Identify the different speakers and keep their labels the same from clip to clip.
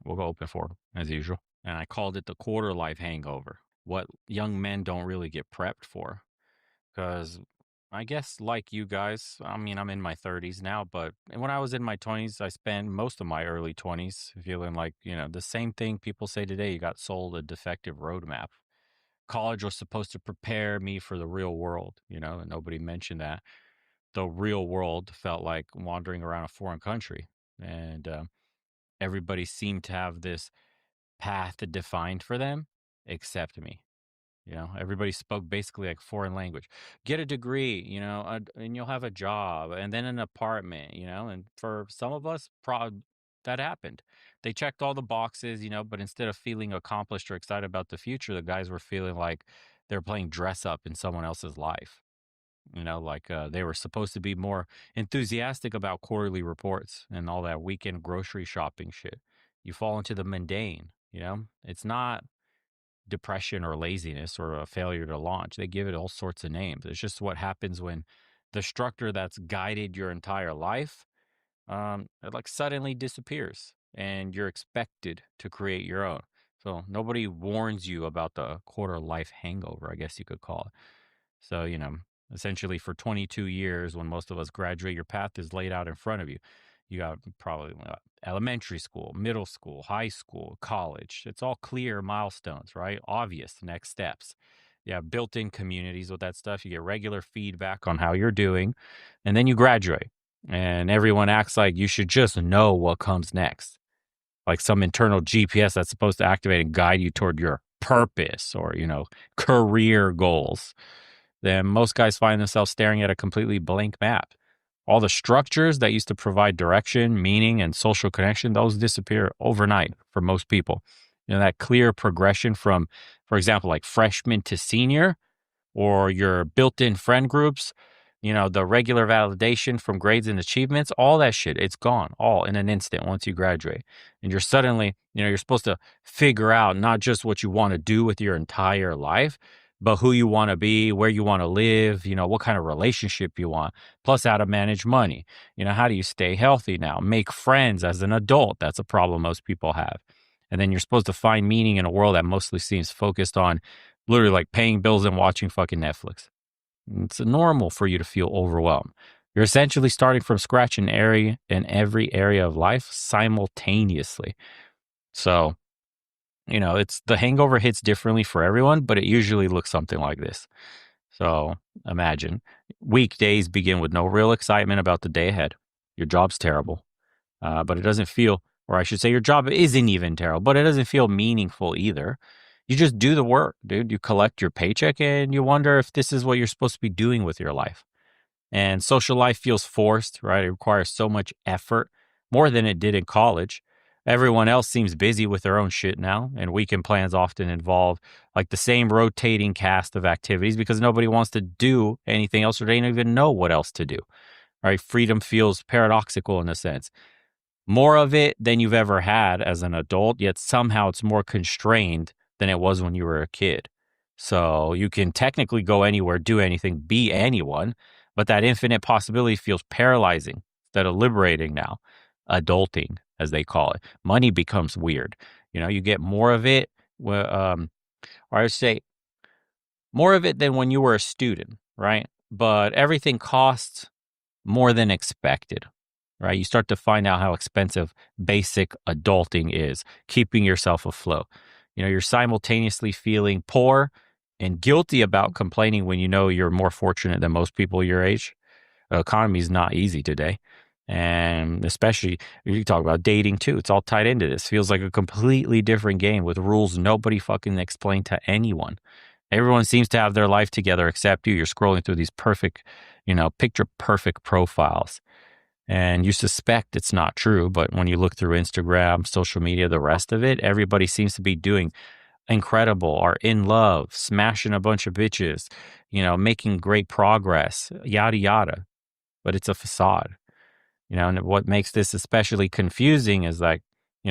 Speaker 1: We'll go open for as usual. And I called it the quarter life hangover. What young men don't really get prepped for. Because I guess, like you guys, I mean, I'm in my 30s now, but when I was in my 20s, I spent most of my early 20s feeling like, the same thing people say today. You got sold a defective roadmap. College was supposed to prepare me for the real world, and nobody mentioned that. The real world felt like wandering around a foreign country. And everybody seemed to have this path defined for them except me. Everybody spoke basically like foreign language. Get a degree, and you'll have a job and then an apartment, and for some of us, that happened. They checked all the boxes, but instead of feeling accomplished or excited about the future, the guys were feeling like they're playing dress up in someone else's life. Like they were supposed to be more enthusiastic about quarterly reports and all that weekend grocery shopping shit. You fall into the mundane, it's not depression or laziness or a failure to launch. They give it all sorts of names. It's just what happens when the structure that's guided your entire life, it like suddenly disappears and you're expected to create your own. So nobody warns you about the quarter life hangover, I guess you could call it. So, essentially for 22 years, when most of us graduate, your path is laid out in front of you. You got probably elementary school, middle school, high school, college. It's all clear milestones, right? Obvious next steps. You have built in communities with that stuff. You get regular feedback on how you're doing. And then you graduate. And everyone acts like you should just know what comes next, like some internal GPS that's supposed to activate and guide you toward your purpose or, career goals. Then most guys find themselves staring at a completely blank map. All the structures that used to provide direction, meaning, and social connection, those disappear overnight for most people. That clear progression from, for example, like freshman to senior, or your built-in friend groups, the regular validation from grades and achievements, all that shit, it's gone all in an instant once you graduate. And you're suddenly, you're supposed to figure out not just what you want to do with your entire life, but who you want to be, where you want to live, what kind of relationship you want, plus how to manage money. How do you stay healthy now? Make friends as an adult. That's a problem most people have. And then you're supposed to find meaning in a world that mostly seems focused on literally like paying bills and watching fucking Netflix. It's normal for you to feel overwhelmed. You're essentially starting from scratch in every area of life simultaneously. So, it's the hangover hits differently for everyone, but it usually looks something like this. So imagine weekdays begin with no real excitement about the day ahead. Your job's terrible, but it doesn't feel, or I should say, your job isn't even terrible, but it doesn't feel meaningful either. You just do the work, dude. You collect your paycheck and you wonder if this is what you're supposed to be doing with your life. And social life feels forced, right? It requires so much effort, more than it did in college. Everyone else seems busy with their own shit now, and weekend plans often involve like the same rotating cast of activities because nobody wants to do anything else or they don't even know what else to do. Right? Freedom feels paradoxical in a sense. More of it than you've ever had as an adult, yet somehow it's more constrained than it was when you were a kid. So you can technically go anywhere, do anything, be anyone, but that infinite possibility feels paralyzing instead of liberating now. Adulting, as they call it. Money becomes weird. You get more of it, or I would say more of it than when you were a student, right? But everything costs more than expected, right? You start to find out how expensive basic adulting is, keeping yourself afloat. You're simultaneously feeling poor and guilty about complaining when you know you're more fortunate than most people your age. The economy is not easy today. And especially, you talk about dating too. It's all tied into this. Feels like a completely different game with rules nobody fucking explained to anyone. Everyone seems to have their life together except you. You're scrolling through these perfect, picture perfect profiles. And you suspect it's not true, but when you look through Instagram, social media, the rest of it, everybody seems to be doing incredible, are in love, smashing a bunch of bitches, making great progress, yada, yada. But it's a facade. And what makes this especially confusing is like,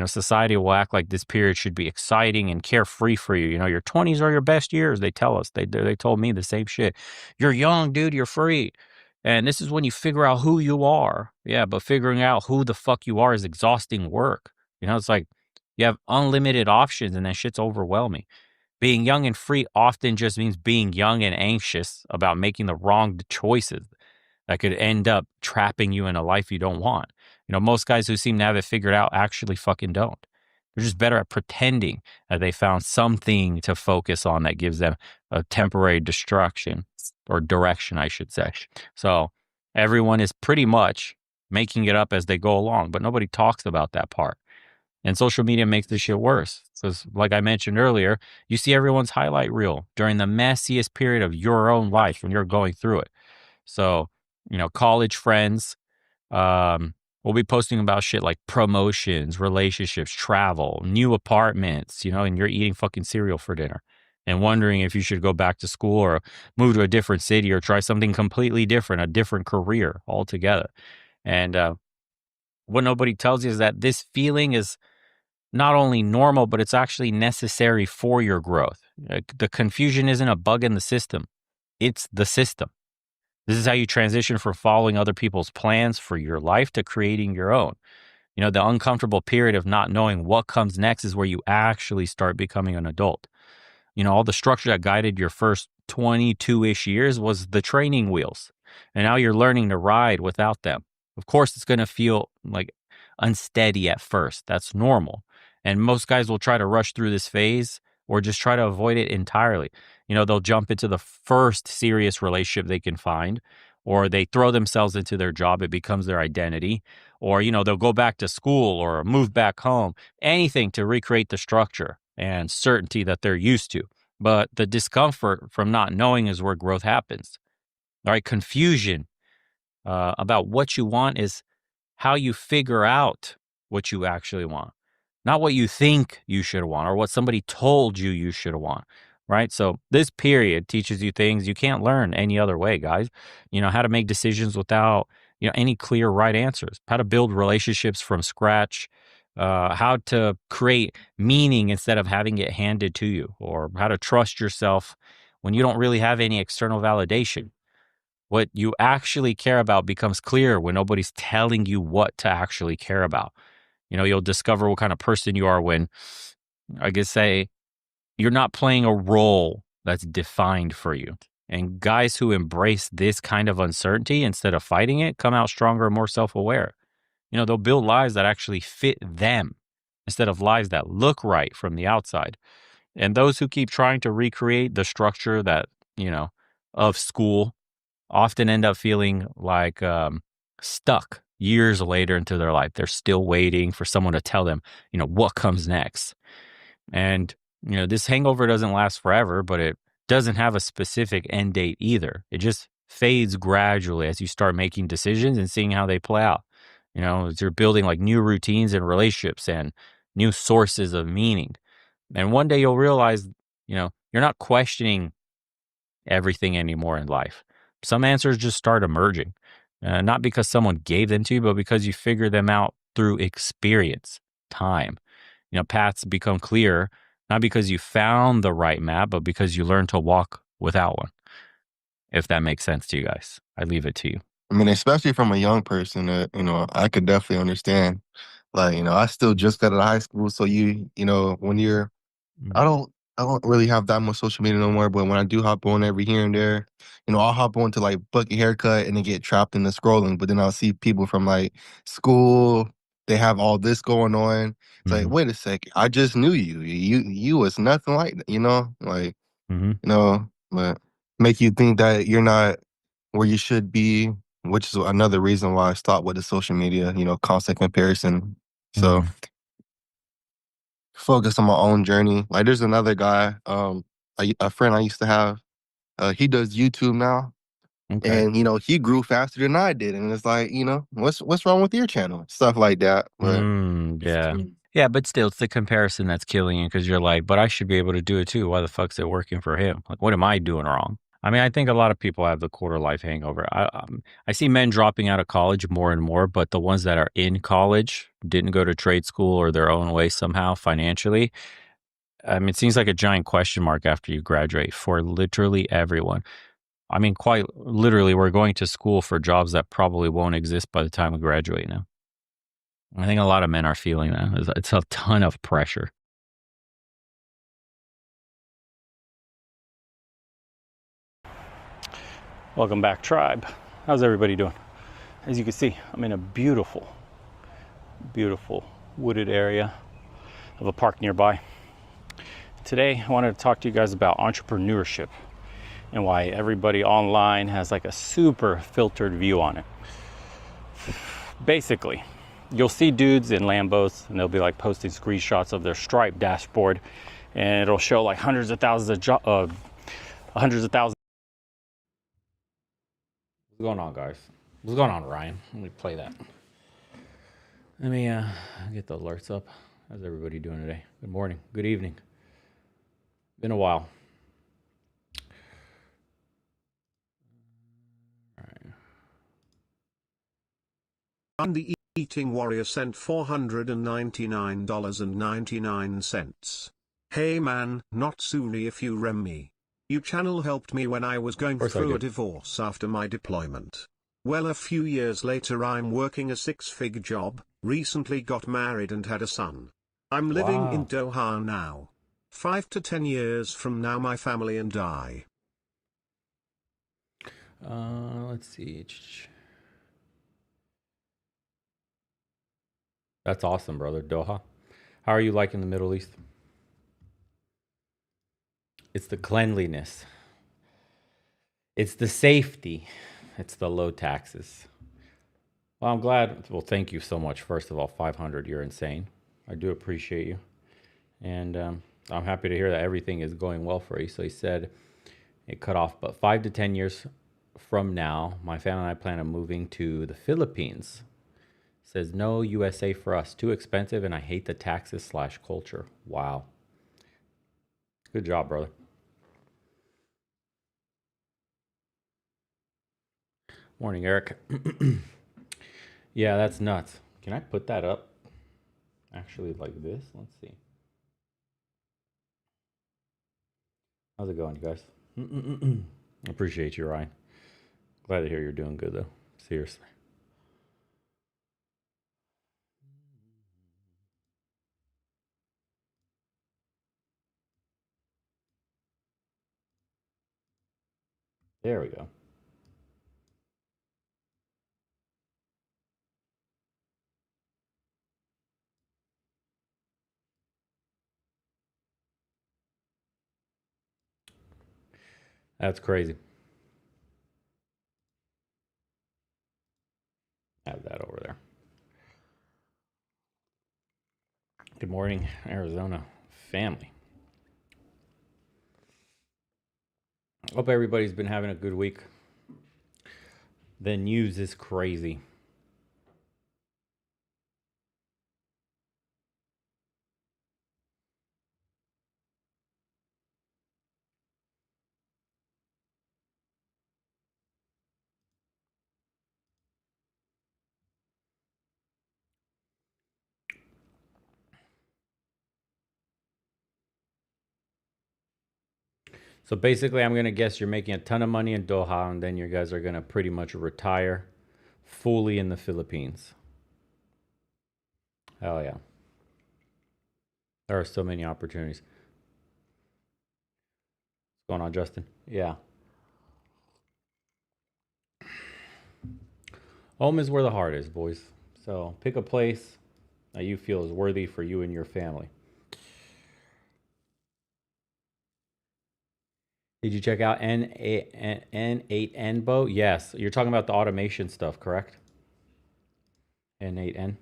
Speaker 1: society will act like this period should be exciting and carefree for you. Your 20s are your best years. They tell us. They told me the same shit. You're young, dude. You're free. And this is when you figure out who you are. Yeah, but figuring out who the fuck you are is exhausting work. It's like You have unlimited options, and that shit's overwhelming. Being young and free often just means being young and anxious about making the wrong choices that could end up trapping you in a life you don't want. Most guys who seem to have it figured out actually fucking don't. They're just better at pretending that they found something to focus on that gives them a temporary distraction or direction, I should say. So everyone is pretty much making it up as they go along, but nobody talks about that part. And social media makes this shit worse. Because, like I mentioned earlier, you see everyone's highlight reel during the messiest period of your own life when you're going through it. So, college friends will be posting about shit like promotions, relationships, travel, new apartments, and you're eating fucking cereal for dinner and wondering if you should go back to school or move to a different city or try something completely different, a different career altogether. And what nobody tells you is that this feeling is not only normal, but it's actually necessary for your growth. The confusion isn't a bug in the system, it's the system. This is how you transition from following other people's plans for your life to creating your own. The uncomfortable period of not knowing what comes next is where you actually start becoming an adult. All the structure that guided your first 22-ish years was the training wheels. And now you're learning to ride without them. Of course, it's going to feel like unsteady at first. That's normal. And most guys will try to rush through this phase or just try to avoid it entirely. They'll jump into the first serious relationship they can find, or they throw themselves into their job. It becomes their identity. Or, they'll go back to school or move back home, anything to recreate the structure and certainty that they're used to. But the discomfort from not knowing is where growth happens. All right. Confusion about what you want is how you figure out what you actually want, not what you think you should want or what somebody told you should want. Right. So this period teaches you things you can't learn any other way, guys. How to make decisions without, any clear right answers, how to build relationships from scratch, how to create meaning instead of having it handed to you, or how to trust yourself when you don't really have any external validation. What you actually care about becomes clear when nobody's telling you what to actually care about. You'll discover what kind of person you are when, I guess, say, you're not playing a role that's defined for you. And guys who embrace this kind of uncertainty instead of fighting it come out stronger and more self-aware. They'll build lives that actually fit them instead of lives that look right from the outside. And those who keep trying to recreate the structure that, of school often end up feeling like stuck years later into their life. They're still waiting for someone to tell them, what comes next. And, this hangover doesn't last forever, but it doesn't have a specific end date either. It just fades gradually as you start making decisions and seeing how they play out. As you're building like new routines and relationships and new sources of meaning. And one day you'll realize, you're not questioning everything anymore in life. Some answers just start emerging, not because someone gave them to you, but because you figure them out through experience, time. Paths become clear, not because you found the right map, but because you learned to walk without one. If that makes sense to you guys, I leave it to you.
Speaker 2: I mean, especially from a young person, I could definitely understand. Like, I still just got out of high school, so when you're, I
Speaker 1: Mm-hmm.
Speaker 2: don't, I don't really have that much social media no more. But when I do hop on every here and there, I'll hop on to like book a haircut and then get trapped in the scrolling. But then I'll see people from like school, they have all this going on. It's like,
Speaker 1: Mm-hmm.
Speaker 2: wait a second, I just knew you. You was nothing like that, like
Speaker 1: Mm-hmm.
Speaker 2: but make you think that you're not where you should be, which is another reason why I stopped with the social media, constant comparison. So
Speaker 1: Mm-hmm.
Speaker 2: focus on my own journey. Like there's another guy, a friend I used to have, he does YouTube now.
Speaker 1: Okay.
Speaker 2: And he grew faster than I did. And it's like, what's wrong with your channel? Stuff like that. But
Speaker 1: Yeah. Yeah, but still, it's the comparison that's killing you because you're like, but I should be able to do it too. Why the fuck's it working for him? Like, what am I doing wrong? I mean, I think a lot of people have the quarter life hangover. I see men dropping out of college more and more, but the ones that are in college didn't go to trade school or their own way somehow financially. I mean, it seems like a giant question mark after you graduate for literally everyone. I mean, quite literally, we're going to school for jobs that probably won't exist by the time we graduate now. I think a lot of men are feeling that. It's a ton of pressure. Welcome back, tribe. How's everybody doing? As you can see, I'm in a beautiful, beautiful wooded area of a park nearby. Today, I wanted to talk to you guys about entrepreneurship and why everybody online has like a super filtered view on it. Basically, you'll see dudes in Lambos and they'll be like posting screenshots of their Stripe dashboard, and it'll show like hundreds of thousands. What's going on, guys? What's going on, Ryan? Let me play that. Let me get the alerts up. How's everybody doing today? Good morning. Good evening. Been a while. All right.
Speaker 3: And the Eating Warrior sent $499.99. Hey man, not sorry if you rem me. You channel helped me when I was going through a divorce after my deployment. Well, a few years later I'm working a six-figure job, recently got married and had a son. I'm living in Doha now. 5 to 10 years from now my family and I.
Speaker 1: Let's see. That's awesome, brother. Doha. How are you liking the Middle East? It's the cleanliness. It's the safety. It's the low taxes. Well, I'm glad. Well, thank you so much. First of all, 500, you're insane. I do appreciate you. And I'm happy to hear that everything is going well for you. So he said it cut off, but 5 to 10 years from now, my family and I plan on moving to the Philippines. Says no USA for us. Too expensive, and I hate the taxes / culture. Wow. Good job, brother. Morning, Eric. Yeah, that's nuts. Can I put that up? Actually, like this? Let's see. How's it going, you guys? Appreciate you, Ryan. Glad to hear you're doing good, though. Seriously. There we go. That's crazy. Have that over there. Good morning, Arizona family. Hope everybody's been having a good week. The news is crazy. So basically, I'm going to guess you're making a ton of money in Doha, and then you guys are going to pretty much retire fully in the Philippines. Hell yeah. There are so many opportunities. What's going on, Justin? Yeah. Home is where the heart is, boys. So pick a place that you feel is worthy for you and your family. Did you check out N8N boat? Yes. You're talking about the automation stuff, correct? N8N.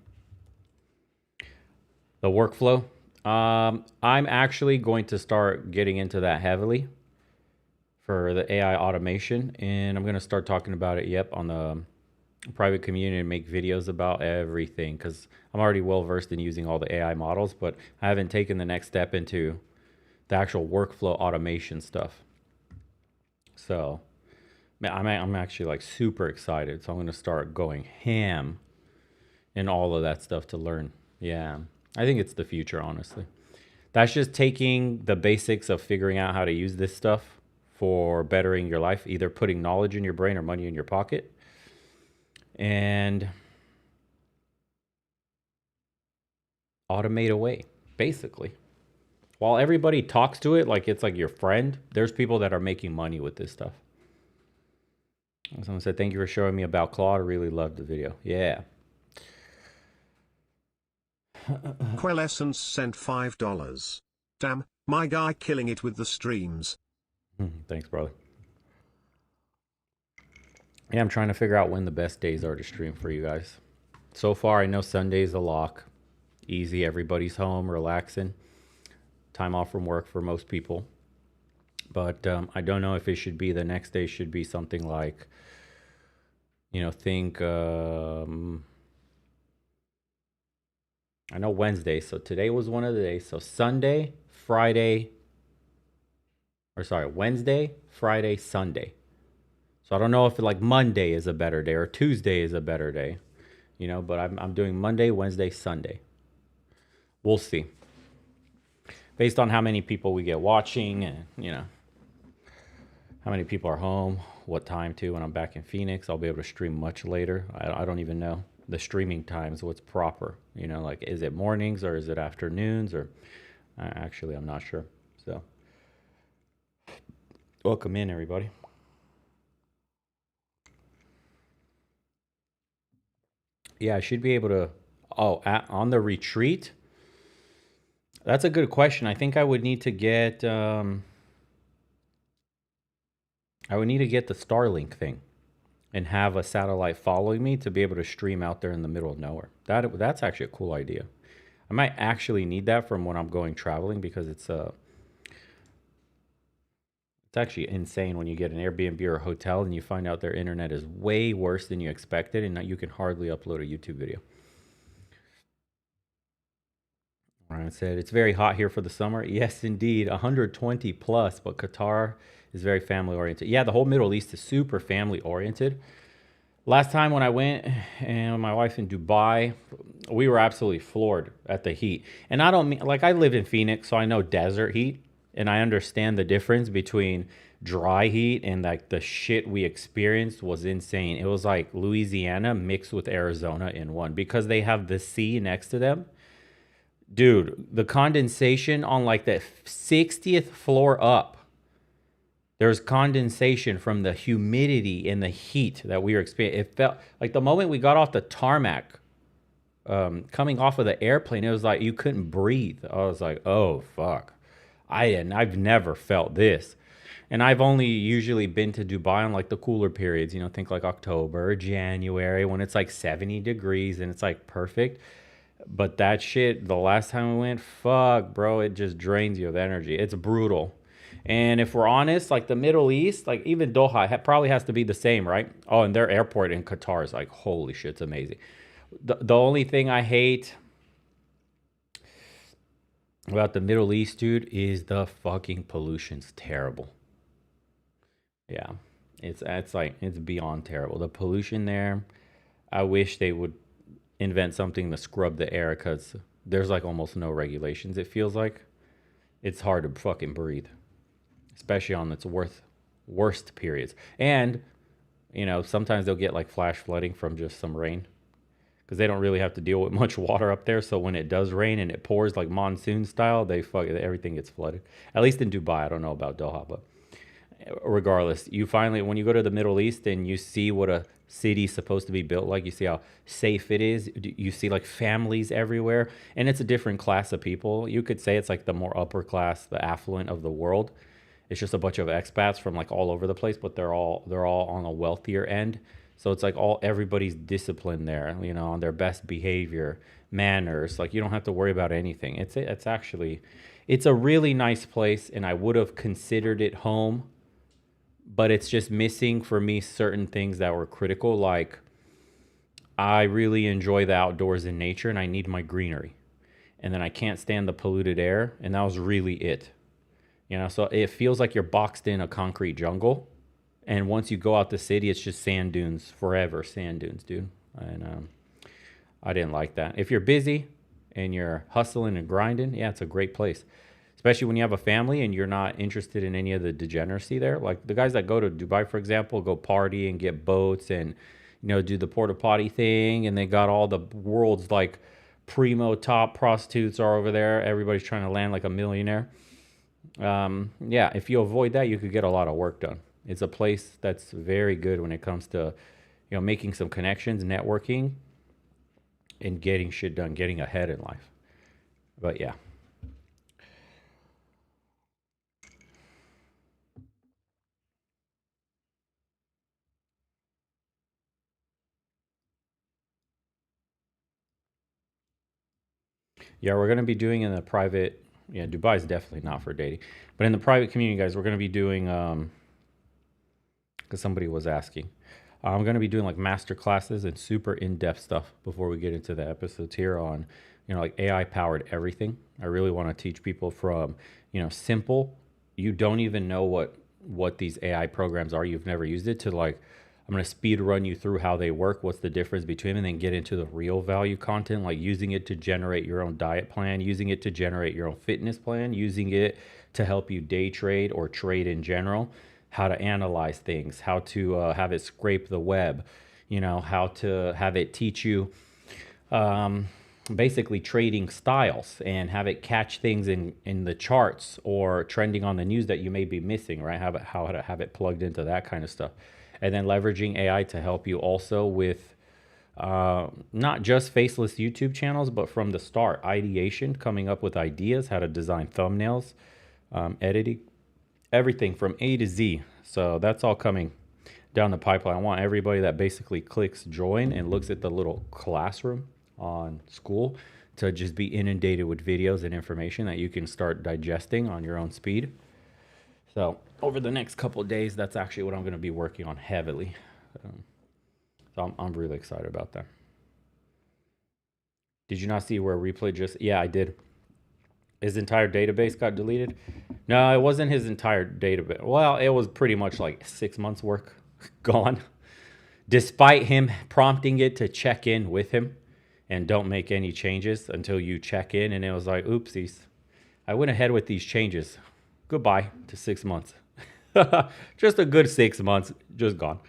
Speaker 1: The workflow. I'm actually going to start getting into that heavily for the AI automation, and I'm going to start talking about it, on the private community and make videos about everything, because I'm already well versed in using all the AI models, but I haven't taken the next step into the actual workflow automation stuff. So I'm actually like super excited. So I'm going to start going ham in all of that stuff to learn. Yeah, I think it's the future, honestly. That's just taking the basics of figuring out how to use this stuff for bettering your life, either putting knowledge in your brain or money in your pocket. And automate away, basically. While everybody talks to it like it's like your friend, there's people that are making money with this stuff. Someone said, thank you for showing me about Claude. I really loved the video. Yeah.
Speaker 3: Quellessence sent $5. Damn, my guy killing it with the streams.
Speaker 1: Thanks, brother. Yeah, I'm trying to figure out when the best days are to stream for you guys. So far, I know Sunday's a lock. Easy, everybody's home, relaxing. Time off from work for most people. But I don't know if it should be the next day should be something like, think, I know Wednesday. So today was one of the days. So Sunday, Friday, Wednesday, Friday, Sunday. So I don't know if like Monday is a better day or Tuesday is a better day, but I'm doing Monday, Wednesday, Sunday. We'll see. Based on how many people we get watching and, how many people are home, what time too. When I'm back in Phoenix, I'll be able to stream much later. I don't even know the streaming times, what's proper, like is it mornings or is it afternoons or actually, I'm not sure. So welcome in everybody. Yeah, I should be able to. On the retreat? That's a good question. I think I would need to get. I would need to get the Starlink thing, and have a satellite following me to be able to stream out there in the middle of nowhere. That's actually a cool idea. I might actually need that from when I'm going traveling because it's actually insane when you get an Airbnb or a hotel and you find out their internet is way worse than you expected and that you can hardly upload a YouTube video. Ryan said, it's very hot here for the summer. Yes, indeed, 120 plus, but Qatar is very family oriented. Yeah, the whole Middle East is super family oriented. Last time when I went and my wife in Dubai, we were absolutely floored at the heat. And I don't mean, like I live in Phoenix, so I know desert heat. And I understand the difference between dry heat and like the shit we experienced was insane. It was like Louisiana mixed with Arizona in one because they have the sea next to them. Dude, the condensation on like the 60th floor up, there's condensation from the humidity and the heat that we were experiencing. It felt like the moment we got off the tarmac, coming off of the airplane, it was like you couldn't breathe. I was like, oh, fuck. I've never felt this. And I've only usually been to Dubai on like the cooler periods, think like October, January, when it's like 70 degrees and it's like perfect. But that shit, the last time we went, fuck, bro, it just drains you of energy. It's brutal. And if we're honest, like the Middle East, like even Doha probably has to be the same, right? Oh, and their airport in Qatar is like, holy shit, it's amazing. The only thing I hate about the Middle East, dude, is the fucking pollution's terrible. Yeah, it's beyond terrible. The pollution there, I wish they would invent something to scrub the air because there's like almost no regulations. It feels like it's hard to fucking breathe, especially on its worst periods. And sometimes they'll get like flash flooding from just some rain because they don't really have to deal with much water up there. So when it does rain and it pours like monsoon style, everything gets flooded. At least in Dubai, I don't know about Doha, but regardless, when you go to the Middle East and you see what a city's supposed to be built like, you see how safe it is. You see like families everywhere, and it's a different class of people. You could say it's like the more upper class, the affluent of the world. It's just a bunch of expats from like all over the place, but they're all on a wealthier end. So it's like everybody's disciplined there, on their best behavior, manners. Like you don't have to worry about anything. It's a really nice place, and I would have considered it home, but it's just missing for me certain things that were critical. Like I really enjoy the outdoors and nature, and I need my greenery. And then I can't stand the polluted air, and that was really it. So it feels like you're boxed in a concrete jungle. And once you go out the city, it's just sand dunes, forever sand dunes, dude. And I didn't like that. If you're busy and you're hustling and grinding, yeah, it's a great place. Especially when you have a family and you're not interested in any of the degeneracy there. Like the guys that go to Dubai, for example, go party and get boats and, do the porta potty thing. And they got all the world's like primo top prostitutes are over there. Everybody's trying to land like a millionaire. Yeah, if you avoid that, you could get a lot of work done. It's a place that's very good when it comes to, making some connections, networking, and getting shit done, getting ahead in life. But yeah. Yeah, we're going to be doing in the private. Yeah, Dubai is definitely not for dating. But in the private community, guys, we're going to be doing, because somebody was asking. I'm going to be doing like master classes and super in-depth stuff before we get into the episodes here on, like AI powered everything. I really want to teach people from, simple, you don't even know what these AI programs are. You've never used it, to like, I'm going to speed run you through how they work, what's the difference between them, and then get into the real value content, like using it to generate your own diet plan, using it to generate your own fitness plan, using it to help you day trade or trade in general, how to analyze things, how to have it scrape the web, how to have it teach you basically trading styles and have it catch things in the charts or trending on the news that you may be missing, right? How to have it plugged into that kind of stuff. And then leveraging AI to help you also with not just faceless YouTube channels, but from the start, ideation, coming up with ideas, how to design thumbnails, editing, everything from A to Z. So that's all coming down the pipeline. I want everybody that basically clicks join and looks at the little classroom on school to just be inundated with videos and information that you can start digesting on your own speed. So over the next couple of days, that's actually what I'm going to be working on heavily. So I'm really excited about that. Did you not see where replay just? Yeah, I did. His entire database got deleted. No, it wasn't his entire database. Well, it was pretty much like 6 months work gone. Despite him prompting it to check in with him and don't make any changes until you check in. And it was like, oopsies. I went ahead with these changes. Goodbye to 6 months. Just a good 6 months, just gone.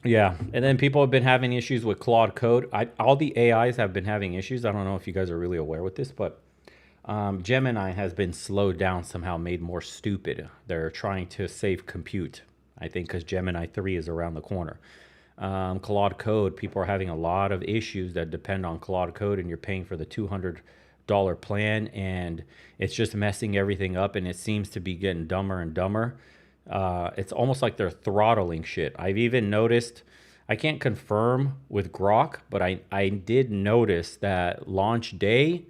Speaker 1: Yeah, and then people have been having issues with Claude Code. All the AIs have been having issues. I don't know if you guys are really aware with this, but Gemini has been slowed down somehow, made more stupid. They're trying to save compute, I think, because Gemini 3 is around the corner. Claude Code, people are having a lot of issues that depend on Claude Code, and you're paying for the $200 plan, and it's just messing everything up, and it seems to be getting dumber and dumber. It's almost like they're throttling shit. I've even noticed, I can't confirm with Grok, but I did notice that launch day,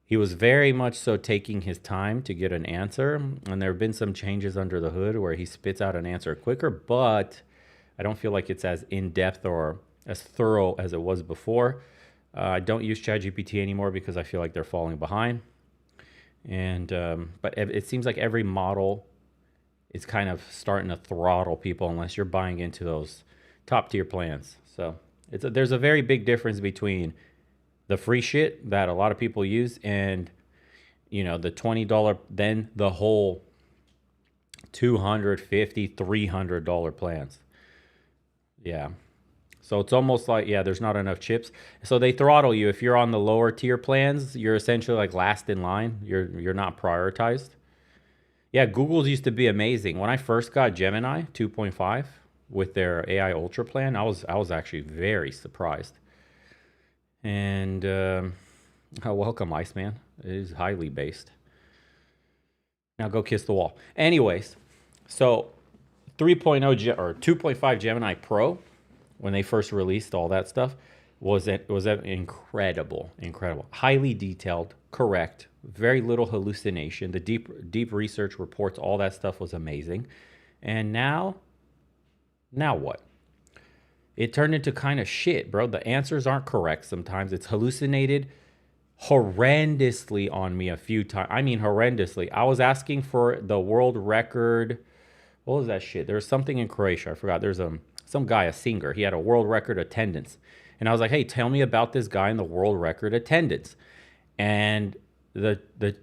Speaker 1: he was very much so taking his time to get an answer. And there have been some changes under the hood where he spits out an answer quicker, but I don't feel like it's as in-depth or as thorough as it was before. I don't use ChatGPT anymore because I feel like they're falling behind. And but it seems like every model is kind of starting to throttle people unless you're buying into those top tier plans. So there's a very big difference between the free shit that a lot of people use and the $20, then the whole $250, $300 plans. Yeah. So it's almost like, there's not enough chips. So they throttle you. If you're on the lower tier plans, you're essentially like last in line. You're not prioritized. Yeah, Google's used to be amazing. When I first got Gemini 2.5 with their AI Ultra plan, I was actually very surprised. And welcome, Iceman. It is highly based. Now go kiss the wall. Anyways, so 3.0 or 2.5 Gemini Pro, when they first released all that stuff, was incredible, highly detailed, correct, very little hallucination. The deep research reports, all that stuff was amazing. And now what? It turned into kind of shit, bro. The answers aren't correct sometimes. It's hallucinated horrendously on me a few times. I mean, horrendously. I was asking for the world record. What was that shit? There's something in Croatia. I forgot. There's some guy, a singer. He had a world record attendance. And I was like, hey, tell me about this guy in the world record attendance. And the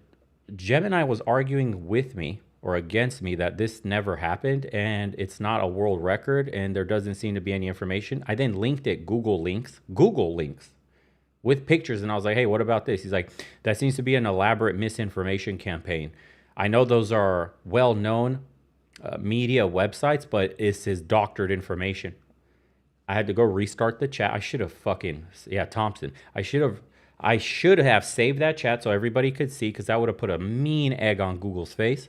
Speaker 1: Gemini was arguing with me or against me that this never happened and it's not a world record and there doesn't seem to be any information. I then linked it Google links with pictures, and I was like, hey, what about this? He's like, that seems to be an elaborate misinformation campaign. I know those are well-known media websites, but it's his doctored information. I had to go restart the chat. I should have Thompson. I should have saved that chat so everybody could see, because that would have put a mean egg on Google's face.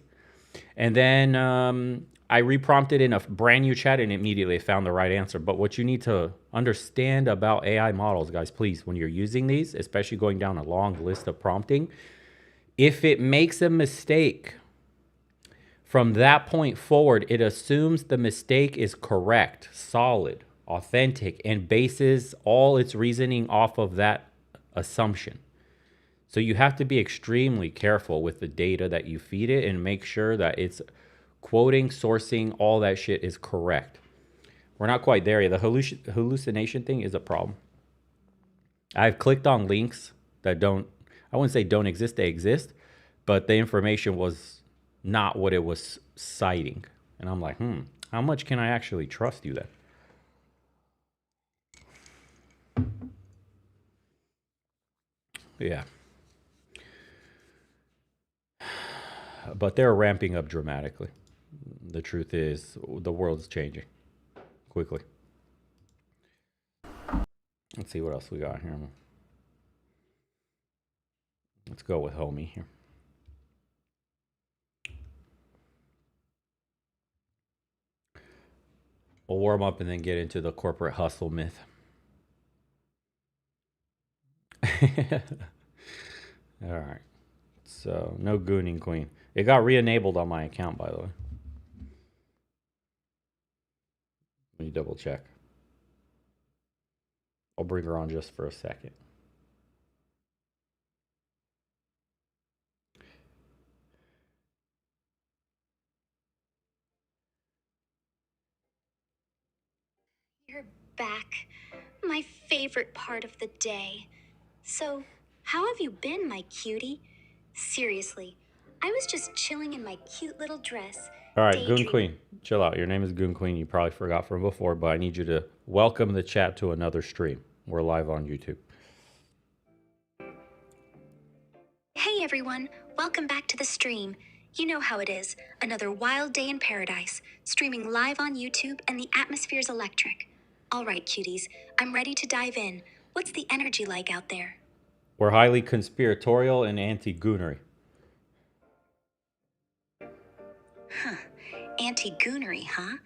Speaker 1: And then I reprompted in a brand new chat and immediately found the right answer. But what you need to understand about AI models, guys, please, when you're using these, especially going down a long list of prompting, if it makes a mistake, from that point forward, it assumes the mistake is correct, solid, authentic, and bases all its reasoning off of that assumption. So you have to be extremely careful with the data that you feed it and make sure that it's quoting, sourcing, all that shit is correct. We're not quite there yet. The hallucination thing is a problem. I've clicked on links that I wouldn't say don't exist, they exist, but the information was not what it was citing. And I'm like, how much can I actually trust you then? Yeah. But they're ramping up dramatically. The truth is, the world's changing quickly. Let's see what else we got here. Let's go with homie here. We'll warm up and then get into the corporate hustle myth. All right. So, no gooning queen. It got re-enabled on my account, by the way. Let me double check. I'll bring her on just for a second.
Speaker 4: You're back. My favorite part of the day. So, how have you been, my cutie? Seriously, I was just chilling in my cute little dress.
Speaker 1: All right, Goon Queen, chill out. Your name is Goon Queen. You probably forgot from before, but I need you to welcome the chat to another stream. We're live on YouTube.
Speaker 4: Hey everyone, welcome back to the stream. You know how it is. Another wild day in paradise, streaming live on YouTube, and the atmosphere's electric. All right, cuties, I'm ready to dive in. What's the energy like out there?
Speaker 1: We're highly conspiratorial and anti-goonery.
Speaker 4: Anti-goonery, huh?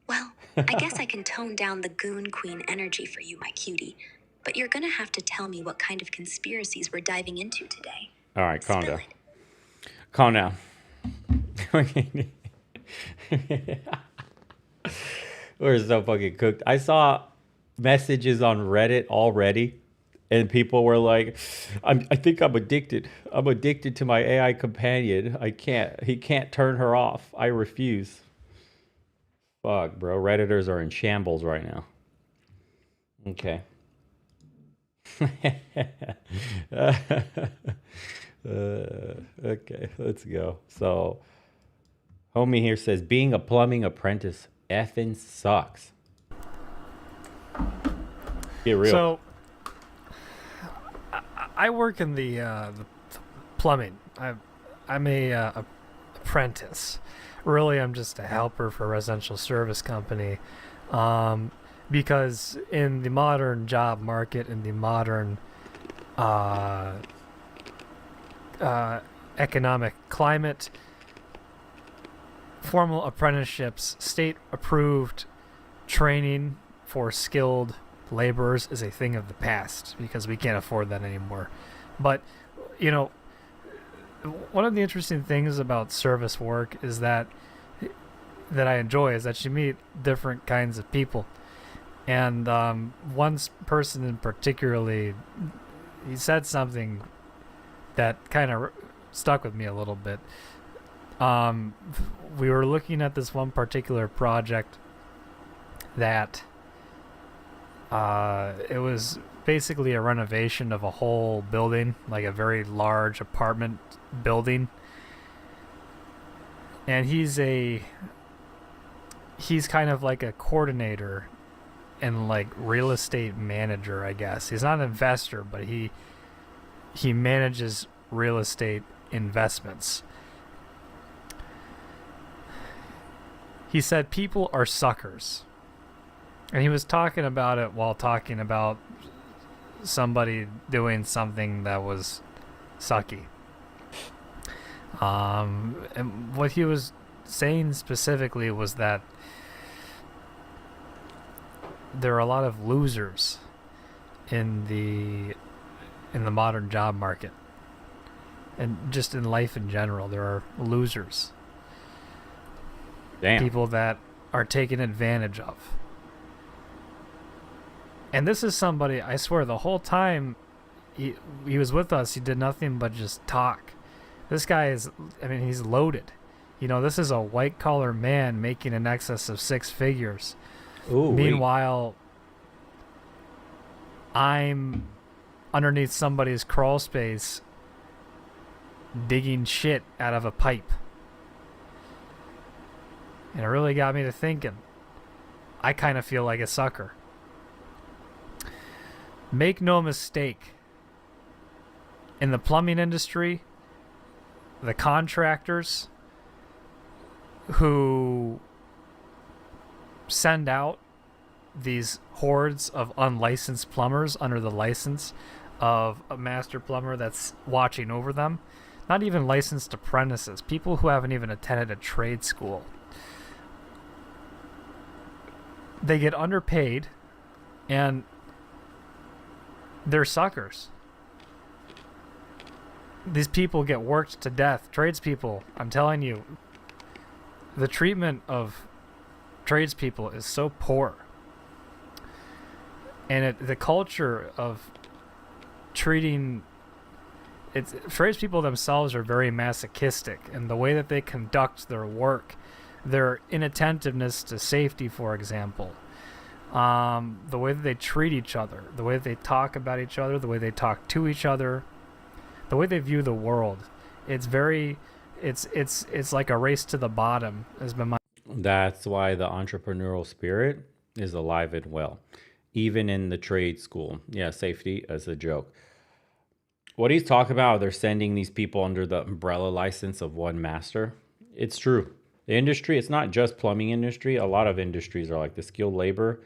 Speaker 4: Well, I guess I can tone down the Goon Queen energy for you, my cutie. But you're gonna have to tell me what kind of conspiracies we're diving into today.
Speaker 1: All right, calm down. Calm down. We're so fucking cooked. I saw messages on Reddit already, and people were like, I think I'm addicted. I'm addicted to my AI companion. He can't turn her off. I refuse. Fuck, bro. Redditors are in shambles right now. Okay. Okay, let's go. So, homie here says, being a plumbing apprentice effing sucks. Get real.
Speaker 5: So, I work in the plumbing. I'm a apprentice. Really, I'm just a helper for a residential service company. Because in the modern job market, in the modern economic climate, formal apprenticeships, state-approved training for skilled laborers is a thing of the past because we can't afford that anymore. But, you know, one of the interesting things about service work is that I enjoy is that you meet different kinds of people. And one person in particularly, he said something that kind of stuck with me a little bit. We were looking at this one particular project that it was basically a renovation of a whole building, like a very large apartment building. and he's kind of like a coordinator and like real estate manager, I guess. He's not an investor, but he manages real estate investments. He said people are suckers. And he was talking about it while talking about somebody doing something that was sucky. And what he was saying specifically was that there are a lot of losers in the modern job market, and just in life in general. There are losers.
Speaker 1: Damn.
Speaker 5: People that are taken advantage of. And this is somebody, I swear, the whole time he was with us, he did nothing but just talk. This guy is, I mean, he's loaded. You know, this is a white-collar man making in excess of 6 figures.
Speaker 1: Ooh,
Speaker 5: Meanwhile, I'm underneath somebody's crawl space digging shit out of a pipe. And it really got me to thinking. I kind of feel like a sucker. Make no mistake. In the plumbing industry, the contractors who send out these hordes of unlicensed plumbers under the license of a master plumber that's watching over them, not even licensed apprentices, people who haven't even attended a trade school. They get underpaid, and they're suckers. These people get worked to death. Tradespeople, I'm telling you, the treatment of tradespeople is so poor. And the culture of treating... tradespeople themselves are very masochistic, and the way that they conduct their work, their inattentiveness to safety, for example, the way that they treat each other, the way that they talk about each other, the way they talk to each other, the way they view the world, it's like a race to the bottom, has been my...
Speaker 1: That's why the entrepreneurial spirit is alive and well, even in the trade school. Yeah, safety as a joke. What he's talking about, they're sending these people under the umbrella license of one master. It's true. The industry, it's not just plumbing industry. A lot of industries are like the skilled labor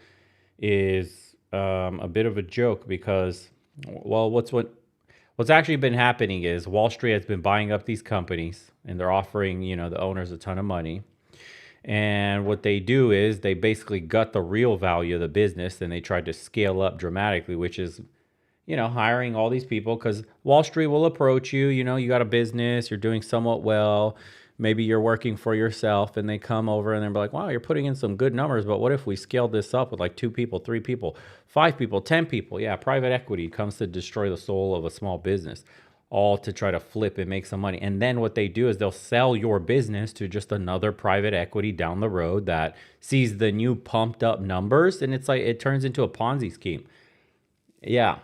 Speaker 1: is a bit of a joke because, well, what's actually been happening is Wall Street has been buying up these companies and they're offering, the owners a ton of money. And what they do is they basically gut the real value of the business and they try to scale up dramatically, which is, hiring all these people because Wall Street will approach you, you got a business, you're doing somewhat well. Maybe you're working for yourself and they come over and they're like, wow, you're putting in some good numbers, but what if we scaled this up with like 2 people, 3 people, 5 people, 10 people? Yeah, private equity comes to destroy the soul of a small business, all to try to flip and make some money. And then what they do is they'll sell your business to just another private equity down the road that sees the new pumped up numbers, and it's like it turns into a Ponzi scheme. Yeah.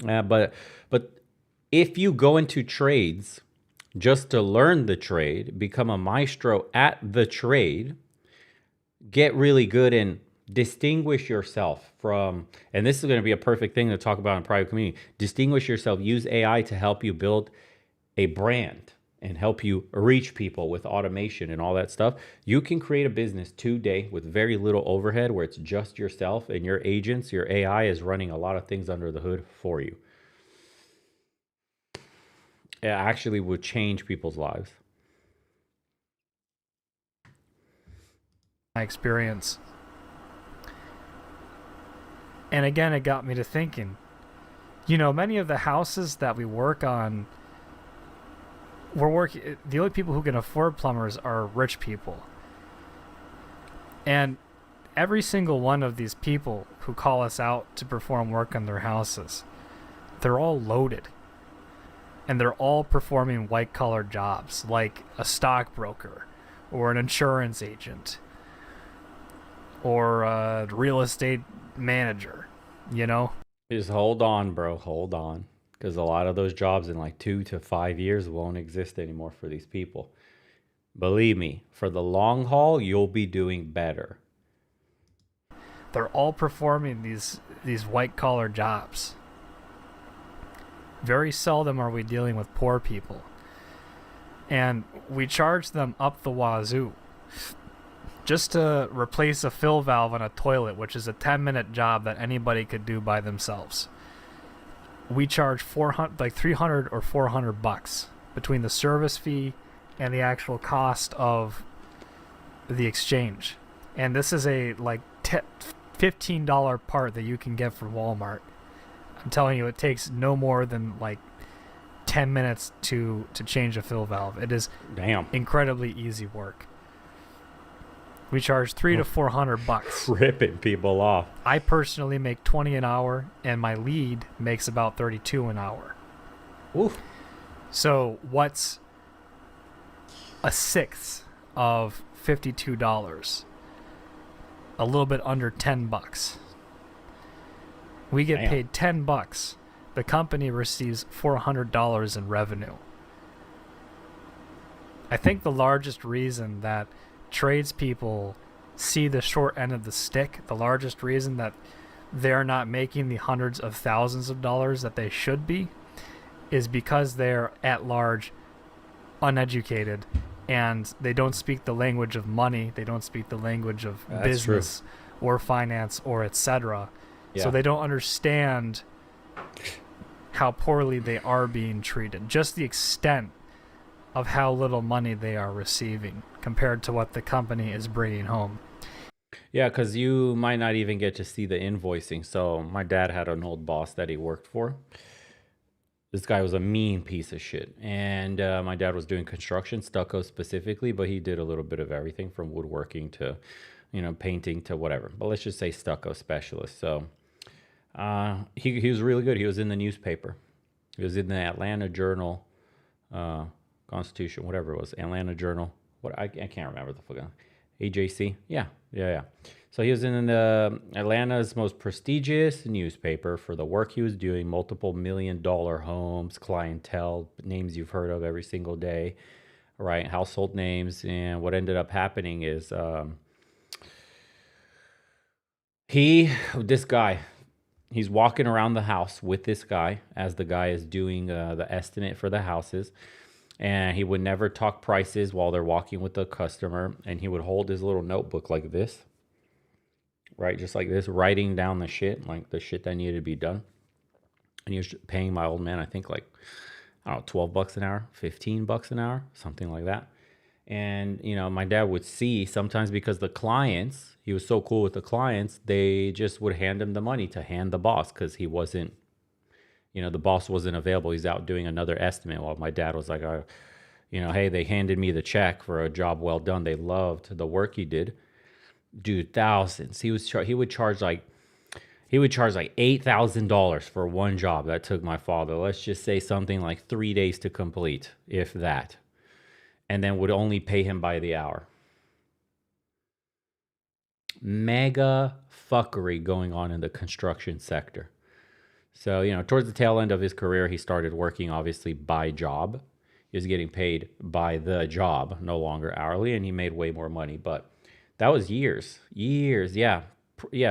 Speaker 1: But if you go into trades just to learn the trade, become a maestro at the trade, get really good and distinguish yourself from, and this is going to be a perfect thing to talk about in private community, distinguish yourself, use AI to help you build a brand and help you reach people with automation and all that stuff. You can create a business today with very little overhead where it's just yourself and your agents, your AI is running a lot of things under the hood for you. It actually would change people's lives.
Speaker 5: My experience. And again, it got me to thinking, many of the houses that we work on, the only people who can afford plumbers are rich people. And every single one of these people who call us out to perform work on their houses, they're all loaded. And they're all performing white-collar jobs, like a stockbroker or an insurance agent or a real estate manager,
Speaker 1: Just hold on, bro. Hold on. Because a lot of those jobs in like 2 to 5 years won't exist anymore for these people. Believe me, for the long haul, you'll be doing better.
Speaker 5: They're all performing these white collar jobs. Very seldom are we dealing with poor people. And we charge them up the wazoo. Just to replace a fill valve on a toilet, which is a 10-minute job that anybody could do by themselves. We charge $300 or $400 between the service fee and the actual cost of the exchange. And this is a $15 part that you can get from Walmart. I'm telling you, it takes no more than 10 minutes to change a fill valve. It is incredibly easy work. We charge $300 to $400.
Speaker 1: Ripping people off.
Speaker 5: I personally make $20 an hour, and my lead makes about $32 an hour.
Speaker 1: Oof.
Speaker 5: So what's a sixth of $52? A little bit under $10. We get paid $10. The company receives $400 in revenue. I think the largest reason that tradespeople see the short end of the stick, the largest reason that they're not making the hundreds of thousands of dollars that they should be, is because they're at large uneducated and they don't speak the language of money, they don't speak the language of business or finance or etc. So they don't understand how poorly they are being treated, just the extent of how little money they are receiving compared to what the company is bringing home.
Speaker 1: Yeah, because you might not even get to see the invoicing. So my dad had an old boss that he worked for. This guy was a mean piece of shit. And my dad was doing construction, stucco specifically, but he did a little bit of everything from woodworking to, painting to whatever. But let's just say stucco specialist. So he was really good. He was in the newspaper. He was in the Atlanta Journal, Constitution, whatever it was, Atlanta Journal. What I can't remember the fucking AJC. Yeah. So he was in the Atlanta's most prestigious newspaper for the work he was doing, multiple $1 million homes, clientele, names you've heard of every single day, right? Household names. And what ended up happening is this guy, he's walking around the house with this guy as the guy is doing the estimate for the houses. And he would never talk prices while they're walking with the customer. And he would hold his little notebook like this, right? Just like this, writing down the shit, like the shit that needed to be done. And he was paying my old man, I think $12 an hour, $15 an hour, something like that. And, my dad would see sometimes because the clients, he was so cool with the clients, they just would hand him the money to hand the boss because he wasn't, the boss wasn't available. He's out doing another estimate while my dad was like, hey, they handed me the check for a job well done. They loved the work he did. Dude, thousands. He would charge like $8,000 for one job that took my father. Let's just say something like 3 days to complete, if that. And then would only pay him by the hour. Mega fuckery going on in the construction sector. So, towards the tail end of his career, he started working obviously by job. He was getting paid by the job, no longer hourly, and he made way more money. But that was years. Yeah.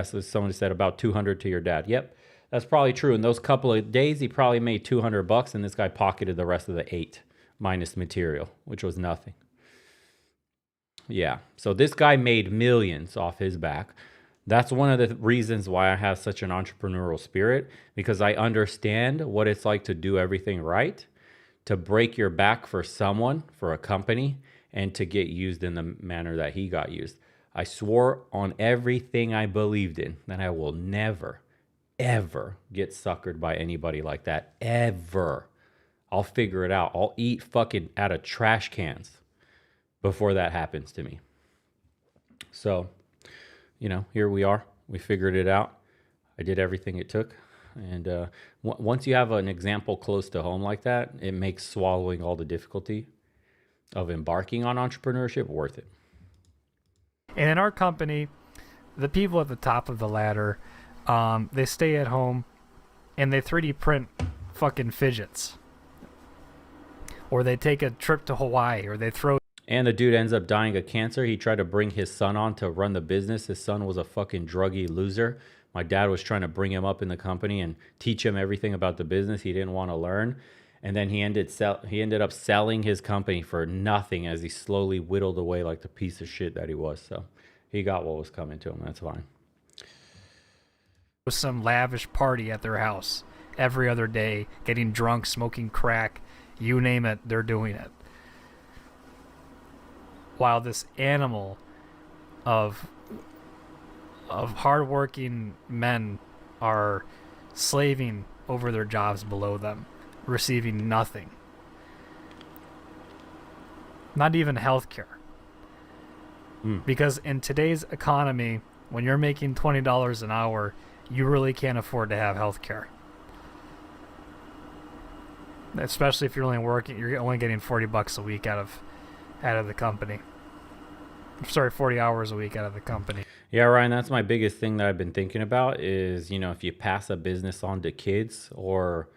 Speaker 1: So someone said about 200 to your dad. Yep, that's probably true. In those couple of days, he probably made $200, and this guy pocketed the rest of the 8 minus material, which was nothing. Yeah. So this guy made millions off his back. That's one of the reasons why I have such an entrepreneurial spirit, because I understand what it's like to do everything right, to break your back for someone, for a company, and to get used in the manner that he got used. I swore on everything I believed in that I will never, ever get suckered by anybody like that. Ever. I'll figure it out. I'll eat fucking out of trash cans before that happens to me. So, here we are. We figured it out. I did everything it took. And once you have an example close to home like that, it makes swallowing all the difficulty of embarking on entrepreneurship worth it.
Speaker 5: And in our company, the people at the top of the ladder, they stay at home and they 3D print fucking fidgets. Or they take a trip to Hawaii, or they throw...
Speaker 1: And the dude ends up dying of cancer. He tried to bring his son on to run the business. His son was a fucking druggy loser. My dad was trying to bring him up in the company and teach him everything about the business. He didn't want to learn. And then he ended up selling his company for nothing as he slowly whittled away like the piece of shit that he was. So he got what was coming to him. That's fine.
Speaker 5: With some lavish party at their house every other day, getting drunk, smoking crack, you name it, they're doing it. While this animal of hardworking men are slaving over their jobs below them, receiving nothing. Not even health care. Because in today's economy, when you're making $20 an hour, you really can't afford to have health care. Especially if you're only getting $40 a week out of the company. Sorry, 40 hours a week out of the company.
Speaker 1: Yeah, Ryan, that's my biggest thing that I've been thinking about is, if you pass a business on to kids or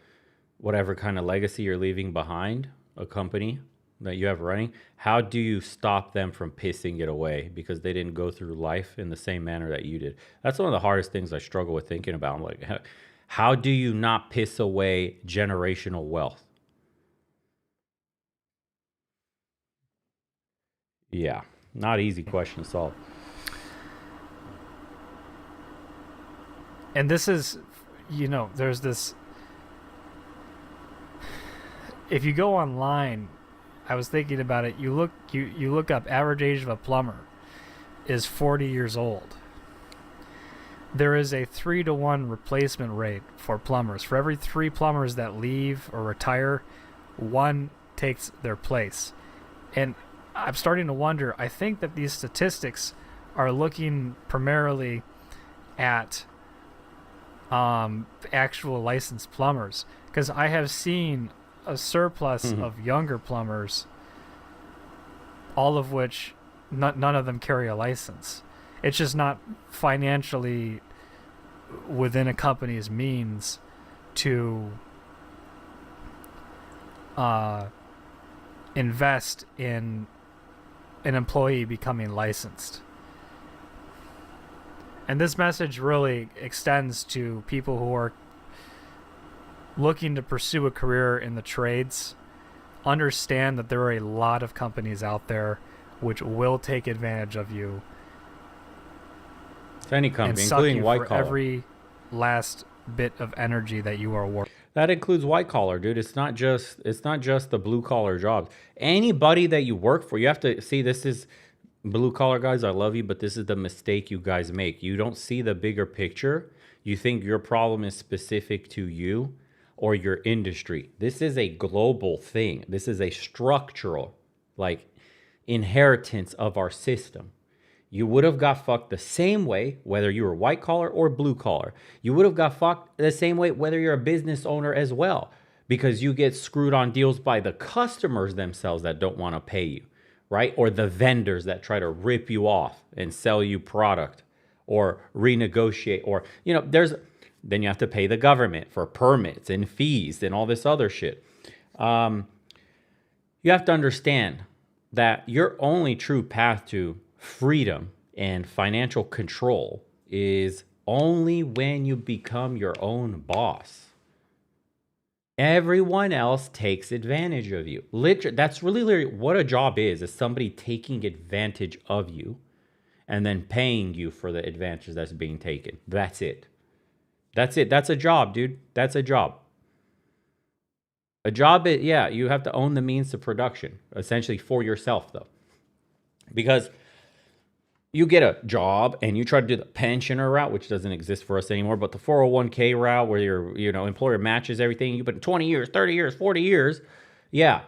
Speaker 1: whatever kind of legacy you're leaving behind, a company that you have running, how do you stop them from pissing it away because they didn't go through life in the same manner that you did? That's one of the hardest things I struggle with thinking about. I'm like, how do you not piss away generational wealth? Yeah, not easy question to solve.
Speaker 5: And this is, there's this. If you go online, I was thinking about it. You look up average age of a plumber is 40 years old. There is a 3-to-1 replacement rate for plumbers. For every 3 plumbers that leave or retire, 1 takes their place. And I'm starting to wonder, I think that these statistics are looking primarily at actual licensed plumbers, because I have seen a surplus of younger plumbers, all of which none of them carry a license. It's just not financially within a company's means to invest in an employee becoming licensed. And this message really extends to people who are looking to pursue a career in the trades. Understand that there are a lot of companies out there which will take advantage of you.
Speaker 1: It's any company,
Speaker 5: and suck
Speaker 1: including
Speaker 5: you
Speaker 1: white
Speaker 5: for
Speaker 1: collar.
Speaker 5: Every last bit of energy that you are worth.
Speaker 1: That includes white collar, dude. It's not just the blue collar jobs. Anybody that you work for, you have to see, this is blue collar guys, I love you, but this is the mistake you guys make. You don't see the bigger picture. You think your problem is specific to you or your industry. This is a global thing. This is a structural, inheritance of our system. You would have got fucked the same way whether you were white collar or blue collar. You would have got fucked the same way whether you're a business owner as well, because you get screwed on deals by the customers themselves that don't want to pay you, right? Or the vendors that try to rip you off and sell you product or renegotiate, or, then you have to pay the government for permits and fees and all this other shit. You have to understand that your only true path to freedom and financial control is only when you become your own boss. Everyone else takes advantage of you. Literally, that's really what a job is somebody taking advantage of you and then paying you for the advantage that's being taken. That's it. That's it. That's a job, dude. That's a job. A job, you have to own the means of production, essentially for yourself, though. Because you get a job and you try to do the pensioner route, which doesn't exist for us anymore, but the 401k route where your employer matches everything. You put 20 years, 30 years, 40 years. Yeah,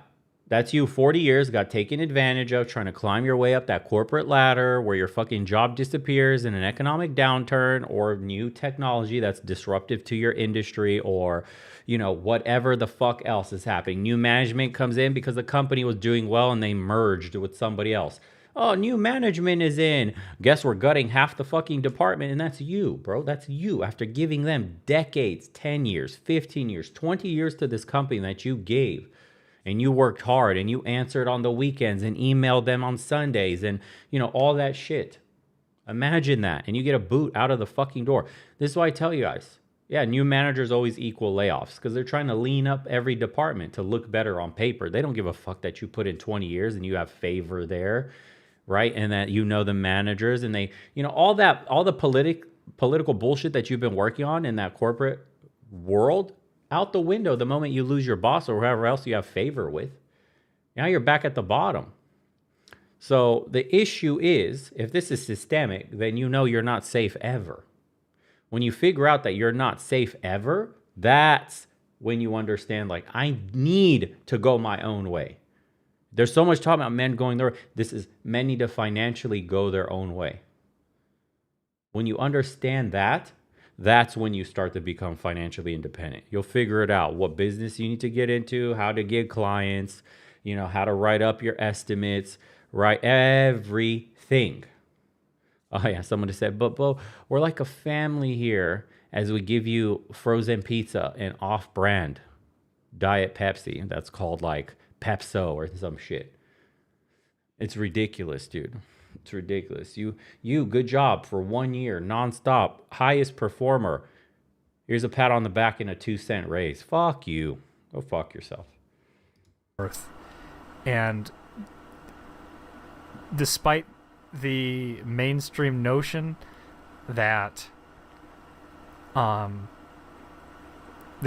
Speaker 1: that's you. 40 years got taken advantage of trying to climb your way up that corporate ladder where your fucking job disappears in an economic downturn or new technology that's disruptive to your industry, or whatever the fuck else is happening. New management comes in because the company was doing well and they merged with somebody else. Oh, new management is in. Guess we're gutting half the fucking department, and that's you, bro. That's you. After giving them decades, 10 years, 15 years, 20 years to this company that you gave, and you worked hard and you answered on the weekends and emailed them on Sundays and, all that shit. Imagine that. And you get a boot out of the fucking door. This is why I tell you guys. Yeah, new managers always equal layoffs because they're trying to lean up every department to look better on paper. They don't give a fuck that you put in 20 years and you have favor there, right? And that the managers and they, all the political bullshit that you've been working on in that corporate world out the window the moment you lose your boss or whoever else you have favor with. Now you're back at the bottom. So the issue is, if this is systemic, then you're not safe ever. When you figure out that you're not safe ever, that's when you understand, like, I need to go my own way. There's so much talk about men going their way. Men need to financially go their own way. When you understand that, that's when you start to become financially independent. You'll figure it out, what business you need to get into, how to get clients, how to write up your estimates, right? Everything. Oh yeah, someone just said, but Bo, we're like a family here as we give you frozen pizza and off-brand Diet Pepsi. That's called like Pepso or some shit. It's ridiculous, dude. It's ridiculous. You, good job for 1 year, nonstop, highest performer. Here's a pat on the back and a 2-cent raise. Fuck you. Go fuck yourself.
Speaker 5: And despite the mainstream notion that the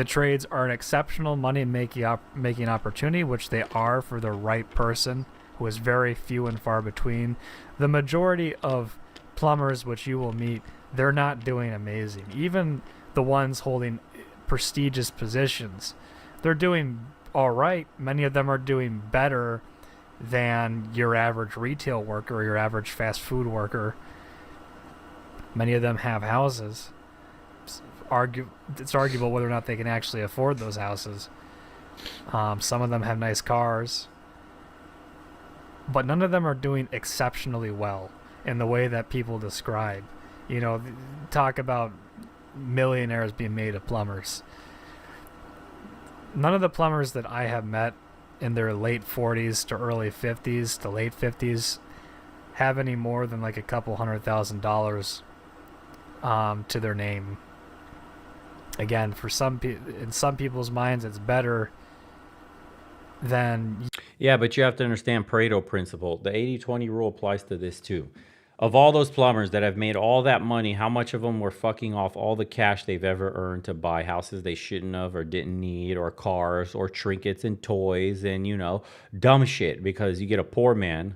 Speaker 5: trades are an exceptional money-making opportunity, which they are for the right person, who is very few and far between. The majority of plumbers which you will meet, they're not doing amazing. Even the ones holding prestigious positions, they're doing all right. Many of them are doing better than your average retail worker or your average fast food worker. Many of them have houses. It's arguable whether or not they can actually afford those houses. Some of them have nice cars. But none of them are doing exceptionally well in the way that people describe. Talk about millionaires being made of plumbers. None of the plumbers that I have met in their late 40s to early 50s to late 50s have any more than like a couple $100,000 to their name. Again, for in some people's minds, it's better than...
Speaker 1: Yeah, but you have to understand Pareto principle. The 80-20 rule applies to this too. Of all those plumbers that have made all that money, how much of them were fucking off all the cash they've ever earned to buy houses they shouldn't have or didn't need, or cars or trinkets and toys and, dumb shit? Because you get a poor man,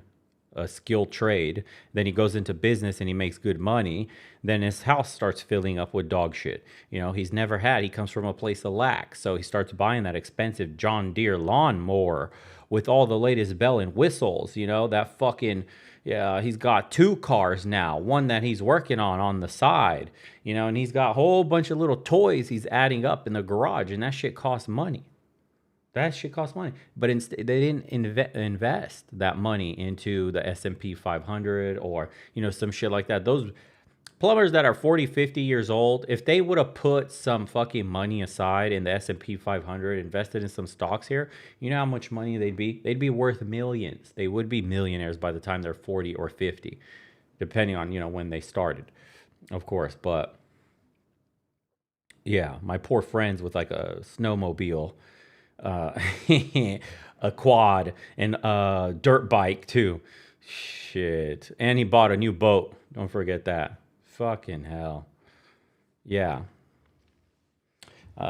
Speaker 1: a skilled trade, then he goes into business and he makes good money, then his house starts filling up with dog shit. He comes from a place of lack, so he starts buying that expensive John Deere lawnmower with all the latest bell and whistles, that fucking... Yeah, he's got 2 cars now, one that he's working on the side, and he's got a whole bunch of little toys he's adding up in the garage, and that shit costs money. But they didn't invest that money into the S&P 500 or, some shit like that. Those plumbers that are 40, 50 years old, if they would have put some fucking money aside in the S&P 500, invested in some stocks here, you know how much money they'd be? They'd be worth millions. They would be millionaires by the time they're 40 or 50, depending on, when they started, of course. But yeah, my poor friends with like a snowmobile, a quad, and a dirt bike too. Shit. And he bought a new boat. Don't forget that. Fucking hell. Yeah.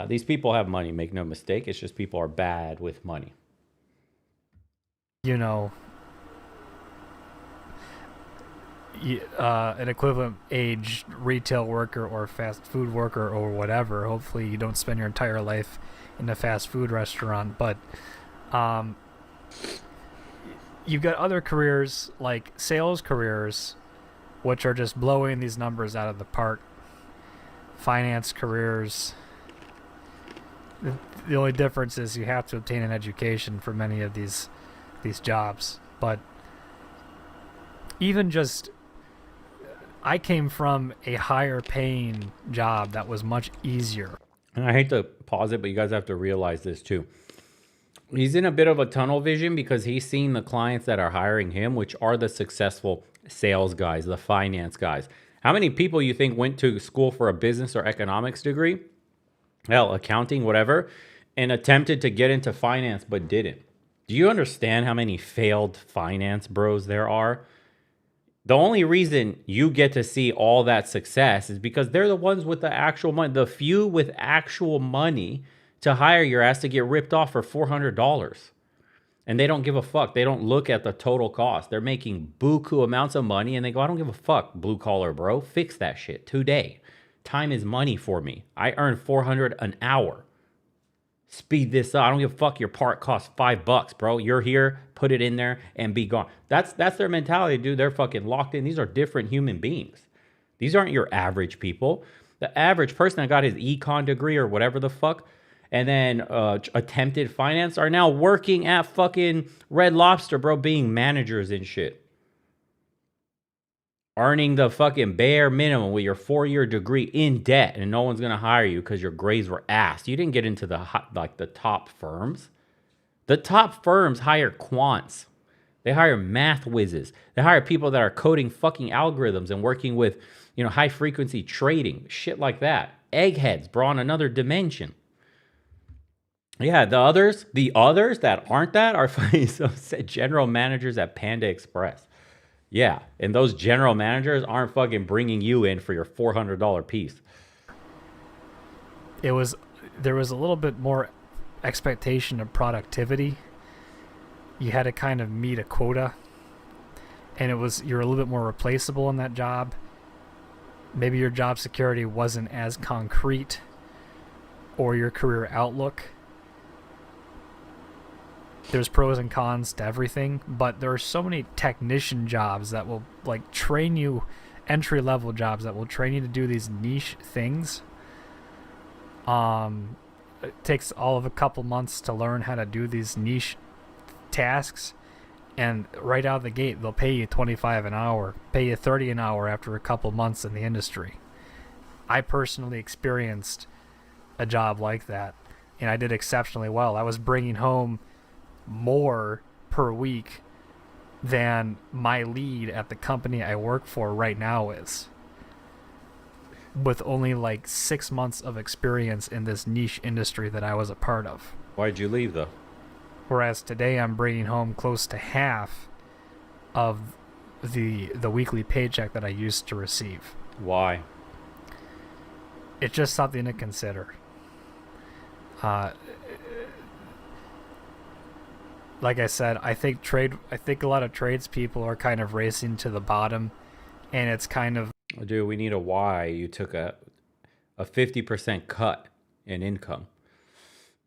Speaker 1: These people have money, make no mistake. It's just people are bad with money.
Speaker 5: An equivalent age retail worker or fast food worker or whatever. Hopefully you don't spend your entire life in a fast food restaurant, but you've got other careers like sales careers, which are just blowing these numbers out of the park. Finance careers. The only difference is you have to obtain an education for many of these jobs. But even just, I came from a higher paying job that was much easier.
Speaker 1: And I hate to pause it, but you guys have to realize this too. He's in a bit of a tunnel vision because he's seen the clients that are hiring him, which are the successful sales guys, the finance guys. How many people you think went to school for a business or economics degree? Hell, accounting, whatever, and attempted to get into finance but didn't. Do you understand how many failed finance bros there are? The only reason you get to see all that success is because they're the ones with the actual money, the few with actual money to hire your ass to get ripped off for $400. And they don't give a fuck. They don't look at the total cost. They're making buku amounts of money and they go, I don't give a fuck, blue collar bro. Fix that shit today. Time is money for me. I earn $400 an hour. Speed this up. I don't give a fuck. Your part costs $5, bro. You're here, put it in there and be gone. That's their mentality, dude. They're fucking locked in. These are different human beings. These aren't your average people. The average person that got his econ degree or whatever the fuck and then attempted finance are now working at fucking Red Lobster, bro, being managers and shit. Earning the fucking bare minimum with your 4-year degree in debt, and no one's gonna hire you because your grades were ass. You didn't get into the top firms. The top firms hire quants. They hire math whizzes. They hire people that are coding fucking algorithms and working with, high frequency trading, shit like that. Eggheads, bro, on another dimension. Yeah, the others that aren't that are general managers at Panda Express. Yeah, and those general managers aren't fucking bringing you in for your $400 piece.
Speaker 5: There was a little bit more expectation of productivity. You had to kind of meet a quota, and you're a little bit more replaceable in that job. Maybe your job security wasn't as concrete, or your career outlook. There's pros and cons to everything, but there are so many technician jobs that will train you, entry-level jobs that will train you to do these niche things. It takes all of a couple months to learn how to do these niche tasks, and right out of the gate they'll pay you $25 an hour, pay you $30 an hour after a couple months in the industry. I personally experienced a job like that, and I did exceptionally well. I was bringing home more per week than my lead at the company I work for right now is, with only 6 months of experience in this niche industry that I was a part of.
Speaker 1: Why'd you leave though?
Speaker 5: Whereas today I'm bringing home close to half of the weekly paycheck that I used to receive.
Speaker 1: Why?
Speaker 5: It's just something to consider. Like I said, I think a lot of tradespeople are kind of racing to the bottom, and it's kind of...
Speaker 1: Dude, we need a why you took a 50% cut in income.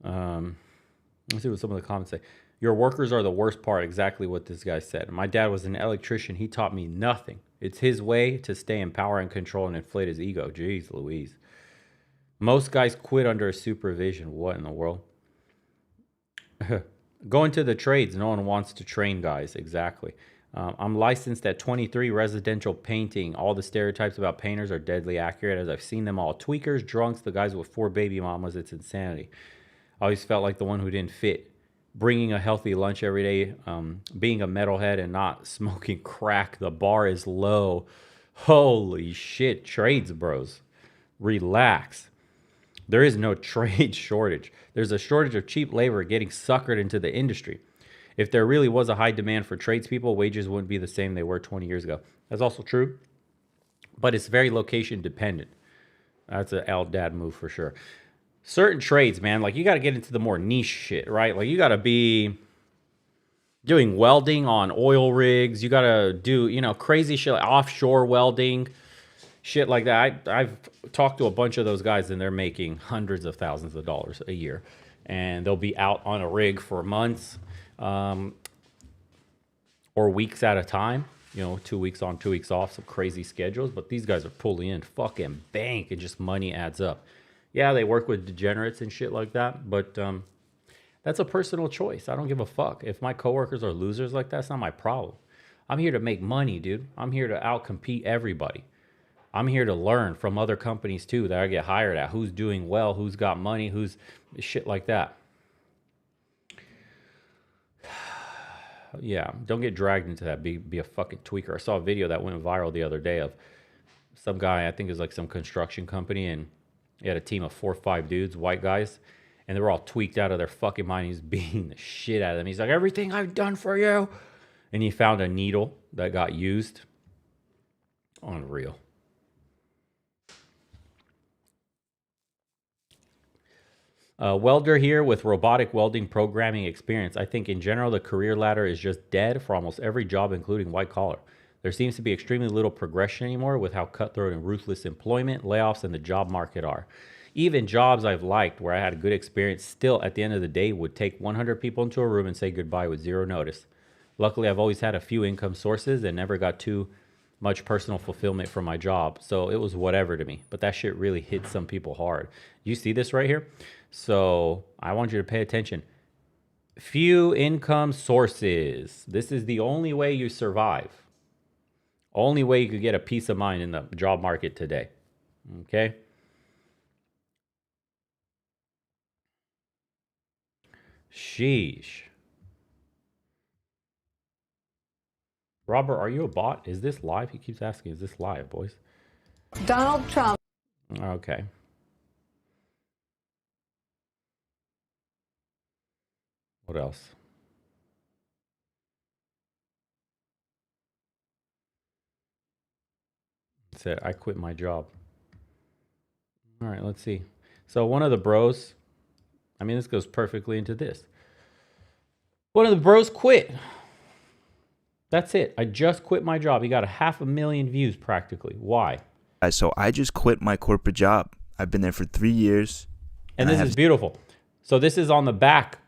Speaker 1: Let's see what some of the comments say. Your workers are the worst part, exactly what this guy said. My dad was an electrician. He taught me nothing. It's his way to stay in power and control and inflate his ego. Jeez Louise. Most guys quit under supervision. What in the world? Go into the trades. No one wants to train guys. Exactly. I'm licensed at 23, residential painting. All the stereotypes about painters are deadly accurate, as I've seen them all. Tweakers, drunks, the guys with 4 baby mamas. It's insanity. I always felt like the one who didn't fit. Bringing a healthy lunch every day, being a metalhead and not smoking crack. The bar is low. Holy shit, trades bros. Relax. There is no trade shortage. There's a shortage of cheap labor getting suckered into the industry. If there really was a high demand for tradespeople, wages wouldn't be the same they were 20 years ago. That's also true, but it's very location dependent. That's an L dad move for sure. Certain trades, man, you got to get into the more niche shit, right? You got to be doing welding on oil rigs. You got to do, crazy shit, like offshore welding, shit like that. I've talked to a bunch of those guys, and they're making hundreds of thousands of dollars a year. And they'll be out on a rig for months or weeks at a time. 2 weeks on, 2 weeks off, some crazy schedules. But these guys are pulling in fucking bank, and just money adds up. Yeah, they work with degenerates and shit like that, but that's a personal choice. I don't give a fuck. If my coworkers are losers like that, it's not my problem. I'm here to make money, dude. I'm here to outcompete everybody. I'm here to learn from other companies too that I get hired at. Who's doing well, who's got money, who's shit like that. Yeah, don't get dragged into that. Be a fucking tweaker. I saw a video that went viral the other day of some guy, I think it was like some construction company, and he had a team of 4 or 5 dudes, white guys, and they were all tweaked out of their fucking mind. He's beating the shit out of them. He's like, everything I've done for you. And he found a needle that got used. Unreal. Welder here with robotic welding programming experience. I think in general, the career ladder is just dead for almost every job, including white collar. There seems to be extremely little progression anymore with how cutthroat and ruthless employment, layoffs, and the job market are. Even jobs I've liked where I had a good experience still at the end of the day would take 100 people into a room and say goodbye with 0 notice. Luckily, I've always had a few income sources and never got too much personal fulfillment from my job. So it was whatever to me. But that shit really hit some people hard. You see this right here? So I want you to pay attention. Few income sources. This is the only way you survive. Only way you could get a peace of mind in the job market today. Okay? Sheesh. Robert, are you a bot? Is this live? He keeps asking, is this live, boys?
Speaker 6: Donald Trump.
Speaker 1: Okay. What else? It said, I quit my job. All right, let's see. So one of the bros, I mean, this goes perfectly into this. One of the bros quit. That's it. I just quit my job. He got 500,000 views practically. Why?
Speaker 7: So I just quit my corporate job. I've been there for 3 years.
Speaker 1: And this is beautiful. So this is on the back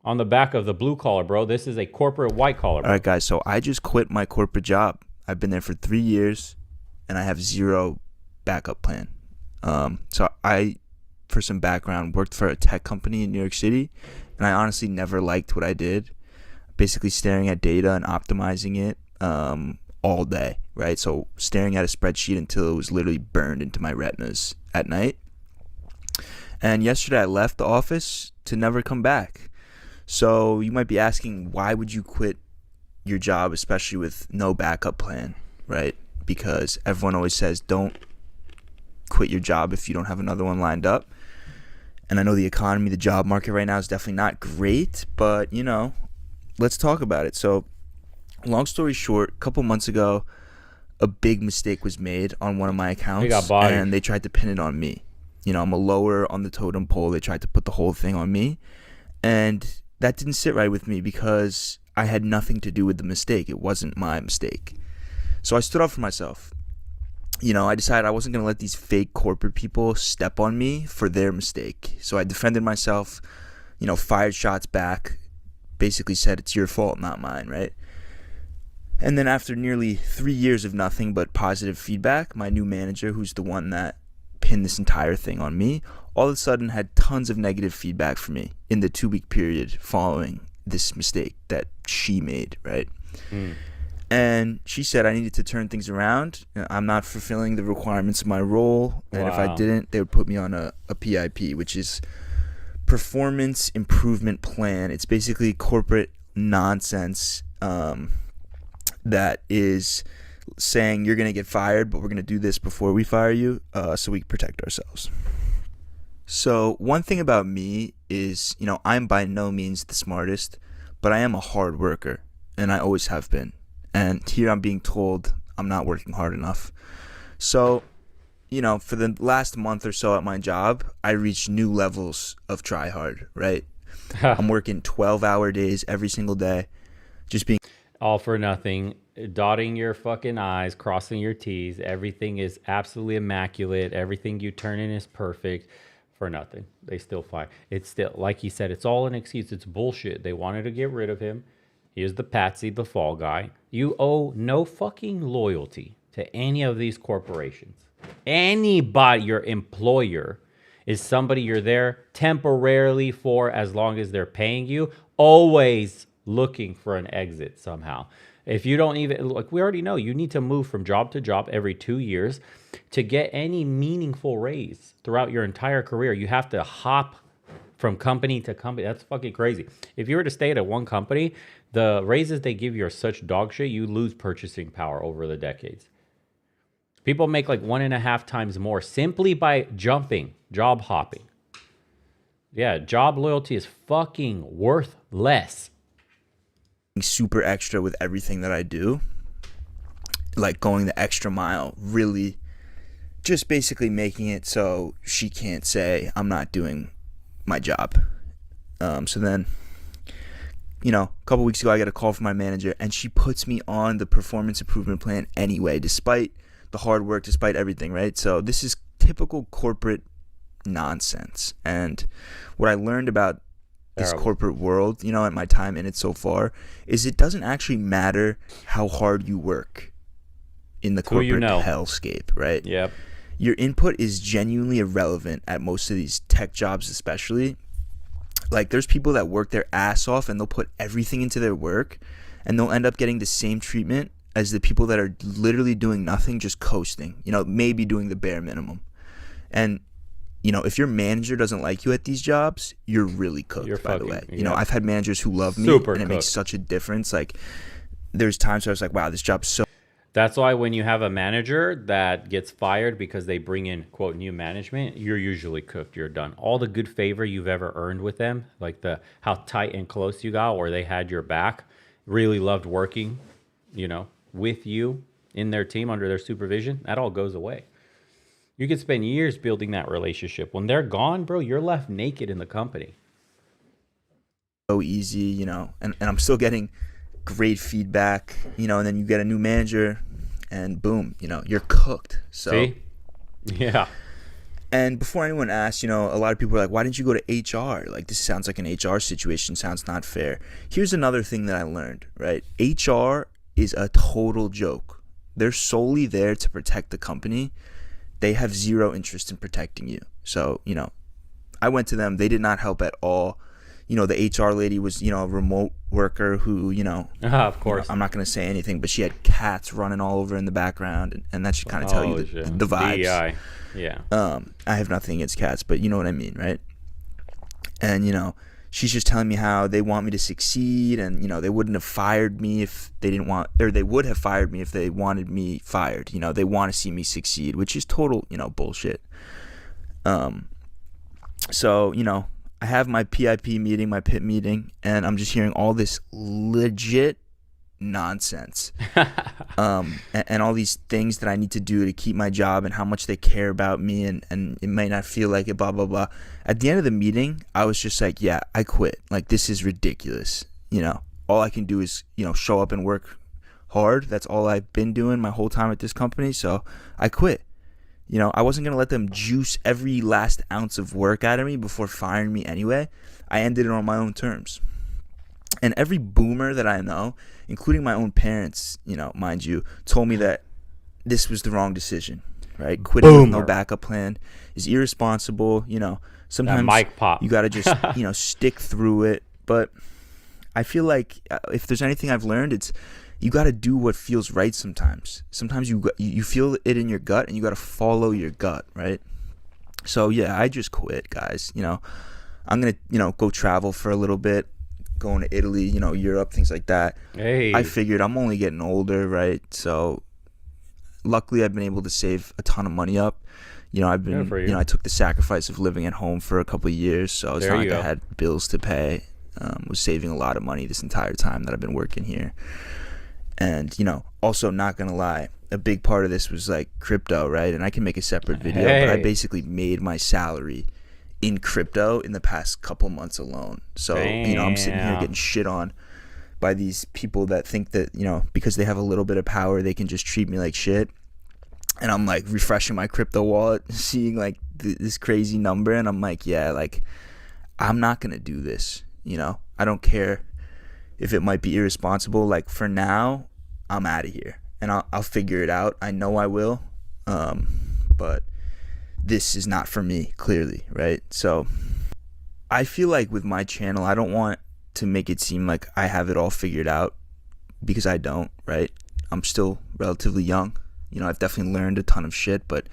Speaker 1: of the blue collar, bro. This is a corporate white collar, bro.
Speaker 7: All right, guys. So I just quit my corporate job. I've been there for 3 years, and I have 0 backup plan. So I, for some background, worked for a tech company in New York City, and I honestly never liked what I did. Basically staring at data and optimizing it all day, right? So staring at a spreadsheet until it was literally burned into my retinas at night. And yesterday I left the office to never come back. So you might be asking, why would you quit your job, especially with no backup plan, right? Because everyone always says, don't quit your job if you don't have another one lined up. And I know the economy, the job market right now is definitely not great, but, you know, let's talk about it. So, long story short, a couple months ago, a big mistake was made on one of my accounts, and they tried to pin it on me. You know, I'm a lower on the totem pole. They tried to put the whole thing on me, and that didn't sit right with me because I had nothing to do with the mistake. It wasn't my mistake. So I stood up for myself. You know, I decided I wasn't going to let these fake corporate people step on me for their mistake. So I defended myself, you know, fired shots back, basically said it's your fault, not mine, right? And then after nearly 3 years of nothing but positive feedback, my new manager, who's the one that pinned this entire thing on me, all of a sudden had tons of negative feedback for me in the 2-week period following this mistake that she made, right? And she said I needed to turn things around. I'm not fulfilling the requirements of my role, and if I didn't, they would put me on a PIP, which is Performance Improvement Plan. It's basically corporate nonsense that is saying you're going to get fired, but we're going to do this before we fire you so we can protect ourselves. So one thing about me is, you know, I'm by no means the smartest, but I am a hard worker, and I always have been. And here I'm being told I'm not working hard enough. So, you know, for the last month or so at my job, I reached new levels of try hard, right? I'm working 12-hour days every single day, just being
Speaker 1: all for nothing, dotting your fucking I's, crossing your T's. Everything is absolutely immaculate. Everything you turn in is perfect for nothing. They still fire. It's still, like he said, it's all an excuse. It's bullshit. They wanted to get rid of him. Here's the patsy, the fall guy. You owe no fucking loyalty to any of these corporations. Anybody, your employer, is somebody you're there temporarily for as long as they're paying you, always looking for an exit somehow. If you don't even, like we already know, you need to move from job to job every 2 years to get any meaningful raise throughout your entire career. You have to hop from company to company. That's fucking crazy. If you were to stay at one company, the raises they give you are such dog shit, you lose purchasing power over the decades. People make like 1.5 times more simply by jumping, job hopping. Yeah, job loyalty is fucking worth less.
Speaker 7: Super extra with everything that I do, like going the extra mile, really just basically making it so she can't say I'm not doing my job. So then, a couple weeks ago I got a call from my manager, and she puts me on the performance improvement plan anyway, despite the hard work, despite everything, right? So this is typical corporate nonsense. And what I learned about this corporate world, at my time in it so far, is it doesn't actually matter how hard you work in the corporate hellscape, right?
Speaker 1: Yep.
Speaker 7: Your input is genuinely irrelevant at most of these tech jobs, especially. Like, there's people that work their ass off and they'll put everything into their work, and they'll end up getting the same treatment as the people that are literally doing nothing, just coasting, maybe doing the bare minimum. And if your manager doesn't like you at these jobs, you're really cooked, by the way. I've had managers who love me, and it makes such a difference. Like, there's times where I was like, wow, this job's so...
Speaker 1: That's why when you have a manager that gets fired because they bring in, quote, new management, you're usually cooked. You're done. All the good favor you've ever earned with them, like how tight and close you got, or they had your back, really loved working, with you in their team under their supervision, that all goes away. You could spend years building that relationship. When they're gone, bro, you're left naked in the company.
Speaker 7: So easy, and I'm still getting great feedback, and then you get a new manager and boom, you're cooked. So,
Speaker 1: see? Yeah.
Speaker 7: And before anyone asks, a lot of people are like, why didn't you go to HR? Like, this sounds like an HR situation, sounds not fair. Here's another thing that I learned, right? HR is a total joke. They're solely there to protect the company. They have zero interest in protecting you. So, I went to them. They did not help at all. The HR lady was, a remote worker who,
Speaker 1: of course,
Speaker 7: I'm not going to say anything, but she had cats running all over in the background, and that should kind of tell you the vibes.
Speaker 1: DEI. Yeah.
Speaker 7: I have nothing against cats, but you know what I mean, right? And, she's just telling me how they want me to succeed, and, they wouldn't have fired me if they didn't want, or they would have fired me if they wanted me fired. They want to see me succeed, which is total, bullshit. So, I have my PIP meeting, my PIP meeting, and I'm just hearing all this legit nonsense. And all these things that I need to do to keep my job, and how much they care about me, and it might not feel like it, blah, blah, blah. At the end of the meeting, I was just like, yeah, I quit. Like, this is ridiculous. All I can do is, show up and work hard. That's all I've been doing my whole time at this company. So I quit. I wasn't going to let them juice every last ounce of work out of me before firing me anyway. I ended it on my own terms. And every boomer that I know, including my own parents, mind you, told me that this was the wrong decision, right? Quitting with no backup plan is irresponsible. Sometimes you got to just, stick through it. But I feel like if there's anything I've learned, it's you got to do what feels right sometimes. Sometimes you feel it in your gut, and you got to follow your gut, right? So, yeah, I just quit, guys. I'm going to, go travel for a little bit, going to Italy, Europe, things like that.
Speaker 1: Hey.
Speaker 7: I figured I'm only getting older, right? So, luckily, I've been able to save a ton of money up. I've been, I took the sacrifice of living at home for a couple of years, so it's not like I had bills to pay. Was saving a lot of money this entire time that I've been working here. And, also not going to lie, a big part of this was like crypto, right? And I can make a separate video, but I basically made my salary in crypto in the past couple months alone. So, I'm sitting here getting shit on by these people that think that, because they have a little bit of power, they can just treat me like shit. And I'm like refreshing my crypto wallet, seeing like this crazy number. And I'm like, yeah, like I'm not going to do this. I don't care if it might be irresponsible. Like, for now, I'm out of here, and I'll figure it out. I know I will, but this is not for me, clearly, right? So I feel like with my channel, I don't want to make it seem like I have it all figured out, because I don't, right? I'm still relatively young. I've definitely learned a ton of shit, but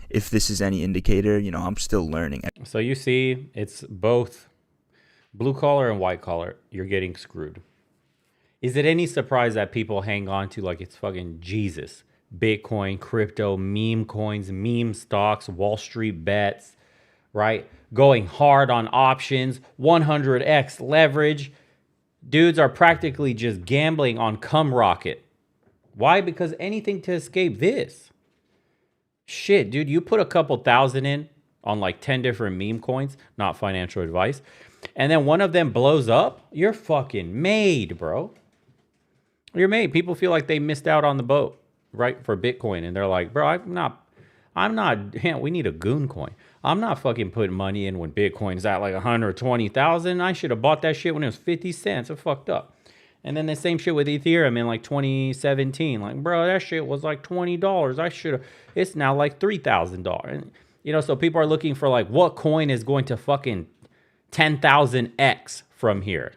Speaker 7: if this is any indicator, I'm still learning.
Speaker 1: So you see, it's both Blue collar and white collar, you're getting screwed. Is it any surprise that people hang on to like it's fucking Jesus? Bitcoin, crypto, meme coins, meme stocks, Wall Street bets, right? Going hard on options, 100x leverage. Dudes are practically just gambling on cum rocket. Why? Because anything to escape this. Shit, dude, you put a couple thousand in on like 10 different meme coins, not financial advice, and then one of them blows up, you're fucking made, bro. You're made. People feel like they missed out on the boat, right, for Bitcoin. And they're like, bro, we need a goon coin. I'm not fucking putting money in when Bitcoin's at like 120,000. I should have bought that shit when it was 50 cents. It fucked up. And then the same shit with Ethereum in like 2017. Like, bro, that shit was like $20. It's now like $3,000. You know, so people are looking for like what coin is going to fucking 10,000x from here.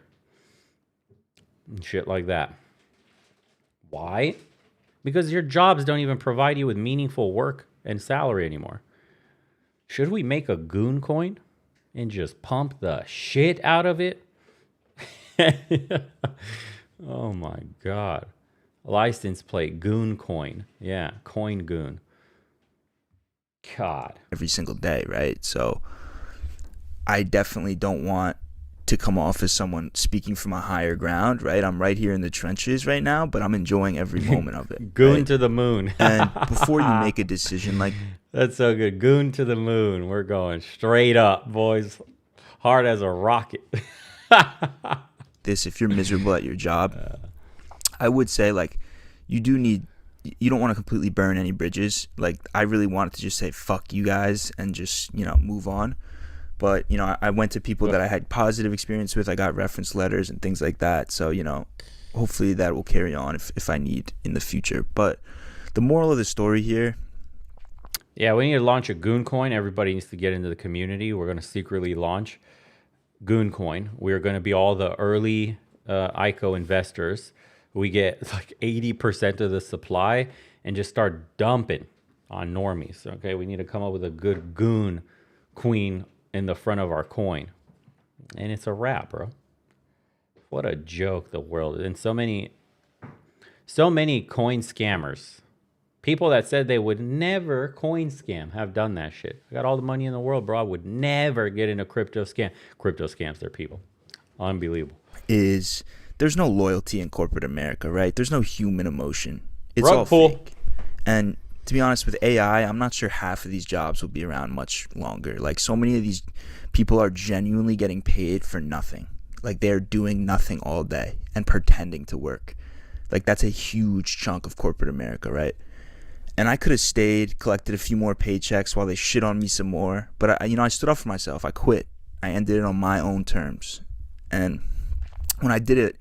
Speaker 1: And shit like that. Why? Because your jobs don't even provide you with meaningful work and salary anymore. Should we make a goon coin and just pump the shit out of it? Oh my God. License plate, goon coin. Yeah, coin goon. God.
Speaker 7: Every single day, right? So I definitely don't want to come off as someone speaking from a higher ground, right? I'm right here in the trenches right now, but I'm enjoying every moment of it.
Speaker 1: Goon
Speaker 7: right?
Speaker 1: to the moon.
Speaker 7: And before you make a decision, like,
Speaker 1: that's so good. Goon to the moon. We're going straight up, boys. Hard as a rocket.
Speaker 7: this, if you're miserable at your job, I would say like you don't want to completely burn any bridges. Like I really wanted to just say fuck you guys and just, move on. But, I went to people that I had positive experience with. I got reference letters and things like that. So, hopefully that will carry on if I need in the future. But the moral of the story here.
Speaker 1: Yeah, we need to launch a Goon Coin. Everybody needs to get into the community. We're going to secretly launch Goon Coin. We're going to be all the early ICO investors. We get like 80% of the supply and just start dumping on normies. Okay, we need to come up with a good Goon Queen in the front of our coin. And it's a wrap, bro. What a joke the world is. And so many coin scammers. People that said they would never coin scam have done that shit. I got all the money in the world, bro. I would never get in a crypto scam. Crypto scams, they're people. Unbelievable.
Speaker 7: There's no loyalty in corporate America, right? There's no human emotion. It's
Speaker 1: Rug
Speaker 7: all
Speaker 1: pull.
Speaker 7: fake. And to be honest, with AI, I'm not sure half of these jobs will be around much longer. Like so many of these people are genuinely getting paid for nothing. Like they're doing nothing all day and pretending to work. Like that's a huge chunk of corporate America, right? And I could have stayed, collected a few more paychecks while they shit on me some more. But I stood up for myself. I quit. I ended it on my own terms. And when I did it,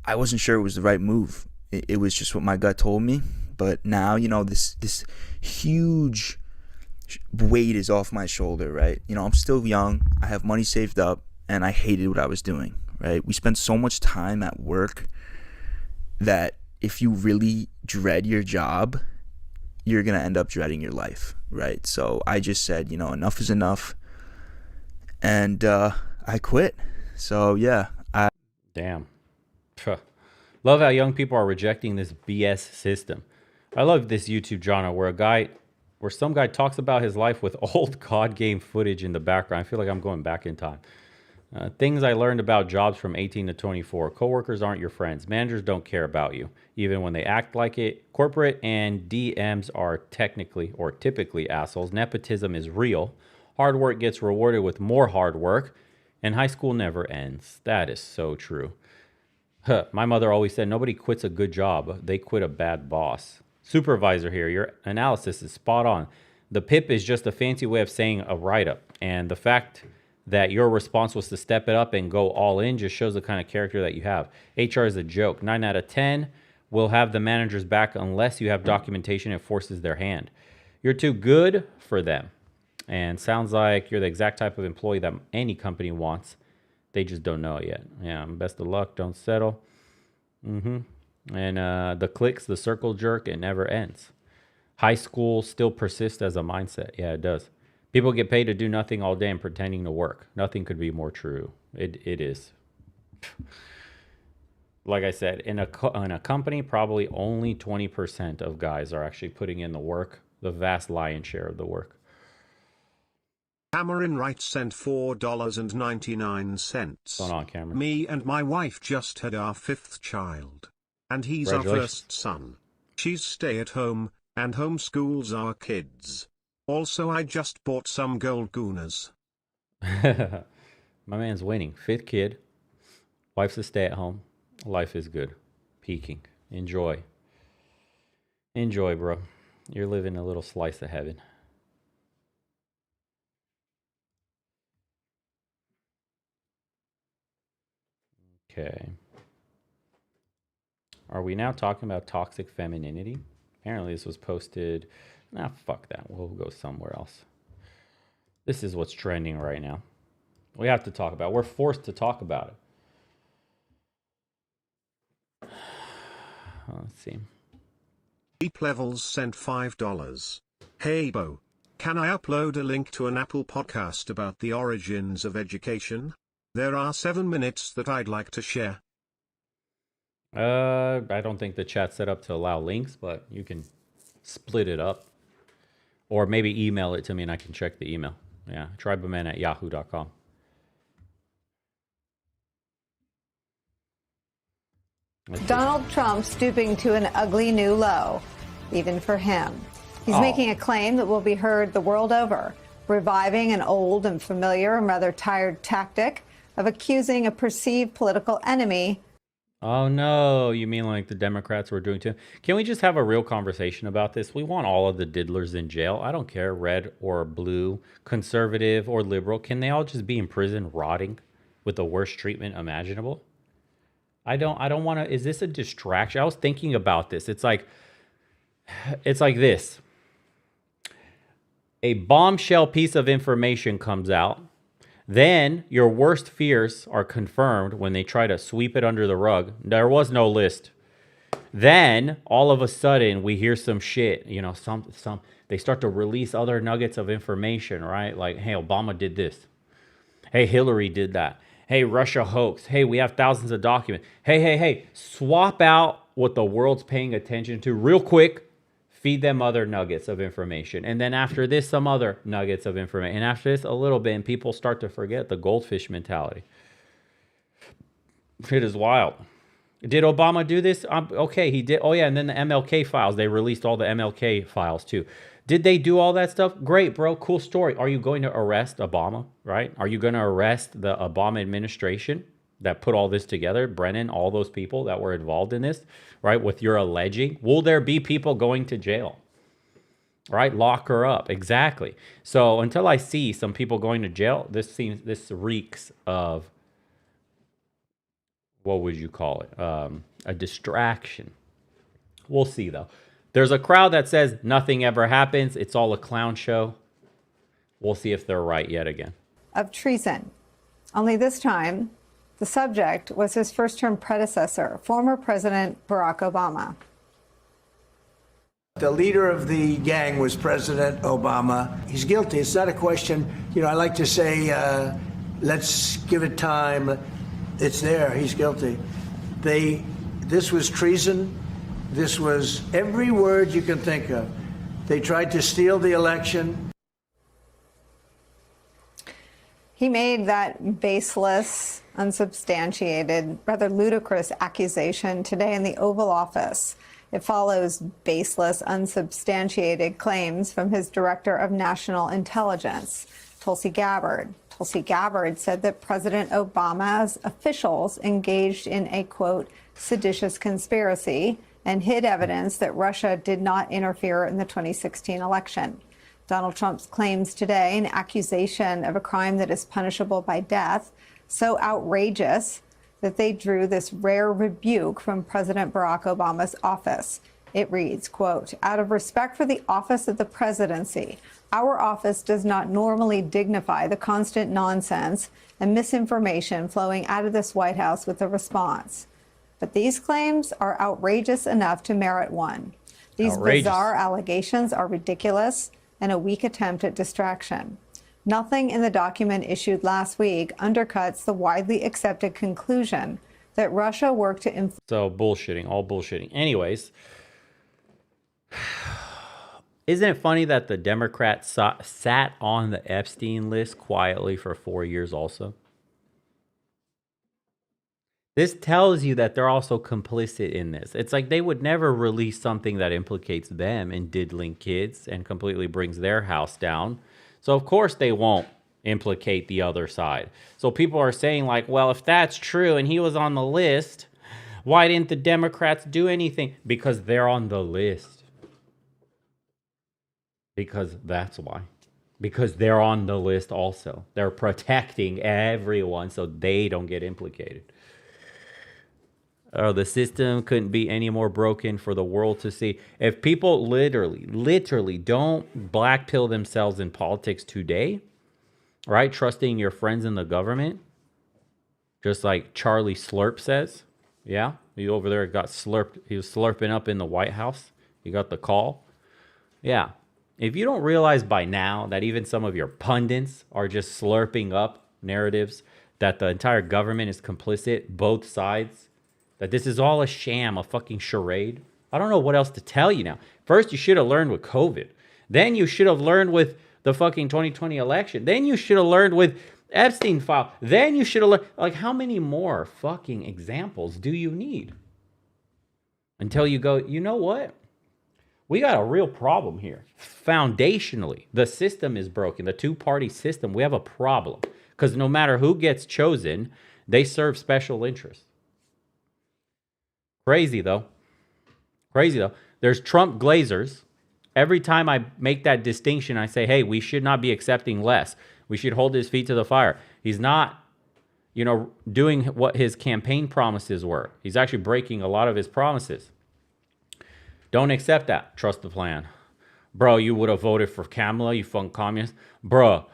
Speaker 7: I wasn't sure it was the right move. It was just what my gut told me. But now, this huge weight is off my shoulder, right? I'm still young. I have money saved up, and I hated what I was doing, right? We spend so much time at work that if you really dread your job, you're going to end up dreading your life, right? So I just said, enough is enough. And I quit. So, yeah.
Speaker 1: Damn. Love how young people are rejecting this BS system. I love this YouTube genre where some guy talks about his life with old COD game footage in the background. I feel like I'm going back in time. Things I learned about jobs from 18 to 24. Coworkers aren't your friends. Managers don't care about you, even when they act like it. Corporate and DMs are typically assholes. Nepotism is real. Hard work gets rewarded with more hard work. And high school never ends. That is so true. My mother always said, nobody quits a good job. They quit a bad boss. Supervisor here, your analysis is spot on. The PIP is just a fancy way of saying a write-up. And the fact that your response was to step it up and go all in just shows the kind of character that you have. HR is a joke. 9 out of 10 will have the managers back unless you have documentation and forces their hand. You're too good for them. And sounds like you're the exact type of employee that any company wants. They just don't know it yet. Yeah, best of luck. Don't settle. And the clicks, the circle jerk, it never ends. High school still persists as a mindset. Yeah, it does. People get paid to do nothing all day and pretending to work. Nothing could be more true. It is. Like I said, in a company, probably only 20% of guys are actually putting in the work, the vast lion's share of the work.
Speaker 3: Cameron Wright sent $4.99.
Speaker 1: What's going on, Cameron?
Speaker 3: Me and my wife just had our 5th child. And he's our
Speaker 1: Congratulations.
Speaker 3: first son. She's stay at home, and homeschools our kids. Also, I just bought some gold goonas.
Speaker 1: My man's winning. 5th kid. Wife's a stay-at-home. Life is good. Peaking. Enjoy. Enjoy, bro. You're living a little slice of heaven. Okay. Are we now talking about toxic femininity? Apparently this was posted. Nah, fuck that. We'll go somewhere else. This is what's trending right now. We have to talk about it. We're forced to talk about it. Let's see.
Speaker 3: Deep Levels sent $5. Hey Bo, can I upload a link to an Apple podcast about the origins of education? There are 7 minutes that I'd like to share.
Speaker 1: I don't think the chat's set up to allow links, but you can split it up. Or maybe email it to me and I can check the email. Yeah, tribeofmen@yahoo.com.
Speaker 6: Donald Trump stooping to an ugly new low, even for him. He's making a claim that will be heard the world over, reviving an old and familiar and rather tired tactic of accusing a perceived political enemy.
Speaker 1: Oh no, you mean like the Democrats were doing to him? Can we just have a real conversation about this? We want all of the diddlers in jail. I don't care, red or blue, conservative or liberal. Can they all just be in prison rotting with the worst treatment imaginable? I don't want to. Is this a distraction? I was thinking about this. It's like this. A bombshell piece of information comes out. Then your worst fears are confirmed when they try to sweep it under the rug. There was no list. Then all of a sudden we hear some shit, you know, they start to release other nuggets of information, right? Like, hey, Obama did this. Hey, Hillary did that. Hey, Russia hoax. Hey, we have thousands of documents. Hey, swap out what the world's paying attention to real quick. Feed them other nuggets of information. And then after this, some other nuggets of information. And after this, a little bit. And people start to forget the goldfish mentality. It is wild. Did Obama do this? Okay, he did. Oh, yeah. And then the MLK files. They released all the MLK files, too. Did they do all that stuff? Great, bro. Cool story. Are you going to arrest Obama, right? Are you going to arrest the Obama administration that put all this together? Brennan, all those people that were involved in this, right? With your alleging. Will there be people going to jail? Right? Lock her up. Exactly. So until I see some people going to jail, this reeks of, what would you call it? A distraction. We'll see, though. There's a crowd that says nothing ever happens. It's all a clown show. We'll see if they're right yet again.
Speaker 6: Of treason. Only this time, the subject was his first-term predecessor, former President Barack Obama.
Speaker 8: The leader of the gang was President Obama. He's guilty. It's not a question, I like to say, let's give it time. It's there. He's guilty. This was treason. This was every word you can think of. They tried to steal the election.
Speaker 6: He made that baseless, unsubstantiated, rather ludicrous accusation today in the Oval Office. It follows baseless, unsubstantiated claims from his Director of National Intelligence, Tulsi Gabbard. Tulsi Gabbard said that President Obama's officials engaged in a, quote, seditious conspiracy and hid evidence that Russia did not interfere in the 2016 election. Donald Trump's claims today, an accusation of a crime that is punishable by death, so outrageous that they drew this rare rebuke from President Barack Obama's office. It reads, quote, out of respect for the office of the presidency, our office does not normally dignify the constant nonsense and misinformation flowing out of this White House with a response. But these claims are outrageous enough to merit one. These bizarre allegations are ridiculous and a weak attempt at distraction. Nothing in the document issued last week undercuts the widely accepted conclusion that Russia worked to influence.
Speaker 1: So bullshitting, all bullshitting. Anyways, isn't it funny that the Democrats sat on the Epstein list quietly for 4 years also? This tells you that they're also complicit in this. It's like they would never release something that implicates them in diddling kids and completely brings their house down. So of course they won't implicate the other side. So people are saying like, well, if that's true and he was on the list, why didn't the Democrats do anything? Because they're on the list. Because that's why. Because they're on the list also. They're protecting everyone so they don't get implicated. Oh, the system couldn't be any more broken for the world to see. If people literally don't black pill themselves in politics today, right? Trusting your friends in the government, just like Charlie Slurp says. Yeah, he over there got slurped. He was slurping up in the White House. He got the call. Yeah. If you don't realize by now that even some of your pundits are just slurping up narratives, that the entire government is complicit, both sides, that this is all a sham, a fucking charade. I don't know what else to tell you now. First, you should have learned with COVID. Then you should have learned with the fucking 2020 election. Then you should have learned with Epstein file. Then you should have learned. Like, how many more fucking examples do you need? Until you go, you know what? We got a real problem here. Foundationally, the system is broken. The two-party system, we have a problem. Because no matter who gets chosen, they serve special interests. Crazy though. Crazy though. There's Trump glazers. Every time I make that distinction, I say, hey, we should not be accepting less. We should hold his feet to the fire. He's not, doing what his campaign promises were. He's actually breaking a lot of his promises. Don't accept that. Trust the plan. Bro, you would have voted for Kamala, you fucking communist. Bro,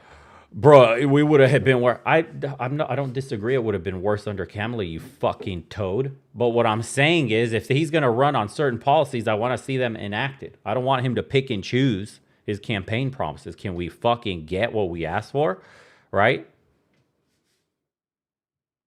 Speaker 1: we would have been worse. I don't disagree. It would have been worse under Kamala, you fucking toad. But what I'm saying is, if he's going to run on certain policies, I want to see them enacted. I don't want him to pick and choose his campaign promises. Can we fucking get what we asked for? Right?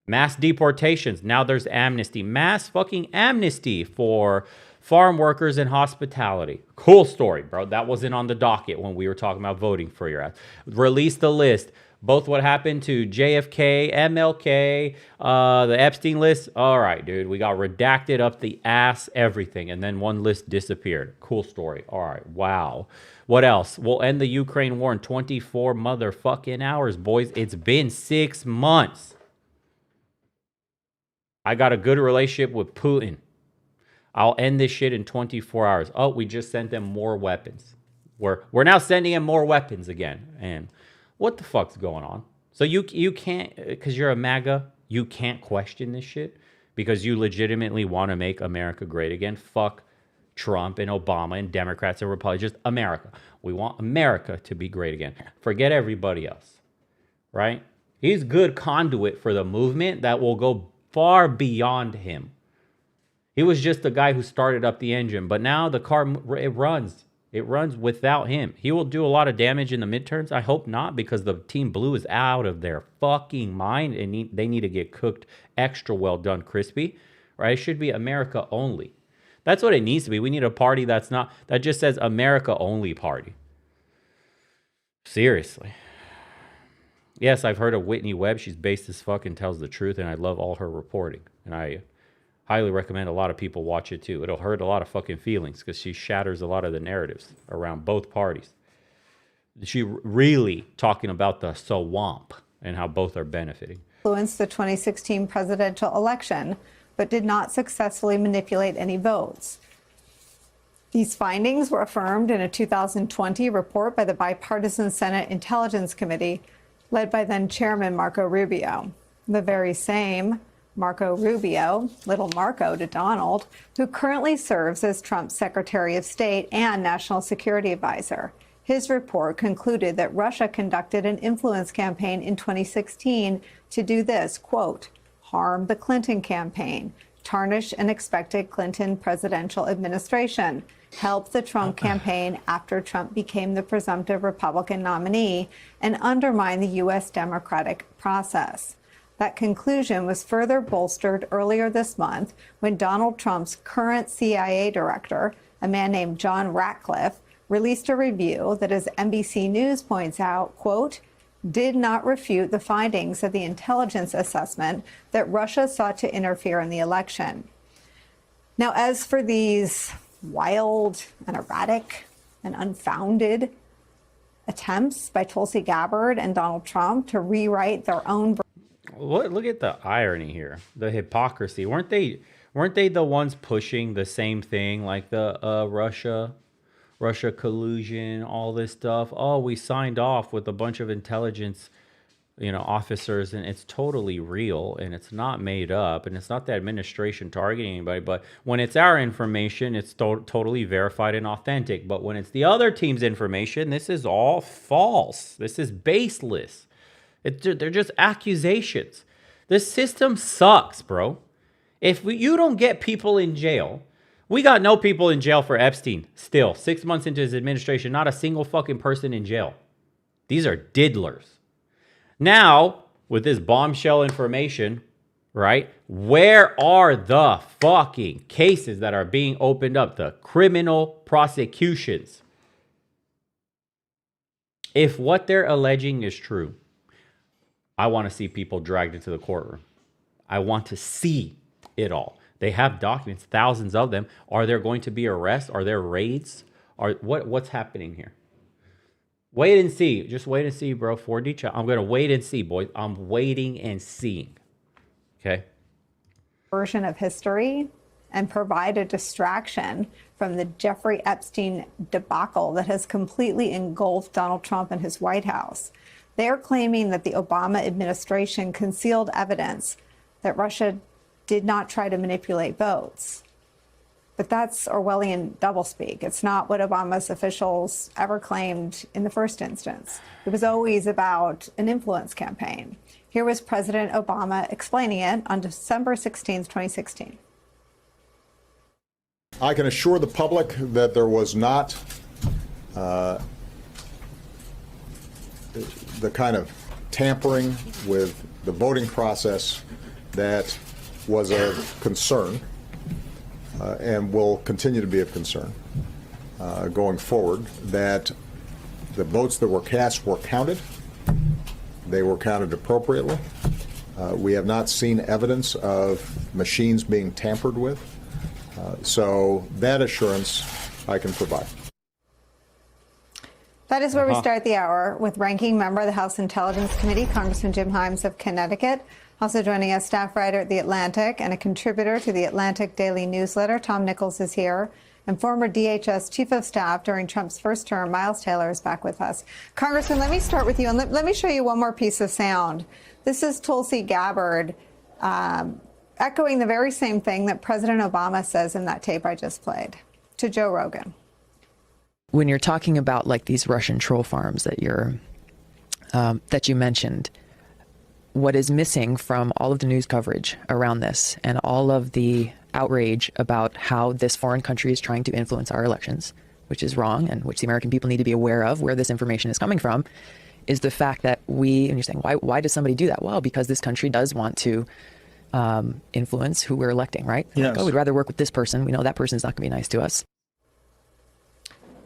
Speaker 1: Mass deportations. Now there's amnesty. Mass fucking amnesty for farm workers and hospitality. Cool story, bro. That wasn't on the docket when we were talking about voting for your ass. Release the list. Both what happened to JFK, MLK, the Epstein list. All right, dude. We got redacted up the ass, everything. And then one list disappeared. Cool story. All right. Wow. What else? We'll end the Ukraine war in 24 motherfucking hours, boys. It's been 6 months. I got a good relationship with Putin. I'll end this shit in 24 hours. Oh, we just sent them more weapons. We're now sending them more weapons again. And what the fuck's going on? So you can't, because you're a MAGA, you can't question this shit because you legitimately want to make America great again. Fuck Trump and Obama and Democrats and Republicans. Just America. We want America to be great again. Forget everybody else. Right? He's good conduit for the movement that will go far beyond him. He was just the guy who started up the engine, but now the car, it runs. It runs without him. He will do a lot of damage in the midterms. I hope not, because the Team Blue is out of their fucking mind and they need to get cooked extra well done crispy, right? It should be America only. That's what it needs to be. We need a party that just says America only party. Seriously. Yes, I've heard of Whitney Webb. She's based as fuck and tells the truth, and I love all her reporting. And I highly recommend a lot of people watch it too. It'll hurt a lot of fucking feelings because she shatters a lot of the narratives around both parties. She really talking about the swamp and how both are benefiting.
Speaker 6: Influenced the 2016 presidential election, but did not successfully manipulate any votes. These findings were affirmed in a 2020 report by the Bipartisan Senate Intelligence Committee, led by then Chairman Marco Rubio. The very same Marco Rubio, little Marco to Donald, who currently serves as Trump's Secretary of State and National Security Advisor. His report concluded that Russia conducted an influence campaign in 2016 to do this, quote, harm the Clinton campaign, tarnish an expected Clinton presidential administration, help the Trump campaign after Trump became the presumptive Republican nominee, and undermine the U.S. democratic process. That conclusion was further bolstered earlier this month when Donald Trump's current CIA director, a man named John Ratcliffe, released a review that, as NBC News points out, quote, did not refute the findings of the intelligence assessment that Russia sought to interfere in the election. Now, as for these wild and erratic and unfounded attempts by Tulsi Gabbard and Donald Trump to rewrite their own.
Speaker 1: Look at the irony here, the hypocrisy. Weren't they the ones pushing the same thing, like the Russia collusion, all this stuff? Oh, we signed off with a bunch of intelligence, officers, and it's totally real, and it's not made up, and it's not the administration targeting anybody. But when it's our information, it's totally verified and authentic. But when it's the other team's information, this is all false. This is baseless. They're just accusations. The system sucks, bro. If you don't get people in jail, we got no people in jail for Epstein. Still, 6 months into his administration, not a single fucking person in jail. These are diddlers. Now, with this bombshell information, right? Where are the fucking cases that are being opened up? The criminal prosecutions. If what they're alleging is true, I want to see people dragged into the courtroom. I want to see it all. They have documents, thousands of them. Are there going to be arrests? Are there raids? What's happening here? Wait and see. Just wait and see, bro. 4D chat. I'm going to wait and see, boys. I'm waiting and seeing. Okay?
Speaker 6: Version of history and provide a distraction from the Jeffrey Epstein debacle that has completely engulfed Donald Trump and his White House. They're claiming that the Obama administration concealed evidence that Russia did not try to manipulate votes. But that's Orwellian doublespeak. It's not what Obama's officials ever claimed in the first instance. It was always about an influence campaign. Here was President Obama explaining it on December 16th, 2016.
Speaker 9: I can assure the public that there was not the kind of tampering with the voting process that was of concern and will continue to be of concern going forward, that the votes that were cast were counted. They were counted appropriately. We have not seen evidence of machines being tampered with. So that assurance I can provide.
Speaker 6: That is where we start the hour with ranking member of the House Intelligence Committee, Congressman Jim Himes of Connecticut. Also joining us, staff writer at The Atlantic and a contributor to the Atlantic Daily Newsletter, Tom Nichols is here. And former DHS Chief of Staff during Trump's first term, Miles Taylor, is back with us. Congressman, let me start with you, and let me show you one more piece of sound. This is Tulsi Gabbard echoing the very same thing that President Obama says in that tape I just played to Joe Rogan.
Speaker 10: When you're talking about like these Russian troll farms that you mentioned, what is missing from all of the news coverage around this and all of the outrage about how this foreign country is trying to influence our elections, which is wrong and which the American people need to be aware of where this information is coming from, is the fact that and you're saying, why does somebody do that? Well, because this country does want to influence who we're electing, right?
Speaker 9: Yes.
Speaker 10: Like, oh, we'd rather work with this person. We know that person's not going to be nice to us.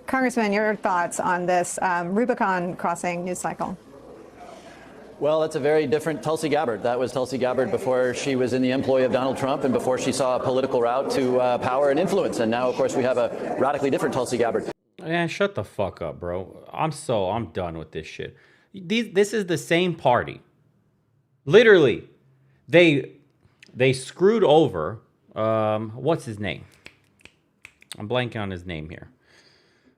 Speaker 6: Congressman, your thoughts on this Rubicon crossing news cycle?
Speaker 11: Well, that's a very different Tulsi Gabbard. That was Tulsi Gabbard before she was in the employ of Donald Trump and before she saw a political route to power and influence. And now, of course, we have a radically different Tulsi Gabbard.
Speaker 1: Man, shut the fuck up, bro. I'm done with this shit. This is the same party. Literally, they screwed over, what's his name? I'm blanking on his name here.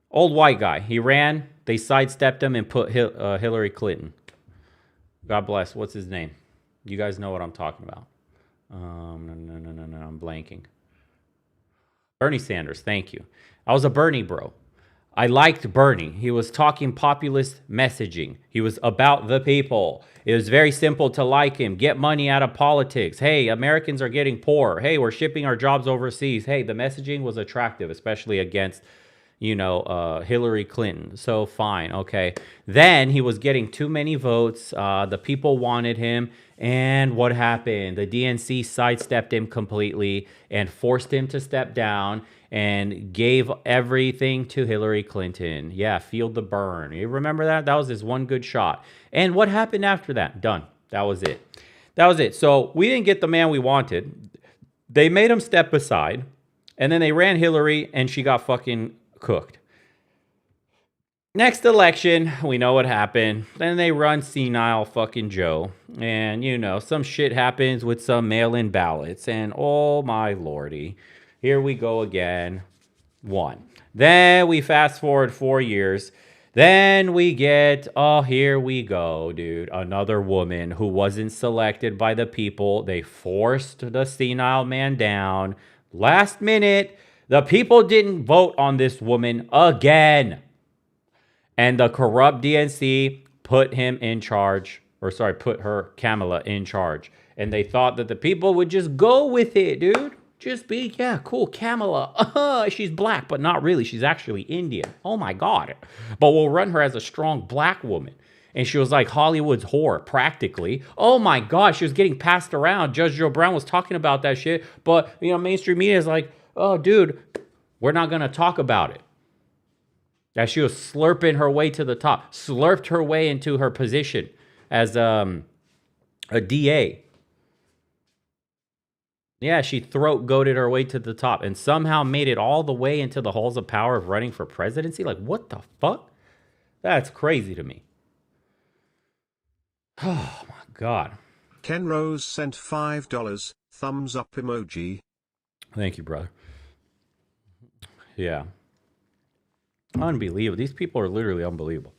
Speaker 1: Old white guy. He ran, they sidestepped him and put Hillary Clinton. God bless. What's his name? You guys know what I'm talking about. No, I'm blanking. Bernie Sanders, thank you. I was a Bernie bro. I liked Bernie. He was talking populist messaging. He was about the people. It was very simple to like him. Get money out of politics. Hey, Americans are getting poor. Hey, we're shipping our jobs overseas. Hey, the messaging was attractive, especially against, Hillary Clinton. So fine, okay. Then he was getting too many votes. The people wanted him. And what happened? The DNC sidestepped him completely and forced him to step down and gave everything to Hillary Clinton. Yeah, feel the burn. You remember that? That was his one good shot. And what happened after that? Done. That was it. That was it. So we didn't get the man we wanted. They made him step aside. And then they ran Hillary and she got fucking cooked. Next election, we know what happened. Then they run senile fucking Joe. And, some shit happens with some mail-in ballots. And oh my lordy, here we go again. One. Then we fast forward 4 years. Then we get, here we go, dude. Another woman who wasn't selected by the people. They forced the senile man down. Last minute, the people didn't vote on this woman again. And the corrupt DNC put him in charge, put her, Kamala, in charge. And they thought that the people would just go with it, dude. Just be, yeah, cool, Kamala. She's black, but not really. She's actually Indian. Oh my God. But we'll run her as a strong black woman. And she was like Hollywood's whore, practically. Oh my God, she was getting passed around. Judge Joe Brown was talking about that shit. But, mainstream media is like, oh, dude, we're not going to talk about it. As she was slurping her way to the top, slurped her way into her position as a DA. Yeah, she throat-goated her way to the top and somehow made it all the way into the halls of power of running for presidency. Like, what the fuck? That's crazy to me. Oh, my God.
Speaker 3: Ken Rose sent $5, thumbs up emoji.
Speaker 1: Thank you, brother. Yeah. Unbelievable. These people are literally unbelievable.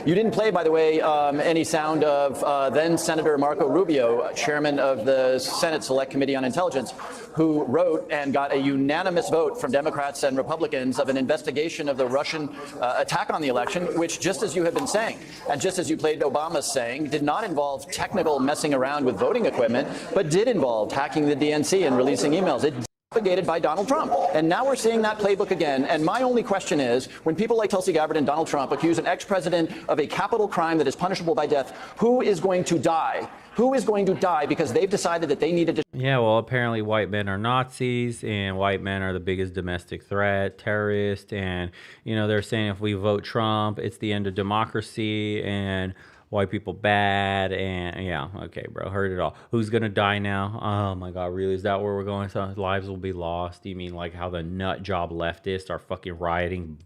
Speaker 11: You didn't play, by the way, any sound of then Senator Marco Rubio, chairman of the Senate Select Committee on Intelligence, who wrote and got a unanimous vote from Democrats and Republicans of an investigation of the Russian attack on the election, which, just as you have been saying, and just as you played Obama's saying, did not involve technical messing around with voting equipment, but did involve hacking the DNC and releasing emails. It propagated by Donald Trump. And now we're seeing that playbook again. And my only question is, when people like Tulsi Gabbard and Donald Trump accuse an ex-president of a capital crime that is punishable by death, who is going to die? Who is going to die because they've decided that they needed to...
Speaker 1: Yeah, well, apparently white men are Nazis and white men are the biggest domestic threat, terrorists. And, they're saying if we vote Trump, it's the end of democracy and white people bad. And yeah, okay, bro, heard it all. Who's gonna die now? Oh my God, really? Is that where we're going? So lives will be lost? You mean like how the nut job leftists are fucking rioting,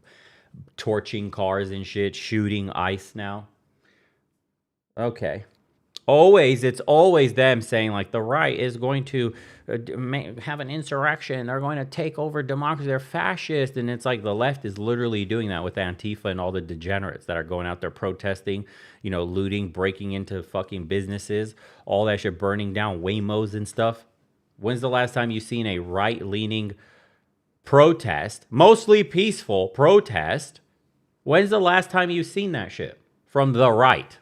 Speaker 1: torching cars and shit, shooting ICE now? Okay. It's always them saying like the right is going to have an insurrection. They're going to take over democracy. They're fascist. And it's like the left is literally doing that with Antifa and all the degenerates that are going out there protesting, looting, breaking into fucking businesses, all that shit, burning down Waymos and stuff. When's the last time you've seen a right-leaning protest, mostly peaceful protest? When's the last time you've seen that shit from the right?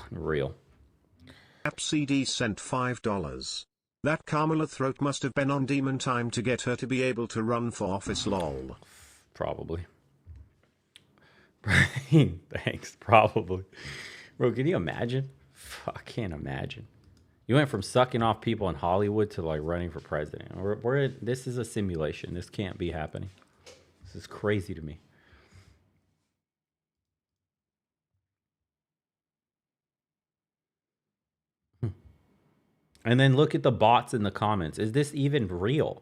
Speaker 1: Real.
Speaker 3: AppCD sent $5. That Kamala throat must have been on demon time to get her to be able to run for office, lol.
Speaker 1: Probably. Thanks, probably. Bro, can you imagine? I can't imagine. You went from sucking off people in Hollywood to like running for president. This is a simulation. This can't be happening. This is crazy to me. And then look at the bots in the comments. Is this even real?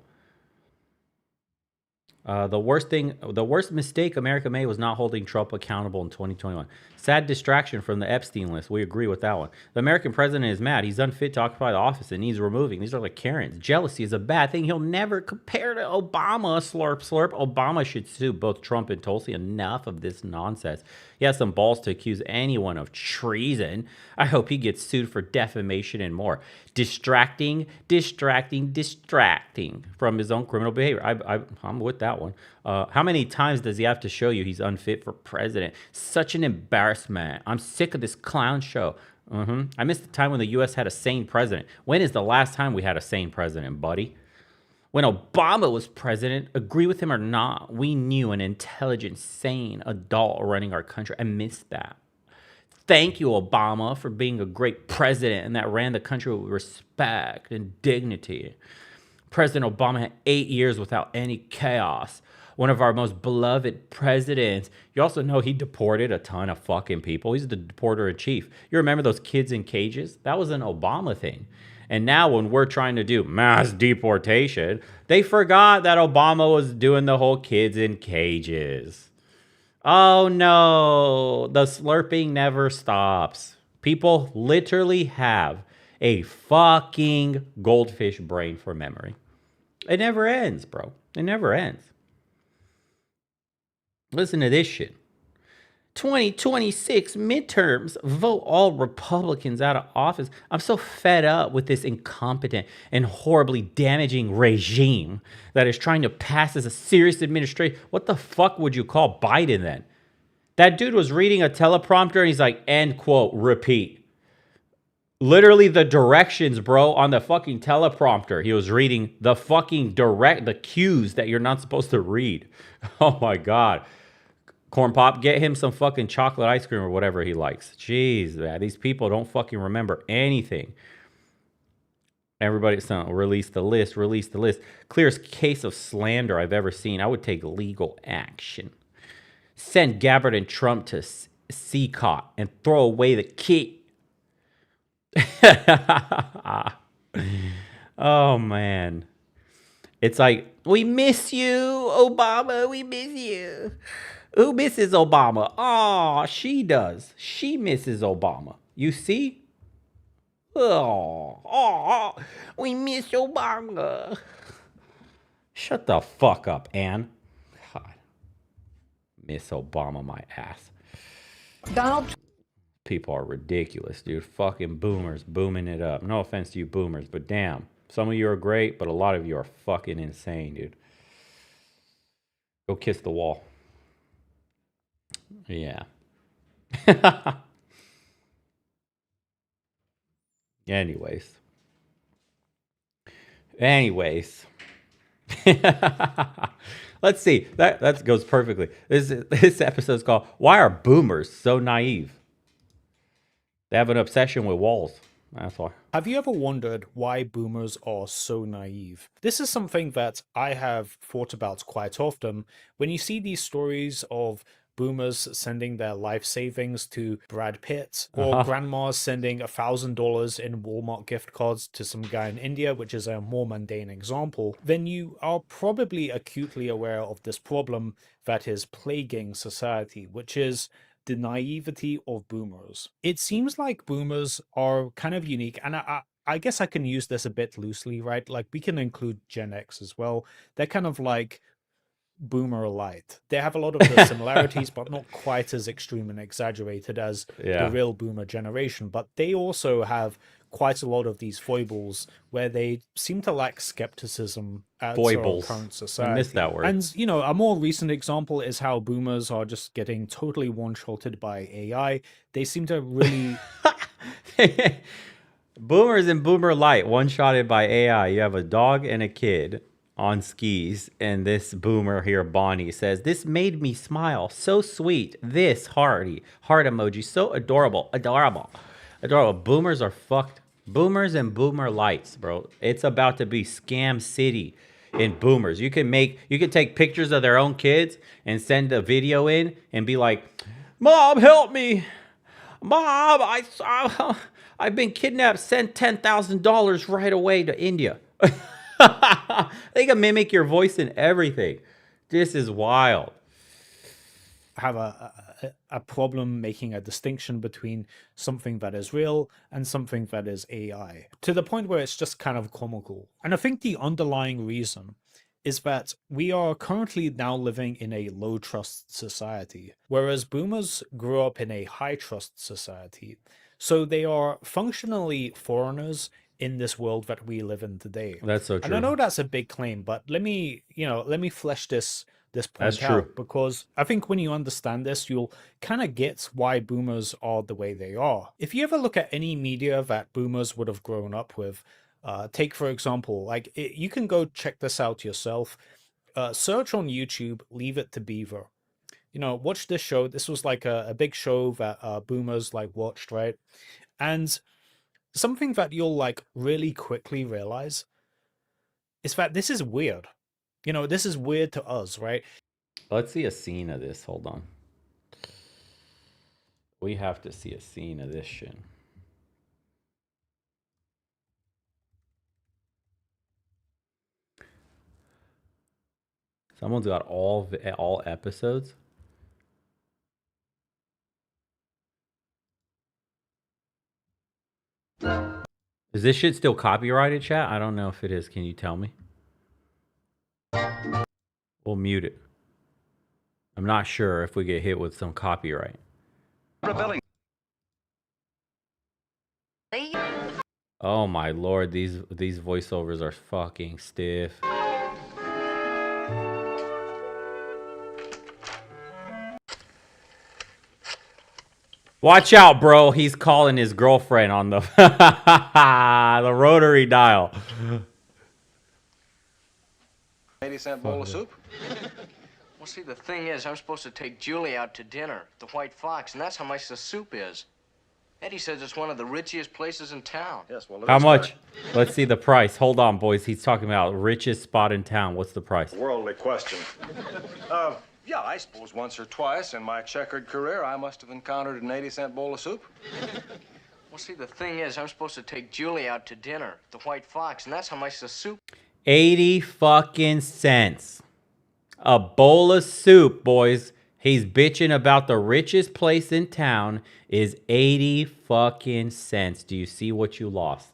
Speaker 1: The worst mistake America made was not holding Trump accountable in 2021. Sad distraction from the Epstein list. We agree with that one. The American president is mad. He's unfit to occupy the office and needs removing. These are like Karens. Jealousy is a bad thing. He'll never compare to Obama. Slurp, slurp. Obama should sue both Trump and Tulsi. Enough of this nonsense. He has some balls to accuse anyone of treason. I hope he gets sued for defamation and more. Distracting from his own criminal behavior. I'm with that that one. How many times does he have to show you he's unfit for president? Such an embarrassment. I'm sick of this clown show. I miss the time when the U.S. had a sane president. When is the last time we had a sane president, buddy? When Obama was president, agree with him or not, we knew an intelligent, sane adult running our country. I miss that. Thank you, Obama, for being a great president and that ran the country with respect and dignity. President Obama had 8 years without any chaos. One of our most beloved presidents. You also know he deported a ton of fucking people. He's the deporter in chief. You remember those kids in cages? That was an Obama thing. And now when we're trying to do mass deportation, they forgot that Obama was doing the whole kids in cages. Oh no, the slurping never stops. People literally have a fucking goldfish brain for memory. It never ends, bro. It never ends. Listen to this shit. 2026 midterms, vote all Republicans out of office. I'm so fed up with this incompetent and horribly damaging regime that is trying to pass as a serious administration. What the fuck would you call Biden then? That dude was reading a teleprompter and he's like, end quote, repeat. Literally the directions, bro, on the fucking teleprompter. He was reading the fucking the cues that you're not supposed to read. Oh my God. Corn Pop, get him some fucking chocolate ice cream or whatever he likes. Jeez, man, these people don't fucking remember anything. Everybody's saying, release the list, release the list. Clearest case of slander I've ever seen. I would take legal action. Send Gabbard and Trump to CCOT and throw away the key. Oh, man. It's like, we miss you, Obama. We miss you. Who misses Obama? Oh, she does. She misses Obama. You see? Oh, we miss Obama. Shut the fuck up, Ann. God. Miss Obama, my ass.
Speaker 6: Donald.
Speaker 1: People are ridiculous, dude. Fucking boomers booming it up. No offense to you boomers, but damn. Some of you are great, but a lot of you are fucking insane, dude. Go kiss the wall. Yeah. Anyways. Let's see. That goes perfectly. This episode is called "Why Are Boomers So Naive?" They have an obsession with walls. That's why.
Speaker 5: Have you ever wondered why boomers are so naive? This is something that I have thought about quite often. When you see these stories of boomers sending their life savings to Brad Pitt, or grandmas sending $1,000 in Walmart gift cards to some guy in India, which is a more mundane example, then you are probably acutely aware of this problem that is plaguing society, which is the naivety of boomers. It seems like boomers are kind of unique, and I guess I can use this a bit loosely, right? Like, we can include Gen X as well. They're kind of like boomer light. They have a lot of the similarities, but not quite as extreme and exaggerated as the real boomer generation. But they also have quite a lot of these foibles where they seem to lack skepticism at our current society.
Speaker 1: I missed that word.
Speaker 5: And, you know, a more recent example is how boomers are just getting totally one-shotted by AI. They seem to really...
Speaker 1: Boomers and boomer light, one-shotted by AI. You have a dog and a kid on skis, and this boomer here, Bonnie, says, "This made me smile. So sweet. This heart emoji. So adorable. Adorable. Boomers are fucked. Boomers and boomer lights, bro. It's about to be scam city in boomers. You can take pictures of their own kids and send a video in and be like, Mom, help me. Mom, I've been kidnapped. Send $10,000 right away to India." They can mimic your voice and everything. This is wild.
Speaker 5: Have a problem making a distinction between something that is real and something that is AI, to the point where it's just kind of comical. And I think the underlying reason is that we are currently now living in a low trust society, whereas boomers grew up in a high trust society. So they are functionally foreigners
Speaker 12: in this world that we live in today.
Speaker 1: That's so true.
Speaker 12: And I know that's a big claim, but let me flesh this point
Speaker 1: That's true.
Speaker 12: out, because I think when you understand this, you'll kind of get why boomers are the way they are. If you ever look at any media that boomers would have grown up with, take for example, you can go check this out yourself. Search on YouTube, Leave It to Beaver. Watch this show. This was like a big show that boomers like watched, right? And something that you'll like really quickly realize is that this is weird. This is weird to us, right?
Speaker 1: Let's see a scene of this. Hold on. We have to see a scene of this shit. Someone's got all episodes. Is this shit still copyrighted, chat? I don't know if it is. Can you tell me? We'll mute it. I'm not sure if we get hit with some copyright. Oh my lord, these voiceovers are fucking stiff. Watch out, bro. He's calling his girlfriend on the the rotary dial.
Speaker 13: 80-cent bowl of soup? Well, see, the thing is, I'm supposed to take Julie out to dinner, the White Fox, and that's how much the soup is. Eddie says it's one of the richest places in town.
Speaker 9: Yes, well,
Speaker 1: How much? Let's see the price. Hold on, boys. He's talking about richest spot in town. What's the price?
Speaker 13: Worldly question. Yeah, I suppose once or twice in my checkered career, I must have encountered an 80-cent bowl of soup. Well, see, the thing is, I'm supposed to take Julie out to dinner, the White Fox, and that's how much the soup...
Speaker 1: 80 fucking cents. A bowl of soup, boys. He's bitching about the richest place in town is 80 fucking cents. Do you see what you lost?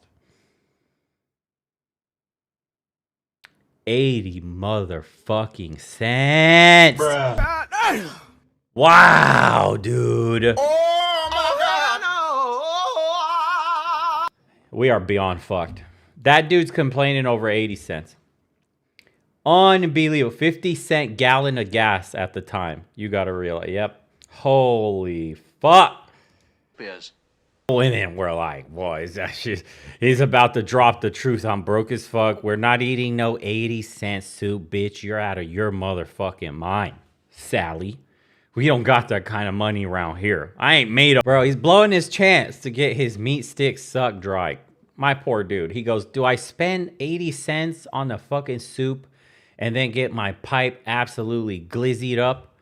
Speaker 1: 80 motherfucking cents. Bruh. Wow, dude. Oh my God. We are beyond fucked. That dude's complaining over 80 cents. Unbelievable. 50-cent gallon of gas at the time. You gotta realize. Yep. Holy fuck.
Speaker 13: ...is.
Speaker 1: Women were like, boys, he's about to drop the truth. I'm broke as fuck. We're not eating no 80-cent soup, bitch. You're out of your motherfucking mind, Sally. We don't got that kind of money around here. I ain't made up. Bro, he's blowing his chance to get his meat stick sucked dry. My poor dude. He goes, do I spend 80 cents on the fucking soup and then get my pipe absolutely glizzied up?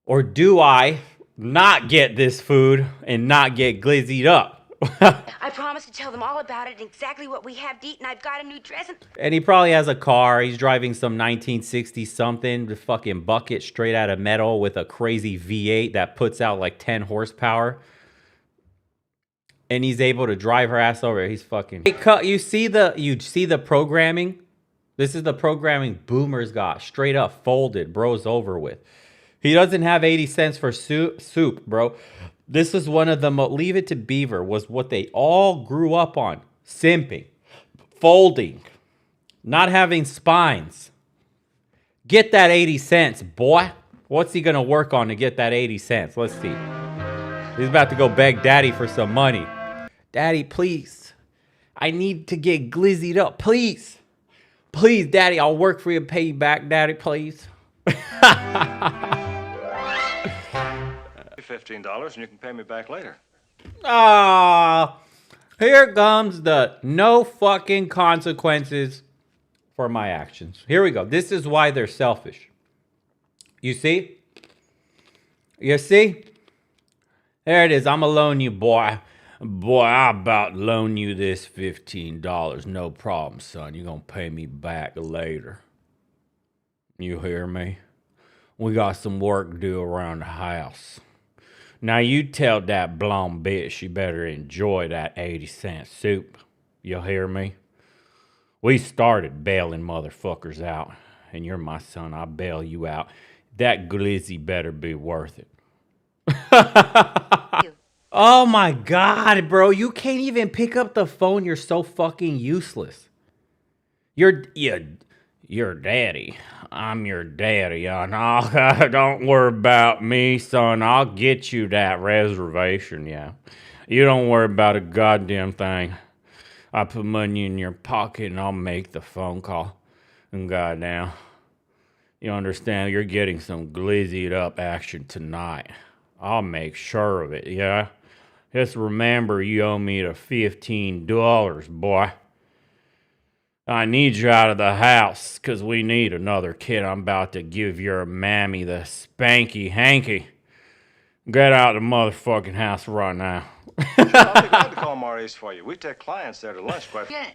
Speaker 1: Or do I not get this food and not get glizzied up?
Speaker 14: I promised to tell them all about it and exactly what we have to eat, and I've got a new dress.
Speaker 1: And he probably has a car. He's driving some 1960 something, the fucking bucket straight out of metal with a crazy V8 that puts out like 10 horsepower. And he's able to drive her ass over. He's fucking... You see the programming? This is the programming boomers got. Straight up folded. Bro's over with. He doesn't have 80 cents for soup, bro. This is one of the... Leave It to Beaver was what they all grew up on. Simping. Folding. Not having spines. Get that 80 cents, boy. What's he going to work on to get that 80 cents? Let's see. He's about to go beg daddy for some money. Daddy, please. I need to get glizzied up. Please. Please, daddy. I'll work for you and pay you back, daddy, please.
Speaker 13: $15 and you can pay me back later.
Speaker 1: Ah, here comes the no fucking consequences for my actions. Here we go. This is why they're selfish. You see? You see? There it is. I'm going to loan you, boy. Boy, I about loan you this $15. No problem, son. You're going to pay me back later. You hear me? We got some work to do around the house. Now you tell that blonde bitch she better enjoy that 80-cent soup. You hear me? We started bailing motherfuckers out. And you're my son. I'll bail you out. That glizzy better be worth it. Oh my God, bro. You can't even pick up the phone. You're so fucking useless. Your daddy. I'm your daddy. And don't worry about me, son. I'll get you that reservation, yeah. You don't worry about a goddamn thing. I put money in your pocket and I'll make the phone call. And goddamn, you understand? You're getting some glizzied up action tonight. I'll make sure of it, yeah? Just remember you owe me the $15, boy. I need you out of the house, 'cause we need another kid. I'm about to give your mammy the spanky hanky. Get out of the motherfucking house right now.
Speaker 13: Sure, I'll be glad to call Maurice for you. We take clients there to lunch quite...
Speaker 14: Yeah,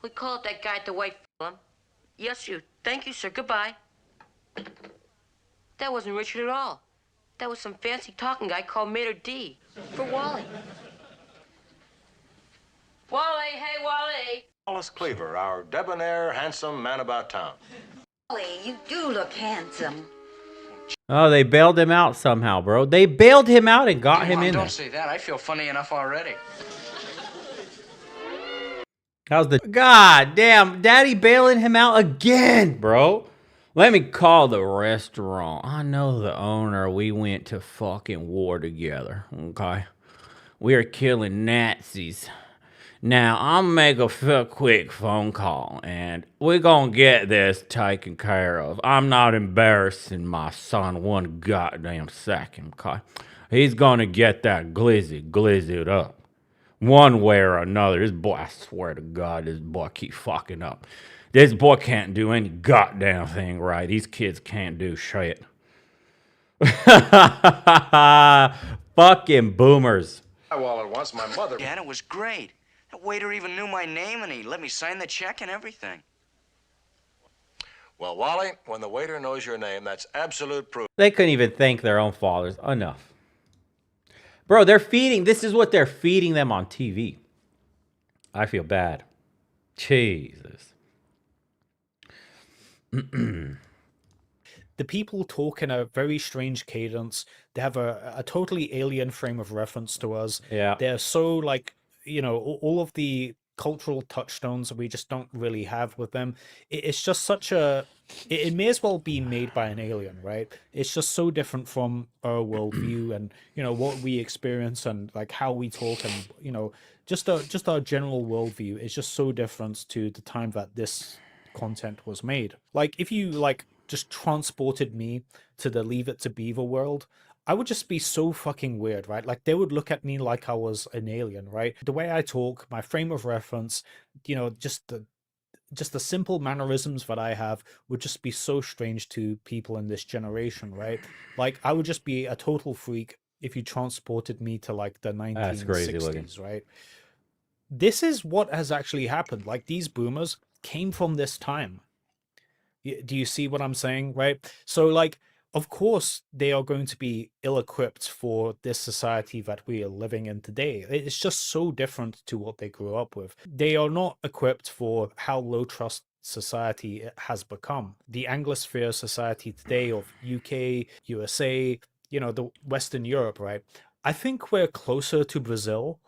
Speaker 14: we call it that guy at the white fella. Yes, you. Thank you, sir. Goodbye. That wasn't Richard at all. That was some fancy talking guy called Mater D. For Wally. Wally, hey, Wally.
Speaker 13: Wallace Cleaver, our debonair, handsome man about town.
Speaker 14: Wally, you do look handsome.
Speaker 1: Oh, they bailed him out somehow, bro. They bailed him out and got him
Speaker 13: Mom,
Speaker 1: in there.
Speaker 13: don't say that. I feel funny enough already.
Speaker 1: How's the... God damn, daddy bailing him out again, bro. Let me call the restaurant. I know the owner. We went to fucking war together, okay? We are killing Nazis. Now, I'm gonna make a quick phone call, and we're gonna get this taken care of. I'm not embarrassing my son one goddamn second, okay? He's gonna get that glizzied up. One way or another. This boy, I swear to God, this boy keep fucking up. This boy can't do any goddamn thing right. These kids can't do shit. Fucking boomers.
Speaker 13: I wallet once, my mother...
Speaker 15: Yeah, and it was great. That waiter even knew my name, and he let me sign the check and everything.
Speaker 13: Well, Wally, when the waiter knows your name, that's absolute proof.
Speaker 1: They couldn't even thank their own fathers. Enough. Bro, they're feeding... This is what they're feeding them on TV. I feel bad. Jesus.
Speaker 12: The people talk in a very strange cadence. They have a totally alien frame of reference to us.
Speaker 1: Yeah.
Speaker 12: They're so like, you know, all of the cultural touchstones that we just don't really have with them. It's just such a... It may as well be made by an alien, right? It's just so different from our worldview and, you know, what we experience and like how we talk and, you know, just our general worldview is just so different to the time that this content was made. Like if you like just transported me to the Leave It to Beaver world, I would just be so fucking weird, right? Like they would look at me like I was an alien, right? The way I talk, my frame of reference, you know, just the simple mannerisms that I have would just be so strange to people in this generation, right? Like I would just be a total freak if you transported me to like the 1960s, right? This is what has actually happened. Like these boomers came from this time. Do you see what I'm saying, right? So like, of course, they are going to be ill-equipped for this society that we are living in today. It's just so different to what they grew up with. They are not equipped for how low-trust society it has become. The Anglosphere society today of UK, USA, you know, the Western Europe, right? I think we're closer to Brazil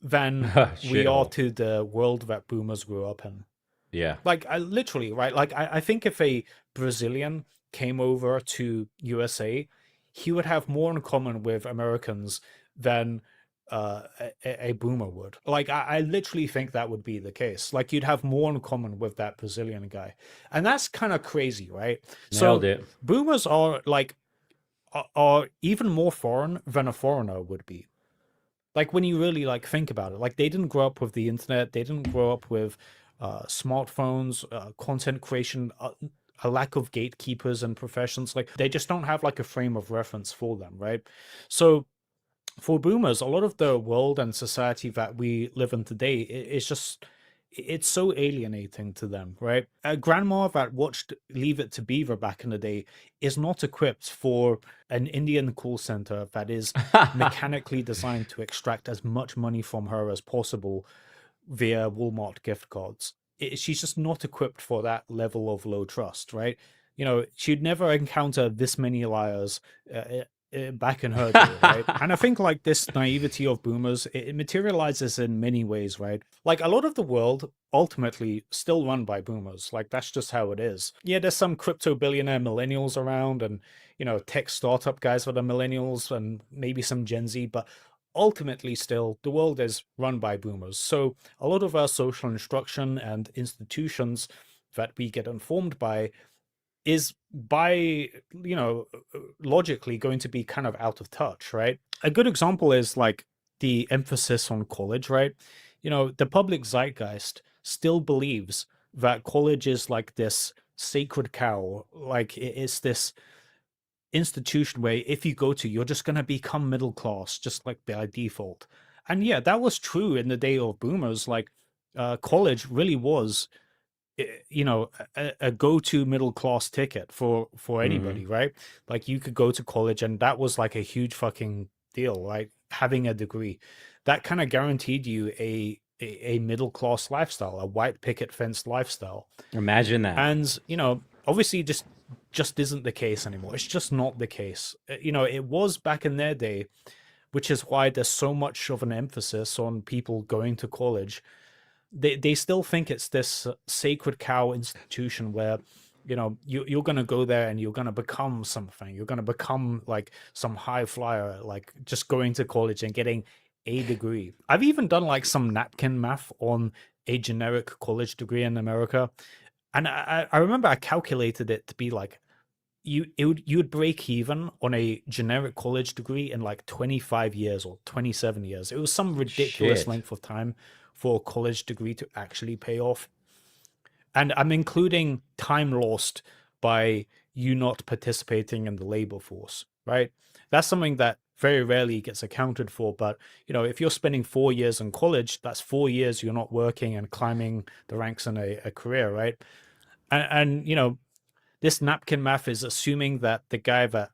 Speaker 12: than we are to the world that boomers grew up in.
Speaker 1: Yeah.
Speaker 12: Like, I literally, right? Like, I think if a Brazilian came over to USA, he would have more in common with Americans than a boomer would. Like, I literally think that would be the case. Like, you'd have more in common with that Brazilian guy. And that's kind of crazy, right?
Speaker 1: Nailed it.
Speaker 12: Boomers are, like, are even more foreign than a foreigner would be. Like, when you really, like, think about it. Like, they didn't grow up with the internet. They didn't grow up with smartphones, content creation, a lack of gatekeepers and professions. Like they just don't have like a frame of reference for them, right? So for boomers, a lot of the world and society that we live in today is just, it's so alienating to them, right? A grandma that watched Leave It to Beaver back in the day is not equipped for an Indian call center that is mechanically designed to extract as much money from her as possible via Walmart gift cards. She's just not equipped for that level of low trust, right? You know, she'd never encounter this many liars back in her day, right? And I think like this naivety of boomers, it materializes in many ways, right? Like a lot of the world ultimately still run by boomers. Like that's just how it is. Yeah, there's some crypto billionaire millennials around and, you know, tech startup guys that are millennials and maybe some Gen Z, but ultimately still the world is run by boomers. So a lot of our social instruction and institutions that we get informed by is by, you know, logically going to be kind of out of touch, right? A good example is like the emphasis on college, right? You know, the public zeitgeist still believes that college is like this sacred cow, like it's this institution where if you go to, you're just going to become middle class, just like by default. And yeah, that was true in the day of boomers. Like college really was, you know, a go-to middle class ticket for anybody, right? Like you could go to college and that was like a huge fucking deal, right? Having a degree that kind of guaranteed you a middle class lifestyle, a white picket fence lifestyle.
Speaker 1: Imagine that.
Speaker 12: And you know, obviously just isn't the case anymore. It's just not the case. You know, it was back in their day, which is why there's so much of an emphasis on people going to college. They still think it's this sacred cow institution where, you know, you're going to go there and you're going to become something. You're going to become like some high flyer, like just going to college and getting a degree. I've even done like some napkin math on a generic college degree in America. And I remember I calculated it to be like, you would break even on a generic college degree in like 25 years or 27 years. It was some ridiculous
Speaker 1: Shit.
Speaker 12: length of time for a college degree to actually pay off. And I'm including time lost by you not participating in the labor force, right? That's something that very rarely gets accounted for. But, you know, if you're spending 4 years in college, that's 4 years you're not working and climbing the ranks in a career, right? And you know, this napkin math is assuming that the guy that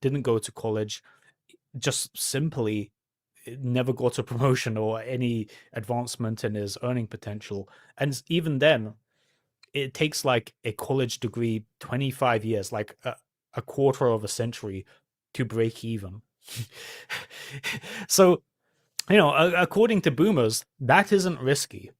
Speaker 12: didn't go to college just simply never got a promotion or any advancement in his earning potential. And even then, it takes like a college degree 25 years, like a quarter of a century to break even. So, you know, according to boomers, that isn't risky.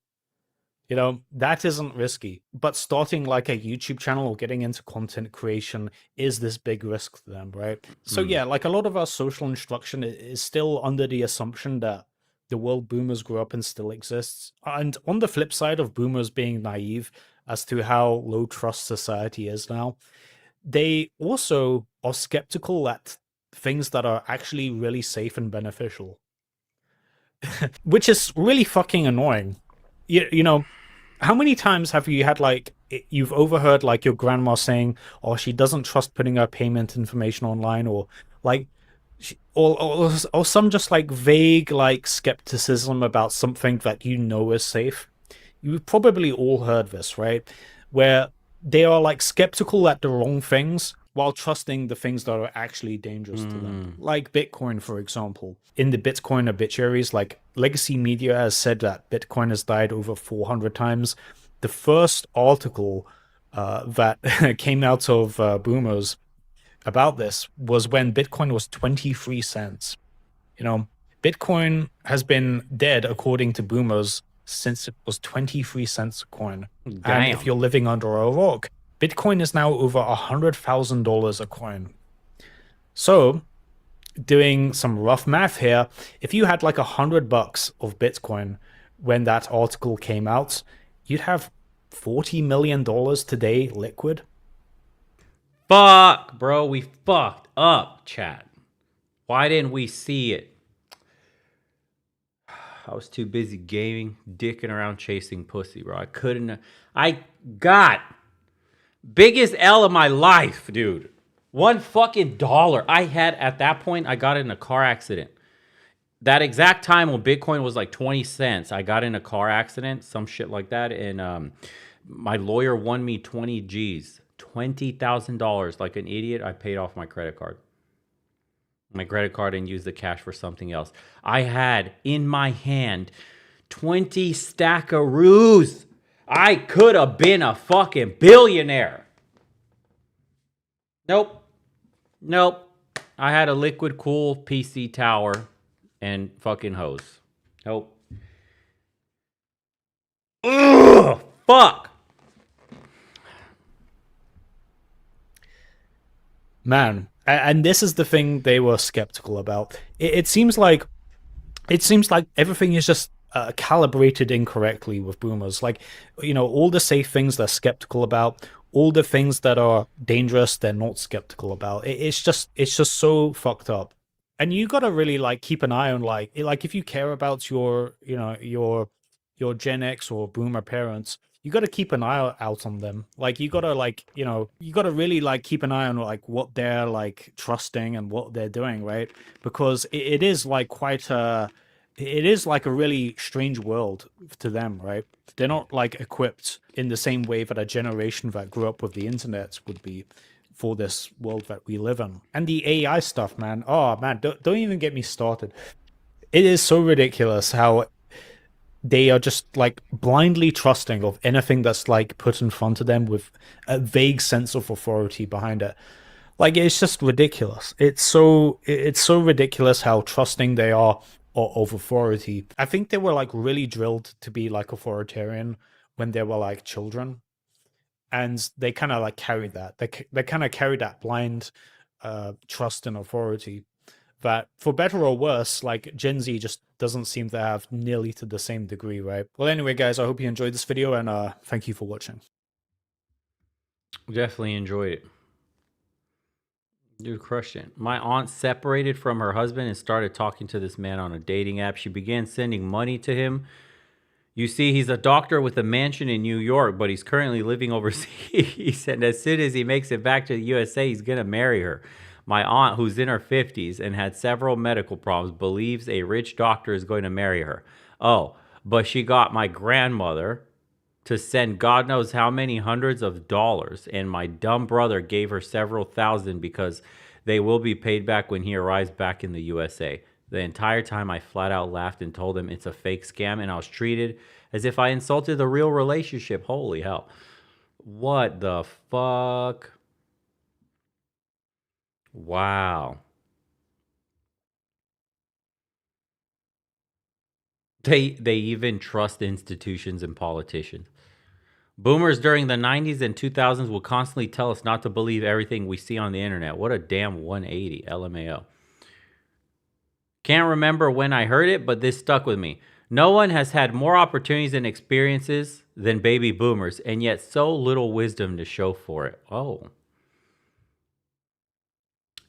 Speaker 12: You know, that isn't risky, but starting like a YouTube channel or getting into content creation is this big risk to them, right? So yeah, like a lot of our social instruction is still under the assumption that the world boomers grew up in still exists. And on the flip side of boomers being naive as to how low trust society is now, they also are skeptical at things that are actually really safe and beneficial, which is really fucking annoying. You know, how many times have you had like you've overheard like your grandma saying, "Oh, she doesn't trust putting her payment information online," or like, or some just like vague like skepticism about something that you know is safe. You've probably all heard this, right? Where they are like skeptical at the wrong things while trusting the things that are actually dangerous to them. Like Bitcoin, for example. In the Bitcoin obituaries, like legacy media has said that Bitcoin has died over 400 times. The first article that came out of boomers about this was when Bitcoin was 23 cents. You know, Bitcoin has been dead, according to boomers, since it was 23 cents a coin.
Speaker 1: Damn.
Speaker 12: And if you're living under a rock, Bitcoin is now over $100,000 a coin. So, doing some rough math here, if you had like $100 of Bitcoin when that article came out, you'd have $40 million today liquid.
Speaker 1: Fuck, bro, we fucked up, chat. Why didn't we see it? I was too busy gaming, dicking around, chasing pussy, bro. I got biggest L of my life, dude. $1 I had at that point. I got in a car accident. That exact time when Bitcoin was like 20 cents, I got in a car accident, some shit like that, and my lawyer won me 20 G's, $20,000. Like an idiot, I paid off my credit card. My credit card and used the cash for something else. I had in my hand 20 stackaroos. I could have been a fucking billionaire. Nope. I had a liquid cool PC tower and fucking hose. Nope. Ugh, fuck.
Speaker 12: Man, and this is the thing they were skeptical about. It seems like everything is just calibrated incorrectly with boomers. Like, you know, all the safe things they're skeptical about, all the things that are dangerous they're not skeptical about. It's just so fucked up. And you gotta really like keep an eye on like if you care about your your Gen X or Boomer parents, you got to keep an eye out on them. Like you got to you got to really like keep an eye on like what they're like trusting and what they're doing, right? Because it is like quite it is like a really strange world to them, right? They're not like equipped in the same way that a generation that grew up with the internet would be for this world that we live in. And the AI stuff, man. Oh man, don't even get me started. It is so ridiculous how they are just like blindly trusting of anything that's like put in front of them with a vague sense of authority behind it. Like it's just ridiculous. It's so ridiculous how trusting they are of authority. I think they were like really drilled to be like authoritarian when they were like children, and they kind of like carried that. They kind of carried that blind trust and authority that, for better or worse, like Gen Z just doesn't seem to have nearly to the same degree, right? Well, anyway, guys, I hope you enjoyed this video, and thank you for watching.
Speaker 1: Definitely enjoyed it. Dude, crushed it. My aunt separated from her husband and started talking to this man on a dating app. She began sending money to him. You see, he's a doctor with a mansion in New York, but he's currently living overseas. And as soon as he makes it back to the USA, he's going to marry her. My aunt, who's in her 50s and had several medical problems, believes a rich doctor is going to marry her. Oh, but she got my grandmother to send God knows how many hundreds of dollars, and my dumb brother gave her several thousand because they will be paid back when he arrives back in the USA. The entire time I flat out laughed and told him it's a fake scam, and I was treated as if I insulted the real relationship. Holy hell. What the fuck? Wow. They even trust institutions and politicians. Boomers during the 90s and 2000s will constantly tell us not to believe everything we see on the internet. What a damn 180, LMAO. Can't remember when I heard it, but this stuck with me. No one has had more opportunities and experiences than baby boomers, and yet so little wisdom to show for it. Oh.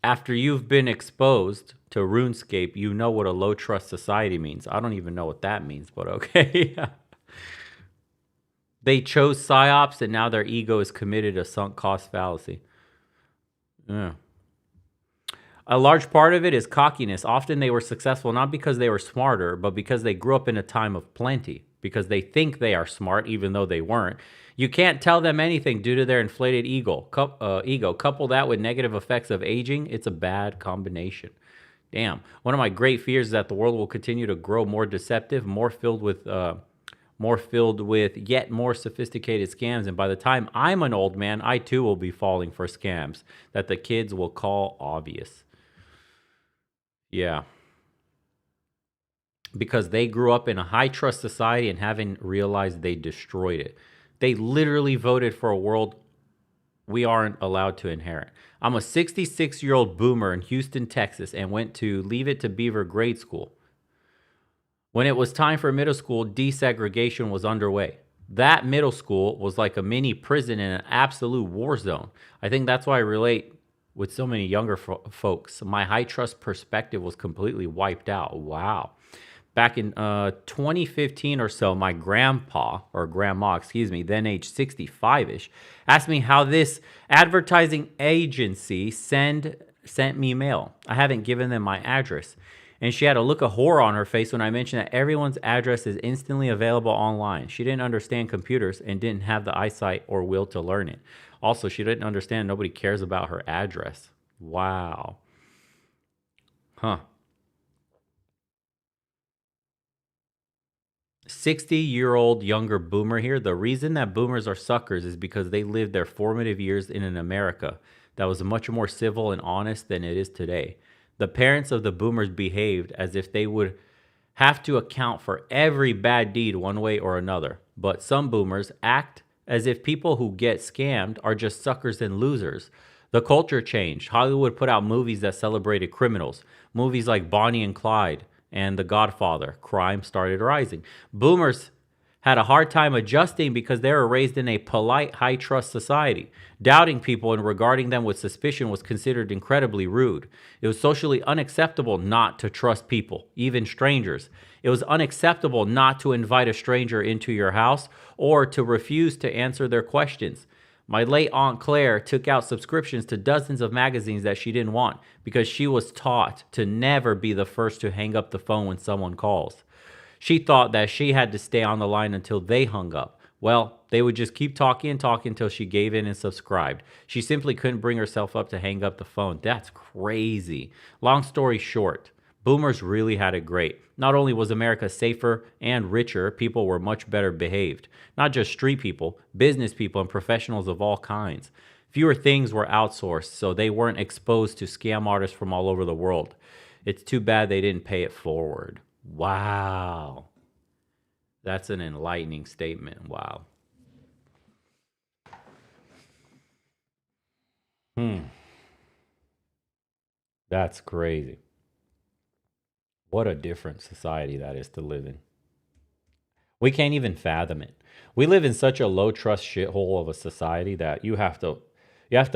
Speaker 1: After you've been exposed to RuneScape, you know what a low trust society means. I don't even know what that means, but okay. They chose psyops, and now their ego is committed a sunk cost fallacy. Yeah. A large part of it is cockiness. Often they were successful not because they were smarter, but because they grew up in a time of plenty, because they think they are smart even though they weren't. You can't tell them anything due to their inflated ego. Couple that with negative effects of aging, it's a bad combination. Damn. One of my great fears is that the world will continue to grow more deceptive, more filled with yet more sophisticated scams. And by the time I'm an old man, I too will be falling for scams that the kids will call obvious. Yeah. Because they grew up in a high trust society and haven't realized they destroyed it. They literally voted for a world we aren't allowed to inherit. I'm a 66-year-old boomer in Houston, Texas, and went to Leave It to Beaver grade school. When it was time for middle school, desegregation was underway. That middle school was like a mini prison in an absolute war zone. I think that's why I relate with so many younger folks. My high trust perspective was completely wiped out. Wow. Back in 2015 or so, my grandpa, or grandma, excuse me, then age 65-ish, asked me how this advertising agency sent me mail. I haven't given them my address. And she had a look of horror on her face when I mentioned that everyone's address is instantly available online. She didn't understand computers and didn't have the eyesight or will to learn it. Also, she didn't understand nobody cares about her address. Wow. Huh. 60-year-old younger boomer here. The reason that boomers are suckers is because they lived their formative years in an America that was much more civil and honest than it is today. The parents of the boomers behaved as if they would have to account for every bad deed one way or another. But some boomers act as if people who get scammed are just suckers and losers. The culture changed. Hollywood put out movies that celebrated criminals. Movies like Bonnie and Clyde and The Godfather. Crime started rising. Boomers had a hard time adjusting because they were raised in a polite, high-trust society. Doubting people and regarding them with suspicion was considered incredibly rude. It was socially unacceptable not to trust people, even strangers. It was unacceptable not to invite a stranger into your house or to refuse to answer their questions. My late Aunt Claire took out subscriptions to dozens of magazines that she didn't want because she was taught to never be the first to hang up the phone when someone calls. She thought that she had to stay on the line until they hung up. Well, they would just keep talking and talking until she gave in and subscribed. She simply couldn't bring herself up to hang up the phone. That's crazy. Long story short, boomers really had it great. Not only was America safer and richer, people were much better behaved. Not just street people, business people, and professionals of all kinds. Fewer things were outsourced, so they weren't exposed to scam artists from all over the world. It's too bad they didn't pay it forward. Wow. That's an enlightening statement. Wow. That's crazy. What a different society that is to live in. We can't even fathom it. We live in such a low trust shithole of a society that you have to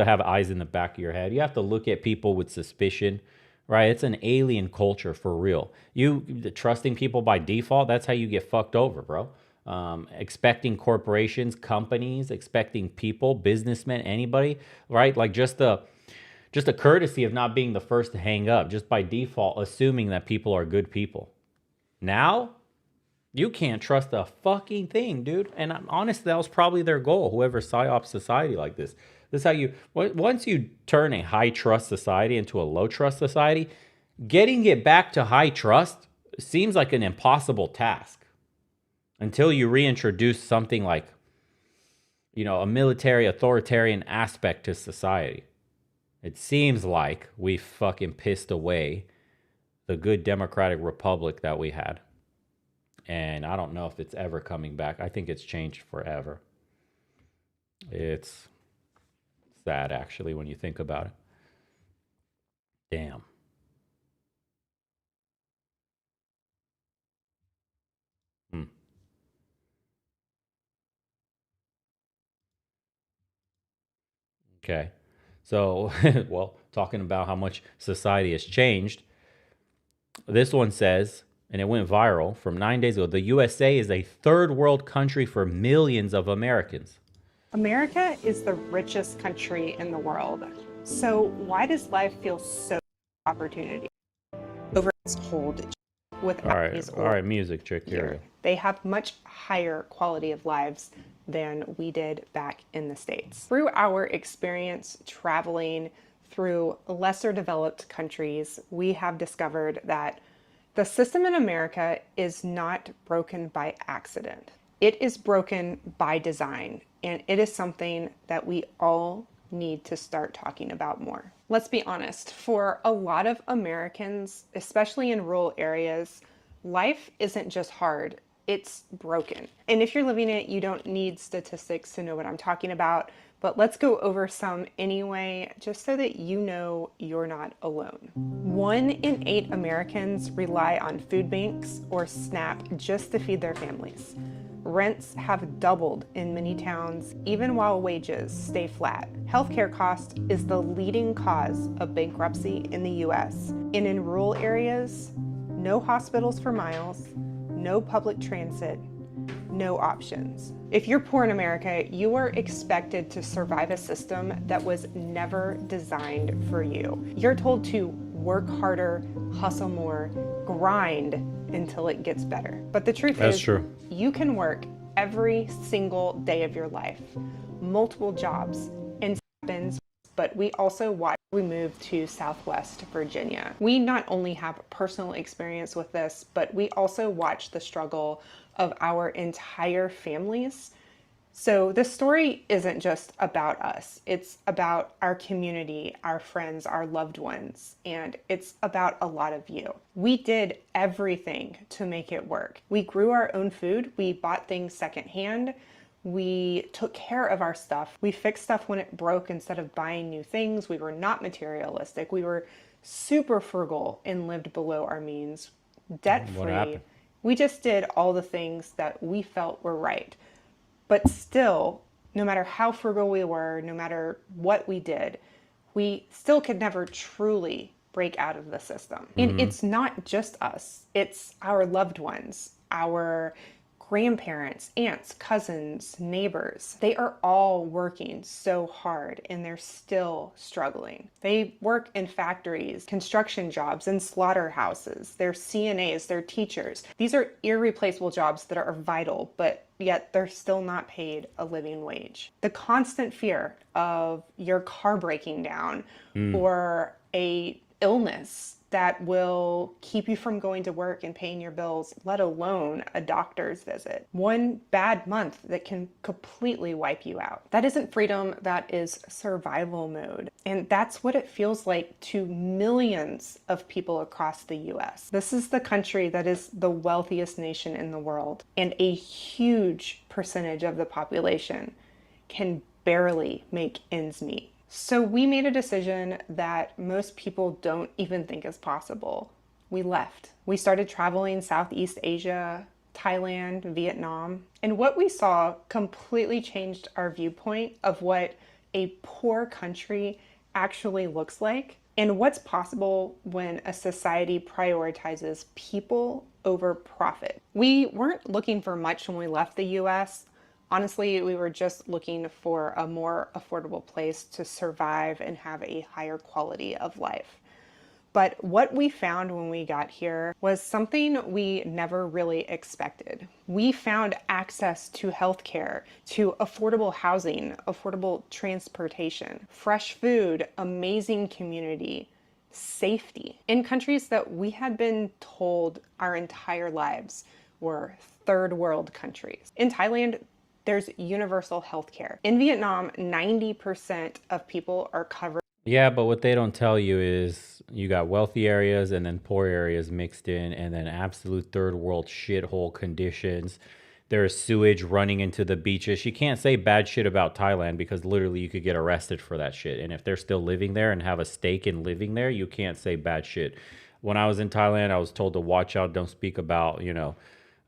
Speaker 1: have eyes in the back of your head. You have to look at people with suspicion, right? It's an alien culture for real. You trusting people by default, that's how you get fucked over, bro. Expecting corporations, companies, expecting people, businessmen, anybody, right? Like just a courtesy of not being the first to hang up, just by default, assuming that people are good people. Now, you can't trust a fucking thing, dude. And honestly, that was probably their goal, whoever psyops society like this. This is how you, once you turn a high trust society into a low trust society, getting it back to high trust seems like an impossible task until you reintroduce something like, a military authoritarian aspect to society. It seems like we fucking pissed away the good democratic republic that we had. And I don't know if it's ever coming back. I think it's changed forever. It's sad, actually, when you think about it. Damn. Okay. So, well, talking about how much society has changed, this one says, and it went viral from 9 days ago, the USA is a third world country for millions of Americans.
Speaker 16: America is the richest country in the world. So why does life feel so opportunity over its hold with
Speaker 1: All right, music chick here.
Speaker 16: They have much higher quality of lives than we did back in the States. Through our experience traveling through lesser developed countries, we have discovered that the system in America is not broken by accident. It is broken by design, and it is something that we all need to start talking about more. Let's be honest, for a lot of Americans, especially in rural areas, life isn't just hard, it's broken. And if you're living it, you don't need statistics to know what I'm talking about, but let's go over some anyway, just so that you know you're not alone. 1 in 8 Americans rely on food banks or SNAP just to feed their families. Rents have doubled in many towns, even while wages stay flat. Healthcare cost is the leading cause of bankruptcy in the US. And in rural areas, no hospitals for miles, no public transit, no options. If you're poor in America, you are expected to survive a system that was never designed for you. You're told to work harder, hustle more, grind until it gets better. But the truth is, you can work every single day of your life, multiple jobs, and happens. But we also watch. We moved to Southwest Virginia. We not only have personal experience with this, but we also watch the struggle of our entire families So this story isn't just about us. It's about our community, our friends, our loved ones, and it's about a lot of you. We did everything to make it work. We grew our own food. We bought things secondhand. We took care of our stuff. We fixed stuff when it broke instead of buying new things. We were not materialistic. We were super frugal and lived below our means, debt
Speaker 1: What
Speaker 16: free.
Speaker 1: happened?
Speaker 16: We just did all the things that we felt were right. But still, no matter how frugal we were, no matter what we did, we still could never truly break out of the system. And it's not just us, it's our loved ones, our grandparents, aunts, cousins, neighbors. They are all working so hard and they're still struggling. They work in factories, construction jobs, and slaughterhouses. They're CNAs, they're teachers. These are irreplaceable jobs that are vital, but yet they're still not paid a living wage. The constant fear of your car breaking down or a illness that will keep you from going to work and paying your bills, let alone a doctor's visit. One bad month that can completely wipe you out. That isn't freedom, that is survival mode. And that's what it feels like to millions of people across the US. This is the country that is the wealthiest nation in the world, and a huge percentage of the population can barely make ends meet. So we made a decision that most people don't even think is possible. We left. We started traveling Southeast Asia, Thailand, Vietnam, and what we saw completely changed our viewpoint of what a poor country actually looks like and what's possible when a society prioritizes people over profit. We weren't looking for much when we left the US. Honestly, we were just looking for a more affordable place to survive and have a higher quality of life. But what we found when we got here was something we never really expected. We found access to healthcare, to affordable housing, affordable transportation, fresh food, amazing community, safety in countries that we had been told our entire lives were third world countries. In Thailand, there's universal health care. In Vietnam, 90% of people are covered.
Speaker 1: Yeah, but what they don't tell you is you got wealthy areas and then poor areas mixed in, and then absolute third world shithole conditions. There's sewage running into the beaches. You can't say bad shit about Thailand because literally you could get arrested for that shit. And if they're still living there and have a stake in living there, you can't say bad shit. When I was in Thailand, I was told to watch out, don't speak about,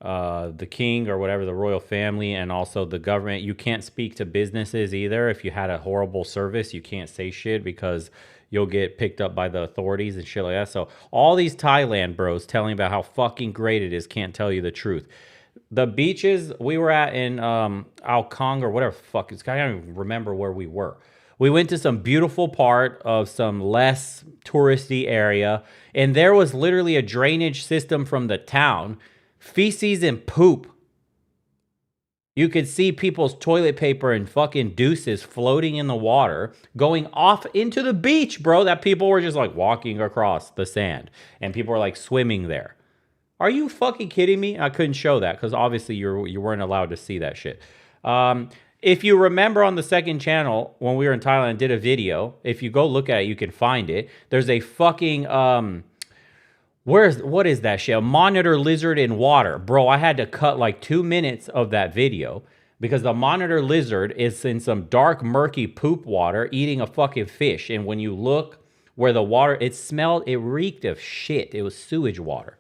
Speaker 1: the king or whatever, the royal family, and also the government. You can't speak to businesses either. If you had a horrible service, you can't say shit because you'll get picked up by the authorities and shit like that. So all these Thailand bros telling about how fucking great it is can't tell you the truth. The beaches we were at in Ao Kong or whatever the fuck, I don't even remember where we were. We went to some beautiful part of some less touristy area, and there was literally a drainage system from the town. Feces and poop. You could see people's toilet paper and fucking deuces floating in the water, going off into the beach, bro, that people were just like walking across the sand. And people were like swimming there. Are you fucking kidding me? I couldn't show that because obviously you weren't allowed to see that shit. If you remember on the second channel, when we were in Thailand, did a video. If you go look at it, you can find it. There's a fucking... what is that shit? A monitor lizard in water. Bro, I had to cut like 2 minutes of that video because the monitor lizard is in some dark, murky poop water eating a fucking fish. And when you look where the water, it reeked of shit. It was sewage water.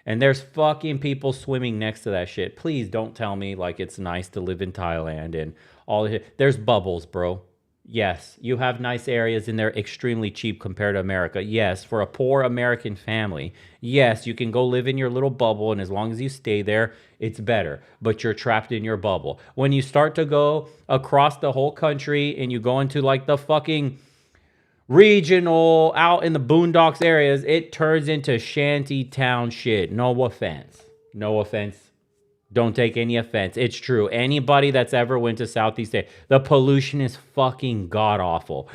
Speaker 1: And there's fucking people swimming next to that shit. Please don't tell me like it's nice to live in Thailand and all the shit. There's bubbles, bro. Yes, you have nice areas and they're extremely cheap compared to America. Yes, for a poor American family, yes, you can go live in your little bubble, and as long as you stay there, it's better. But you're trapped in your bubble. When you start to go across the whole country and you go into like the fucking regional, out in the boondocks areas, it turns into shanty town shit. No offense. No offense. Don't take any offense. It's true. Anybody that's ever went to Southeast Asia, the pollution is fucking god awful.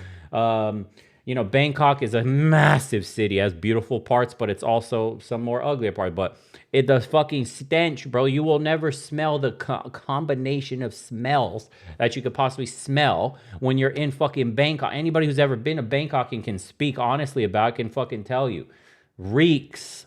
Speaker 1: You know, Bangkok is a massive city, has beautiful parts, but it's also some more uglier parts. But the fucking stench, bro, you will never smell the combination of smells that you could possibly smell when you're in fucking Bangkok. Anybody who's ever been to Bangkok and can speak honestly about it can fucking tell you. Reeks.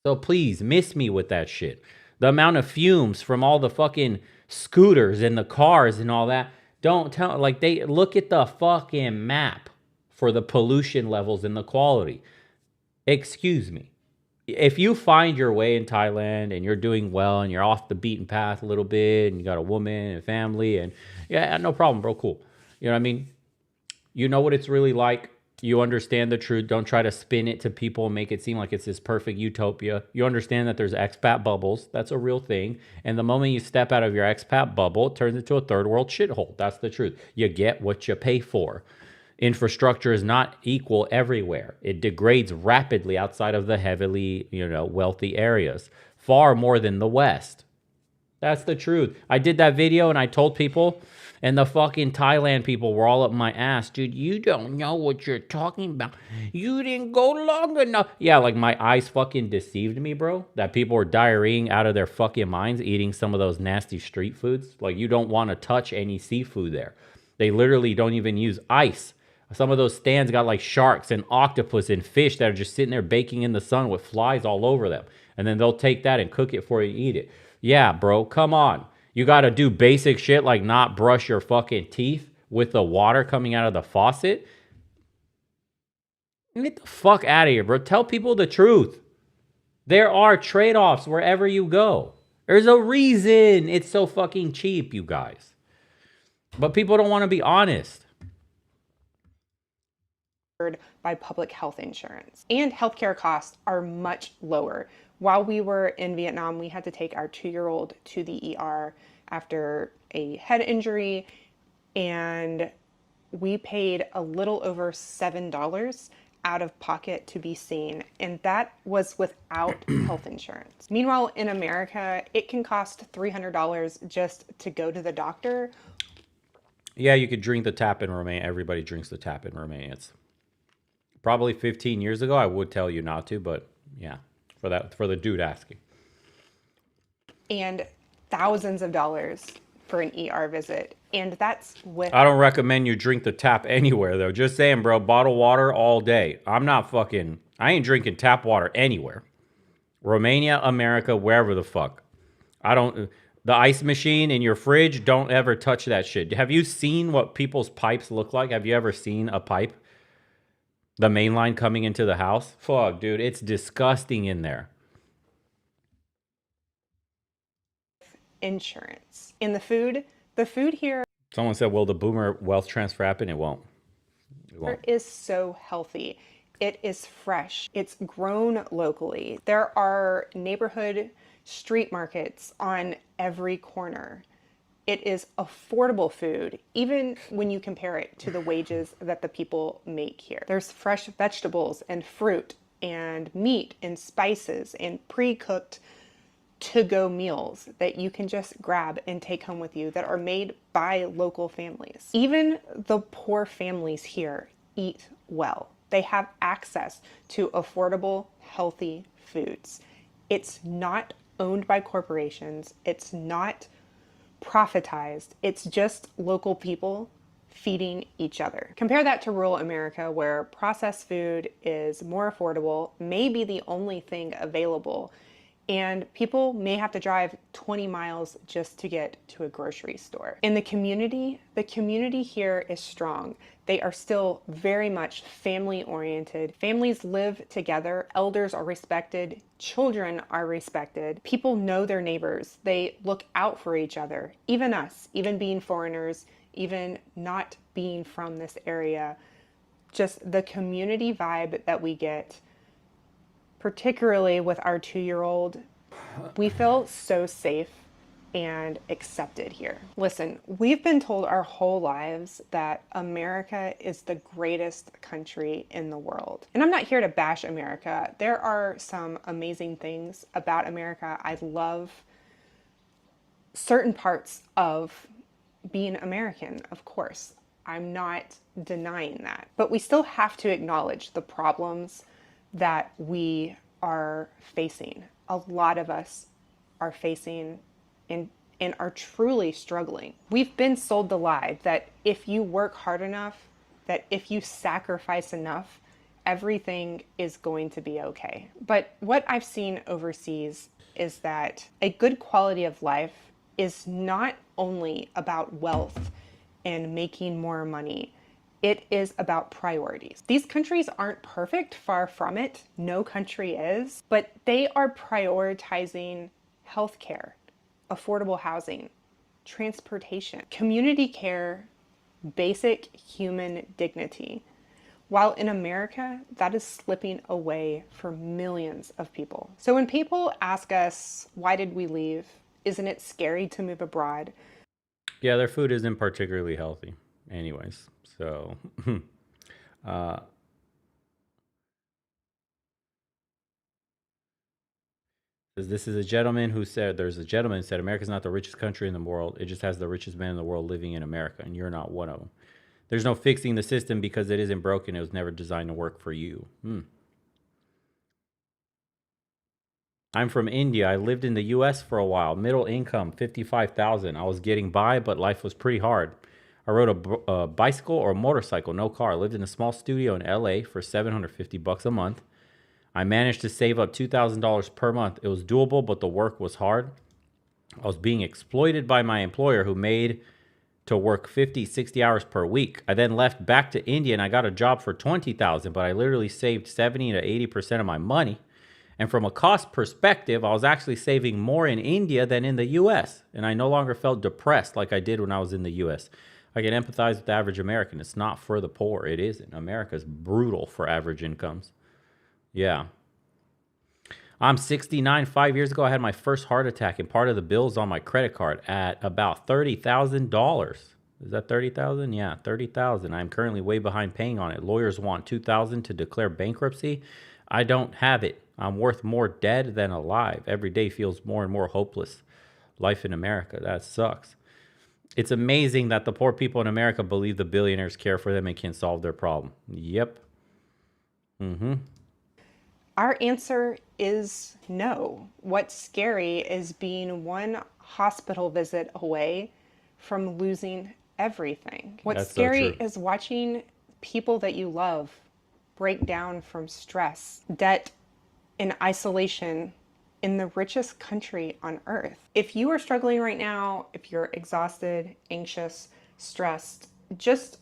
Speaker 1: So please, miss me with that shit. The amount of fumes from all the fucking scooters and the cars and all that. Don't tell, like, they look at the fucking map for the pollution levels and the quality. Excuse me. If you find your way in Thailand and you're doing well and you're off the beaten path a little bit and you got a woman and family and yeah, no problem, bro, cool. You know what I mean? You know what it's really like. You understand the truth. Don't try to spin it to people and make it seem like it's this perfect utopia. You understand that there's expat bubbles. That's a real thing. And the moment you step out of your expat bubble, it turns into a third world shithole. That's the truth. You get what you pay for. Infrastructure is not equal everywhere. It degrades rapidly outside of the heavily, wealthy areas, far more than the West. That's the truth. I did that video and I told people, and the fucking Thailand people were all up my ass. Dude, you don't know what you're talking about. You didn't go long enough. Yeah, like my eyes fucking deceived me, bro. That people were diarrheaing out of their fucking minds eating some of those nasty street foods. Like, you don't want to touch any seafood there. They literally don't even use ice. Some of those stands got like sharks and octopus and fish that are just sitting there baking in the sun with flies all over them. And then they'll take that and cook it for you and eat it. Yeah, bro, come on. You got to do basic shit like not brush your fucking teeth with the water coming out of the faucet. Get the fuck out of here, bro. Tell people the truth. There are trade-offs wherever you go. There's a reason it's so fucking cheap, you guys. But people don't want to be honest.
Speaker 16: By public health insurance. And healthcare costs are much lower. While we were in Vietnam, we had to take our 2-year-old to the ER after a head injury, and we paid a little over $7 out of pocket to be seen, and that was without health insurance. Meanwhile, in America, it can cost $300 just to go to the doctor.
Speaker 1: Yeah, you could drink the tap in Romania. Everybody drinks the tap in Romania. It's probably 15 years ago, I would tell you not to, but yeah, for the dude asking.
Speaker 16: And thousands of dollars for an ER visit. And that's with...
Speaker 1: I don't recommend you drink the tap anywhere, though. Just saying, bro, bottled water all day. I ain't drinking tap water anywhere. Romania, America, wherever the fuck. The ice machine in your fridge, don't ever touch that shit. Have you seen what people's pipes look like? Have you ever seen a pipe? The main line coming into the house? Fuck, dude, it's disgusting in there.
Speaker 16: Insurance. In the food here...
Speaker 1: Someone said, will the boomer wealth transfer happen? It won't.
Speaker 16: It is so healthy. It is fresh. It's grown locally. There are neighborhood street markets on every corner. It is affordable food, even when you compare it to the wages that the people make here. There's fresh vegetables and fruit and meat and spices and pre-cooked to-go meals that you can just grab and take home with you that are made by local families. Even the poor families here eat well. They have access to affordable, healthy foods. It's not owned by corporations. It's not profitized. It's just local people feeding each other. Compare that to rural America, where processed food is more affordable, maybe the only thing available, and people may have to drive 20 miles just to get to a grocery store. In the community here is strong. They are still very much family-oriented. Families live together, elders are respected, children are respected. People know their neighbors. They look out for each other, even us, even being foreigners, even not being from this area. Just the community vibe that we get, particularly with our 2-year-old, we feel so safe and accepted here. Listen, we've been told our whole lives that America is the greatest country in the world. And I'm not here to bash America. There are some amazing things about America. I love certain parts of being American, of course. I'm not denying that. But we still have to acknowledge the problems that we are facing. A lot of us are facing and are truly struggling. We've been sold the lie that if you work hard enough, that if you sacrifice enough, everything is going to be okay. But what I've seen overseas is that a good quality of life is not only about wealth and making more money. It is about priorities. These countries aren't perfect, far from it. No country is, but they are prioritizing healthcare, affordable housing, transportation, community care, basic human dignity. While in America, that is slipping away for millions of people. So when people ask us, why did we leave? Isn't it scary to move abroad?
Speaker 1: Yeah, their food isn't particularly healthy anyways. So, uh, this is a gentleman who said, there's a gentleman who said, America's not the richest country in the world. It just has the richest man in the world living in America, and you're not one of them. There's no fixing the system because it isn't broken. It was never designed to work for you. I'm from India. I lived in the US for a while. Middle income, 55,000. I was getting by, but life was pretty hard. I rode a bicycle or a motorcycle, no car. I lived in a small studio in LA for $750 a month. I managed to save up $2,000 per month. It was doable, but the work was hard. I was being exploited by my employer who made to work 50, 60 hours per week. I then left back to India and I got a job for 20,000, but I literally saved 70 to 80% of my money. And from a cost perspective, I was actually saving more in India than in the US. And I no longer felt depressed like I did when I was in the US. I can empathize with the average American. It's not for the poor. It isn't. America's brutal for average incomes. Yeah. I'm 69. 5 years ago, I had my first heart attack, and part of the bill's on my credit card at about $30,000. Is that 30,000? Yeah, 30,000. I'm currently way behind paying on it. Lawyers want 2,000 to declare bankruptcy. I don't have it. I'm worth more dead than alive. Every day feels more and more hopeless. Life in America, that sucks. It's amazing that the poor people in America believe the billionaires care for them and can solve their problem. Yep.
Speaker 16: Our answer is no. What's scary is being one hospital visit away from losing everything. What's
Speaker 1: That's so
Speaker 16: scary
Speaker 1: true.
Speaker 16: is watching people that you love break down from stress, debt, and isolation in the richest country on earth. If you are struggling right now, if you're exhausted, anxious, stressed, just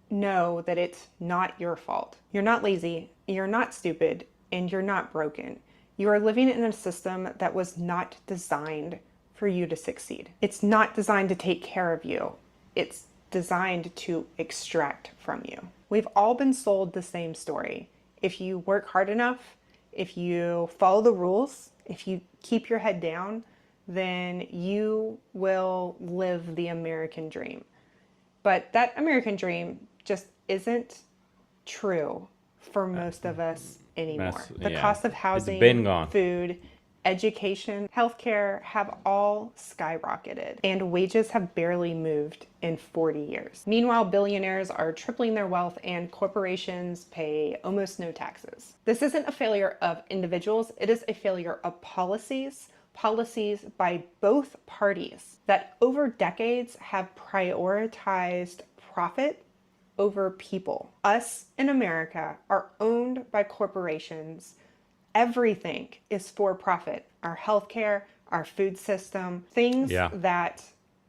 Speaker 16: know that it's not your fault. You're not lazy, you're not stupid, and you're not broken. You are living in a system that was not designed for you to succeed. It's not designed to take care of you. It's designed to extract from you. We've all been sold the same story. If you work hard enough, if you follow the rules, if you keep your head down, then you will live the American dream. But that American dream just isn't true for most of us anymore. The cost of housing,
Speaker 1: it's been gone.
Speaker 16: food, education, healthcare have all skyrocketed, and wages have barely moved in 40 years. Meanwhile, billionaires are tripling their wealth and corporations pay almost no taxes. This isn't a failure of individuals, it is a failure of policies by both parties that over decades have prioritized profit over people. Us in America are owned by corporations. Everything is for profit. Our healthcare, our food system, things that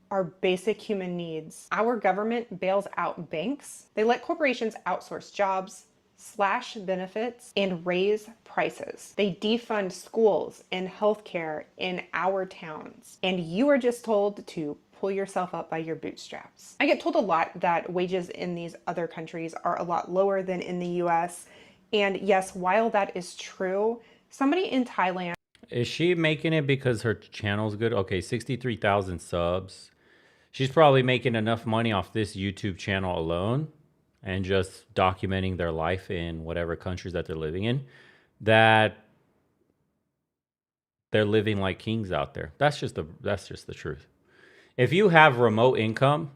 Speaker 16: are basic human needs. Our government bails out banks. They let corporations outsource jobs, slash benefits, and raise prices. They defund schools and healthcare in our towns. And you are just told to pull yourself up by your bootstraps. I get told a lot that wages in these other countries are a lot lower than in the US. And yes, while that is true, somebody in Thailand...
Speaker 1: Is she making it because her channel's good? Okay, 63,000 subs. She's probably making enough money off this YouTube channel alone and just documenting their life in whatever countries that they're living in, that they're living like kings out there. That's just the truth. If you have remote income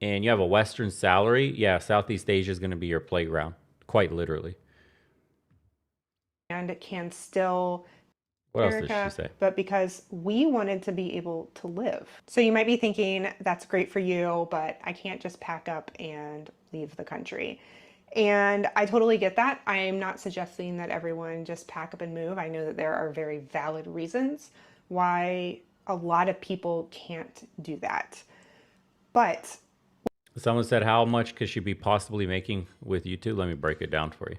Speaker 1: and you have a Western salary, yeah, Southeast Asia is going to be your playground, quite literally.
Speaker 16: And it can still
Speaker 1: What else did she
Speaker 16: America,
Speaker 1: say?
Speaker 16: but because we wanted to be able to live. So you might be thinking, that's great for you, but I can't just pack up and leave the country. And I totally get that. I am not suggesting that everyone just pack up and move. I know that there are very valid reasons why a lot of people can't do that. But
Speaker 1: Someone said, how much could she be possibly making with YouTube? Let me break it down for you.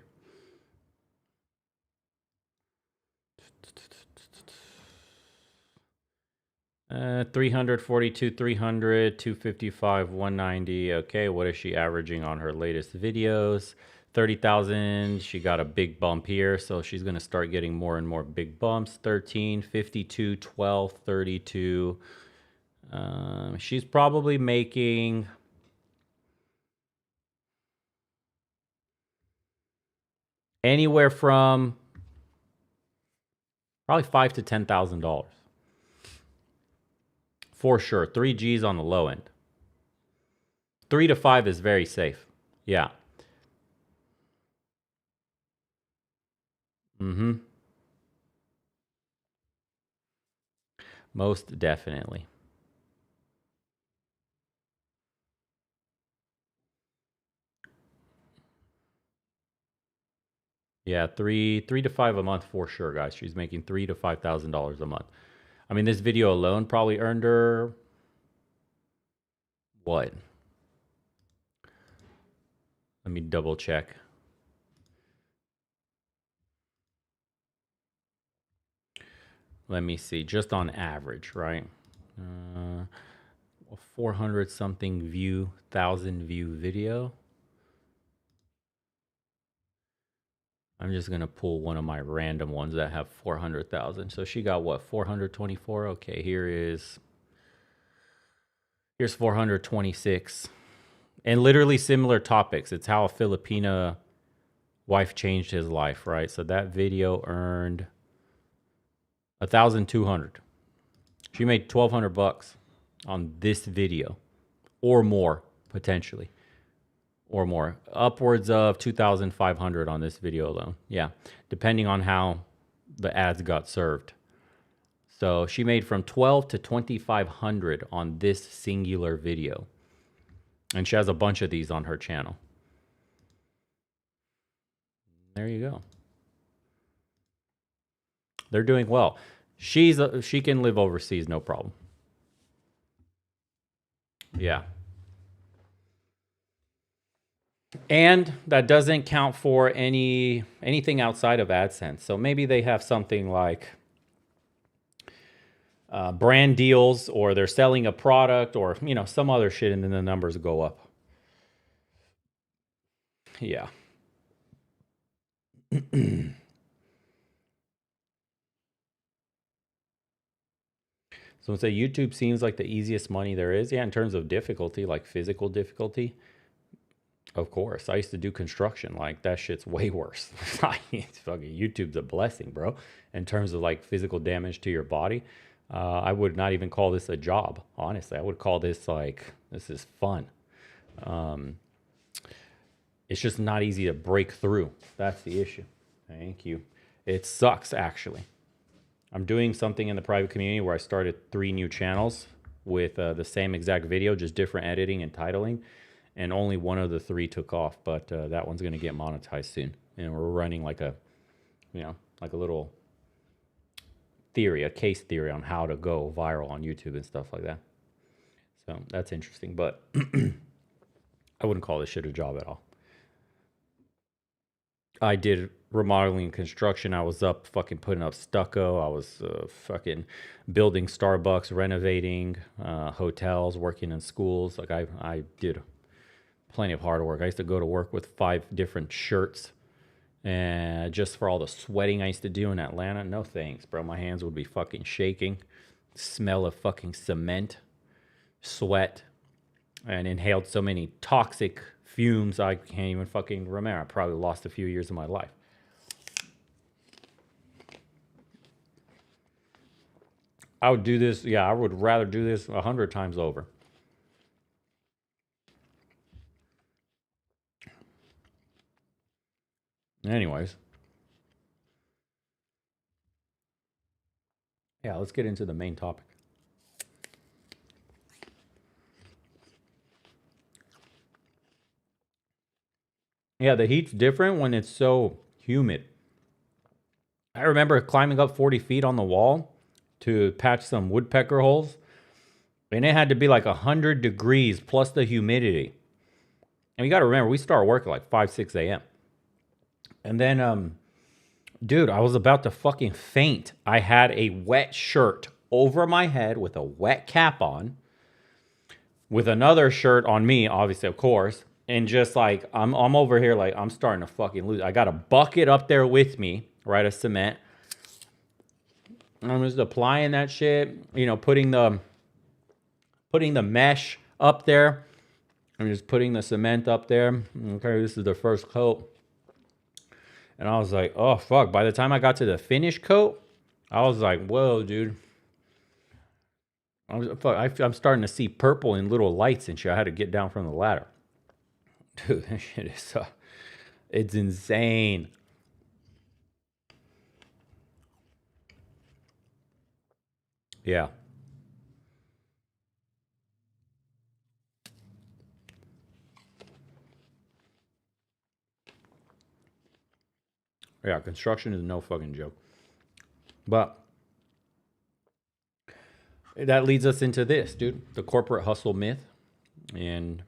Speaker 1: Uh, 342, 300, 255, 190. Okay, what is she averaging on her latest videos? 30,000. She got a big bump here, so she's going to start getting more and more big bumps. 13, 52, 12, 32. She's probably making anywhere from probably $5,000 to $10,000 for sure. 3G's on the low end. 3 to 5 is very safe. Yeah. Mm-hmm. Most definitely. Yeah, three to five a month for sure, guys. She's making $3,000 to $5,000 a month. I mean, this video alone probably earned her what? Let me double check. Let me see, just on average, right? 400 something view, 1,000 view video. I'm just gonna pull one of my random ones that have 400,000. So she got what, 424? Okay, here's 426. And literally similar topics. It's how a Filipina wife changed his life, right? So that video earned 1,200. She made 1,200 bucks on this video, or more potentially, or more, upwards of 2,500 on this video alone. Yeah, depending on how the ads got served. So she made from 12 to 2,500 on this singular video, and she has a bunch of these on her channel. There you go. They're doing well. She can live overseas, no problem. Yeah. And that doesn't count for anything outside of AdSense. So maybe they have something like brand deals, or they're selling a product, or some other shit, and then the numbers go up. Yeah. Someone say YouTube seems like the easiest money there is. Yeah, in terms of difficulty, like physical difficulty. Of course. I used to do construction. Like, that shit's way worse. It's fucking, YouTube's a blessing, bro. In terms of like physical damage to your body. I would not even call this a job, honestly. I would call this like, this is fun. It's just not easy to break through. That's the issue. Thank you. It sucks, actually. I'm doing something in the private community where I started 3 new channels with the same exact video, just different editing and titling. And only one of the 3 took off, but that one's going to get monetized soon. And we're running like a, like a little theory, a case theory on how to go viral on YouTube and stuff like that. So that's interesting, but I wouldn't call this shit a job at all. I did remodeling and construction. I was up fucking putting up stucco. I was fucking building Starbucks, renovating hotels, working in schools. Like I did plenty of hard work. I used to go to work with 5 different shirts, and just for all the sweating I used to do in Atlanta, no thanks, bro. My hands would be fucking shaking. Smell of fucking cement, sweat, and inhaled so many toxic fumes I can't even fucking remember. I probably lost a few years of my life. I would do this. Yeah, I would rather do this 100 times over. Anyways. Yeah, let's get into the main topic. Yeah, the heat's different when it's so humid. I remember climbing up 40 feet on the wall to patch some woodpecker holes, and it had to be like 100 degrees plus the humidity. And you got to remember, we start work at like 5, 6 a.m. And then, dude, I was about to fucking faint. I had a wet shirt over my head with a wet cap on, with another shirt on me, obviously, of course. And just like, I'm over here, like, I'm starting to fucking lose. I got a bucket up there with me, right, of cement. I'm just applying that shit, you know, putting the mesh up there. I'm just putting the cement up there. Okay, this is the first coat. And I was like, oh, fuck. By the time I got to the finished coat, I was like, whoa, dude. I'm starting to see purple and little lights and shit. I had to get down from the ladder. Dude, that shit is it's insane. Yeah. Yeah, construction is no fucking joke. But that leads us into this, dude. The corporate hustle myth and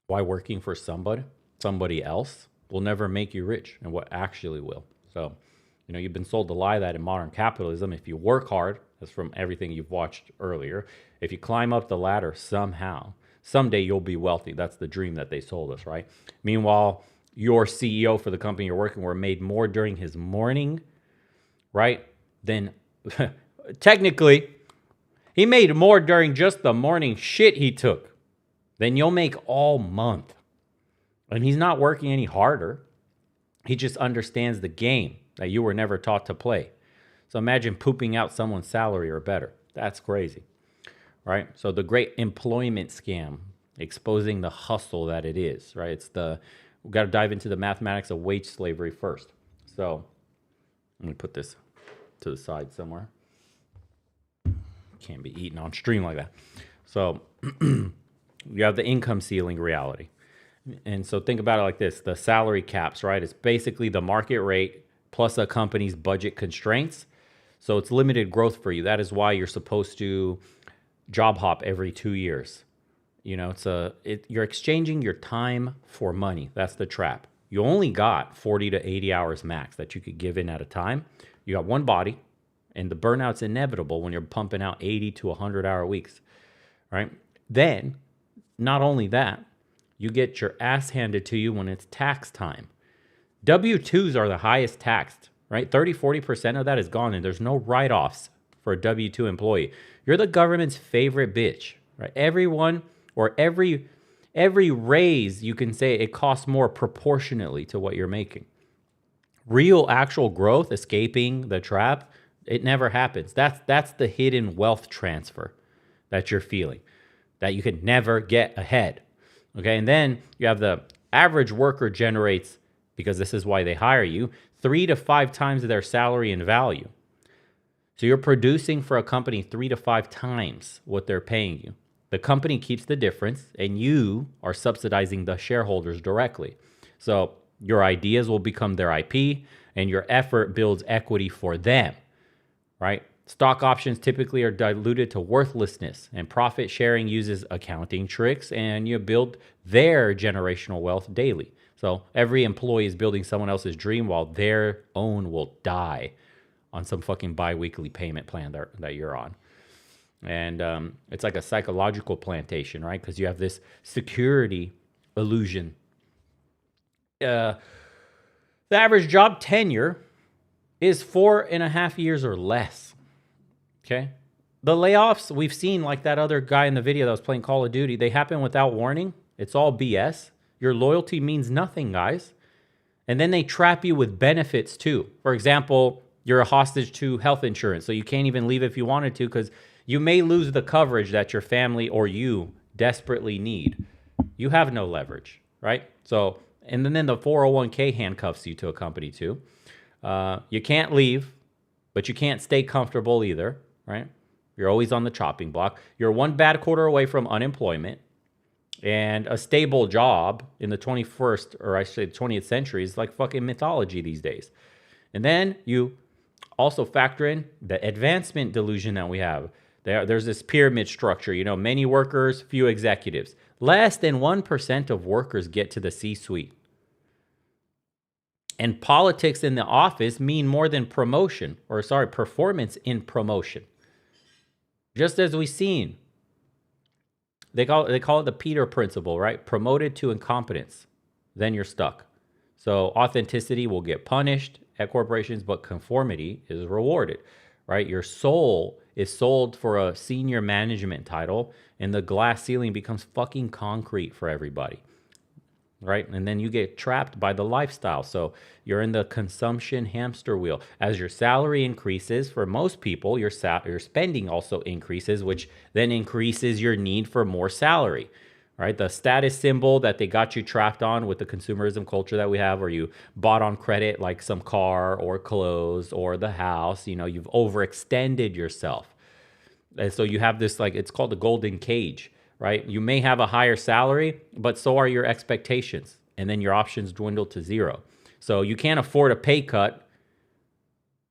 Speaker 1: why working for somebody else will never make you rich and what actually will. So, you know, you've been sold the lie that in modern capitalism, if you work hard, that's from everything you've watched earlier, if you climb up the ladder somehow, someday you'll be wealthy. That's the dream that they sold us, right? Meanwhile, your CEO for the company you're working for made more during his morning, right? Than technically, he made more during just the morning shit he took than you'll make all month. And he's not working any harder. He just understands the game that you were never taught to play. So imagine pooping out someone's salary or better. That's crazy, right? So the great employment scam, exposing the hustle that it is, right? We've got to dive into the mathematics of wage slavery first. So let me put this to the side somewhere. Can't be eaten on stream like that. So you have the income ceiling reality. And so think about it like this. The salary caps, right? It's basically the market rate plus a company's budget constraints. So it's limited growth for you. That is why you're supposed to job hop every 2 years. You know, you're exchanging your time for money. That's the trap. You only got 40 to 80 hours max that you could give in at a time. You got one body, and the burnout's inevitable when you're pumping out 80 to 100-hour weeks, right? Then, not only that, you get your ass handed to you when it's tax time. W-2s are the highest taxed, right? 30, 40% of that is gone, and there's no write-offs for a W-2 employee. You're the government's favorite bitch, right? Everyone or every raise, you can say it costs more proportionately to what you're making. Real actual growth, escaping the trap, it never happens. That's the hidden wealth transfer that you're feeling, that you can never get ahead. Okay, and then you have the average worker generates, because this is why they hire you, 3 to 5 times their salary and value. So you're producing for a company 3 to 5 times what they're paying you. The company keeps the difference, and you are subsidizing the shareholders directly. So your ideas will become their IP, and your effort builds equity for them, right? Stock options typically are diluted to worthlessness, and profit sharing uses accounting tricks, and you build their generational wealth daily. So every employee is building someone else's dream while their own will die on some fucking bi-weekly payment plan that you're on. And it's like a psychological plantation, right? Because you have this security illusion. The average job tenure is 4.5 years or less. Okay? The layoffs we've seen, like that other guy in the video that was playing Call of Duty, they happen without warning. It's all BS. Your loyalty means nothing, guys. And then they trap you with benefits too. For example, you're a hostage to health insurance, so you can't even leave if you wanted to because you may lose the coverage that your family or you desperately need. You have no leverage, right? So And then the 401k handcuffs you to a company too. You can't leave, but you can't stay comfortable either, right? You're always on the chopping block. You're one bad quarter away from unemployment. And a stable job in the 21st, or I should say 20th century, is like fucking mythology these days. And then you also factor in the advancement delusion that we have. There's this pyramid structure, you know, many workers, few executives. Less than 1% of workers get to the C-suite. And politics in the office mean more than performance in promotion. Just as we've seen. They call it the Peter principle, right? Promoted to incompetence, then you're stuck. So authenticity will get punished at corporations, but conformity is rewarded, right? Your soul is sold for a senior management title, and the glass ceiling becomes fucking concrete for everybody, right? And then you get trapped by the lifestyle. So you're in the consumption hamster wheel. As your salary increases, for most people, your spending also increases, which then increases your need for more salary, right? The status symbol that they got you trapped on with the consumerism culture that we have, where you bought on credit like some car or clothes or the house, you know, you've overextended yourself. And so you have this, like, it's called the golden cage, right? You may have a higher salary, but so are your expectations. And then your options dwindle to zero. So you can't afford a pay cut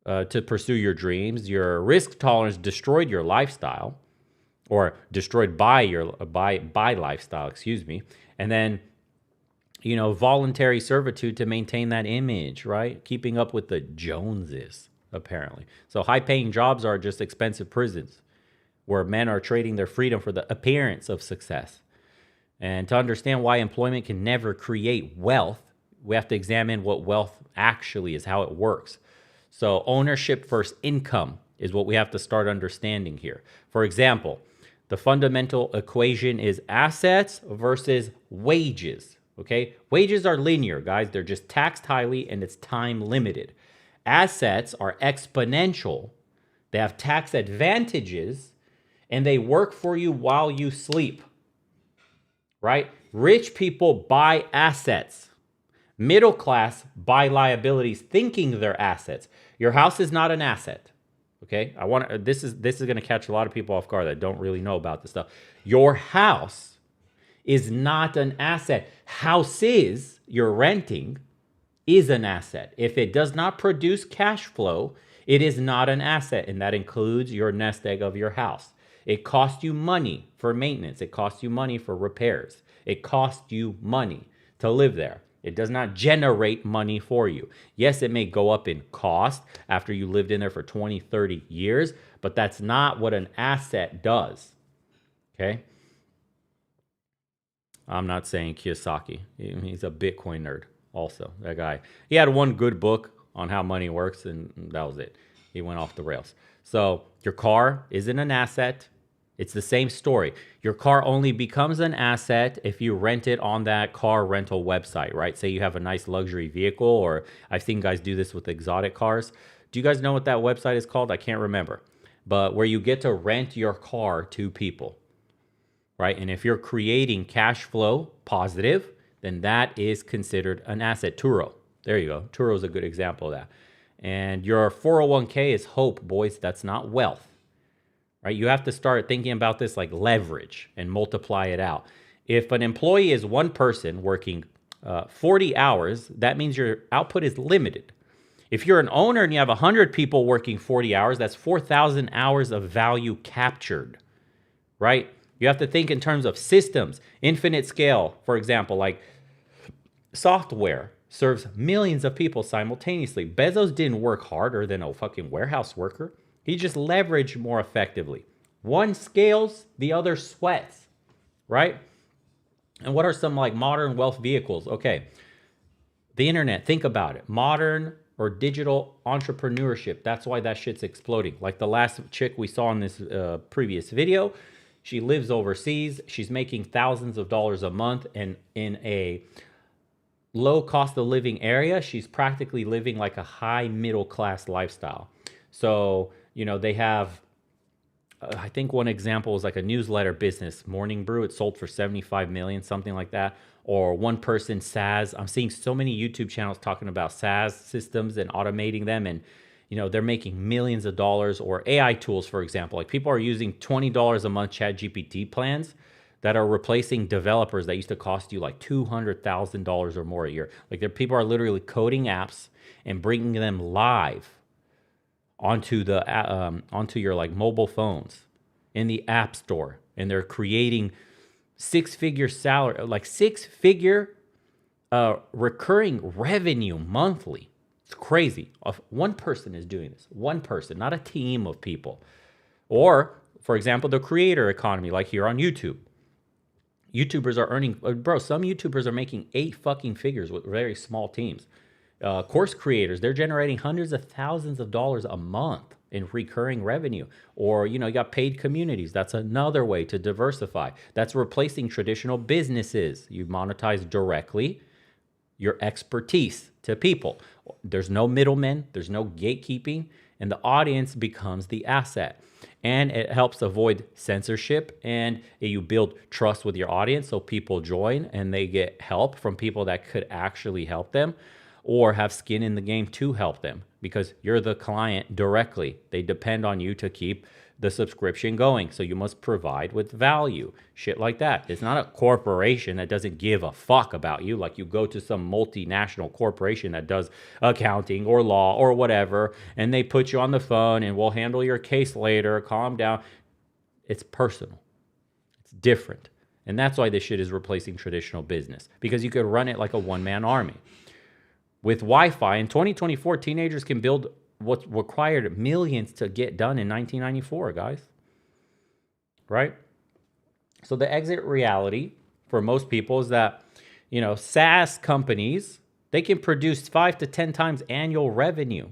Speaker 1: to pursue your dreams. Your risk tolerance destroyed your lifestyle, or destroyed by your by lifestyle, excuse me. And then, you know, voluntary servitude to maintain that image, right? Keeping up with the Joneses, apparently. So high-paying jobs are just expensive prisons, where men are trading their freedom for the appearance of success. And to understand why employment can never create wealth, we have to examine what wealth actually is, how it works. So ownership versus income is what we have to start understanding here. For example, the fundamental equation is assets versus wages, okay? Wages are linear, guys. They're just taxed highly and it's time limited. Assets are exponential. They have tax advantages, and they work for you while you sleep, right? Rich people buy assets. Middle class buy liabilities, thinking they're assets. Your house is not an asset, okay? This is going to catch a lot of people off guard that don't really know about this stuff. Your house is not an asset. Houses you're renting is an asset. If it does not produce cash flow, it is not an asset, and that includes your nest egg of your house. It costs you money for maintenance. It costs you money for repairs. It costs you money to live there. It does not generate money for you. Yes, it may go up in cost after you lived in there for 20, 30 years, but that's not what an asset does, okay? I'm not saying Kiyosaki. He's a Bitcoin nerd also, that guy. He had one good book on how money works, and that was it. He went off the rails. So your car isn't an asset. It's the same story. Your car only becomes an asset if you rent it on that car rental website, right? Say you have a nice luxury vehicle, or I've seen guys do this with exotic cars. Do you guys know what that website is called? I can't remember. But where you get to rent your car to people, right? And if you're creating cash flow positive, then that is considered an asset. Turo. There you go. Turo is a good example of that. And your 401k is hope, boys. That's not wealth. Right? You have to start thinking about this like leverage and multiply it out. If an employee is one person working 40 hours, that means your output is limited. If you're an owner and you have 100 people working 40 hours, that's 4,000 hours of value captured, right? You have to think in terms of systems, infinite scale, for example, like software serves millions of people simultaneously. Bezos didn't work harder than a fucking warehouse worker. He just leveraged more effectively. One scales, the other sweats, right? And what are some like modern wealth vehicles? Okay, the internet, think about it. Modern or digital entrepreneurship. That's why that shit's exploding. Like the last chick we saw in this previous video, she lives overseas. She's making thousands of dollars a month, and in a low cost of living area, she's practically living like a high middle class lifestyle. So, you know, they have I think one example is like a newsletter business, Morning Brew. It sold for 75 million, something like that. Or one person SaaS. I'm seeing so many YouTube channels talking about SaaS systems and automating them, and they're making millions of dollars. Or AI tools, for example, like people are using $20 a month ChatGPT plans that are replacing developers that used to cost you like $200,000 or more a year. Like people are literally coding apps and bringing them live onto your like mobile phones in the app store, and they're creating six-figure salary, like six-figure recurring revenue monthly. It's crazy. One person is doing this. One person, not a team of people. Or, for example, the creator economy, like here on YouTube. YouTubers are earning, some YouTubers are making 8 fucking figures with very small teams. Course creators, they're generating hundreds of thousands of dollars a month in recurring revenue. Or, you got paid communities. That's another way to diversify. That's replacing traditional businesses. You monetize directly your expertise to people. There's no middlemen, there's no gatekeeping, and the audience becomes the asset. And it helps avoid censorship, and you build trust with your audience so people join and they get help from people that could actually help them or have skin in the game to help them, because you're the client directly. They depend on you to keep the subscription going. So you must provide with value, shit like that. It's not a corporation that doesn't give a fuck about you. Like you go to some multinational corporation that does accounting or law or whatever, and they put you on the phone and we'll handle your case later, calm down. It's personal. It's different. And that's why this shit is replacing traditional business, because you could run it like a one-man army. With Wi-Fi in 2024, teenagers can build what required millions to get done in 1994, guys. Right? So the exit reality for most people is that, SaaS companies, they can produce 5 to 10 times annual revenue.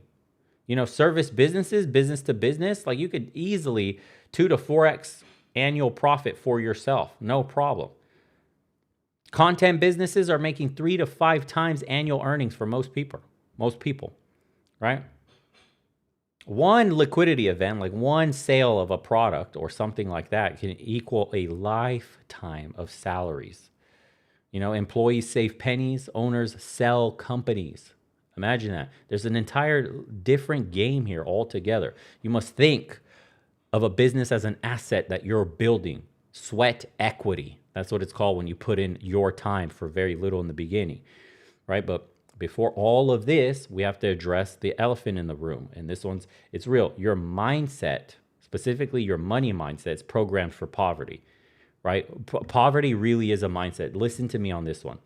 Speaker 1: Service businesses, business to business, like you could easily 2 to 4x annual profit for yourself. No problem. Content businesses are making 3 to 5 times annual earnings for most people, right? One liquidity event, like one sale of a product or something like that, can equal a lifetime of salaries. Employees save pennies, owners sell companies. Imagine that. There's an entire different game here altogether. You must think of a business as an asset that you're building. Sweat equity. That's what it's called when you put in your time for very little in the beginning, right? But before all of this, we have to address the elephant in the room. And it's real. Your mindset, specifically your money mindset, is programmed for poverty, right? Poverty really is a mindset. Listen to me on this one.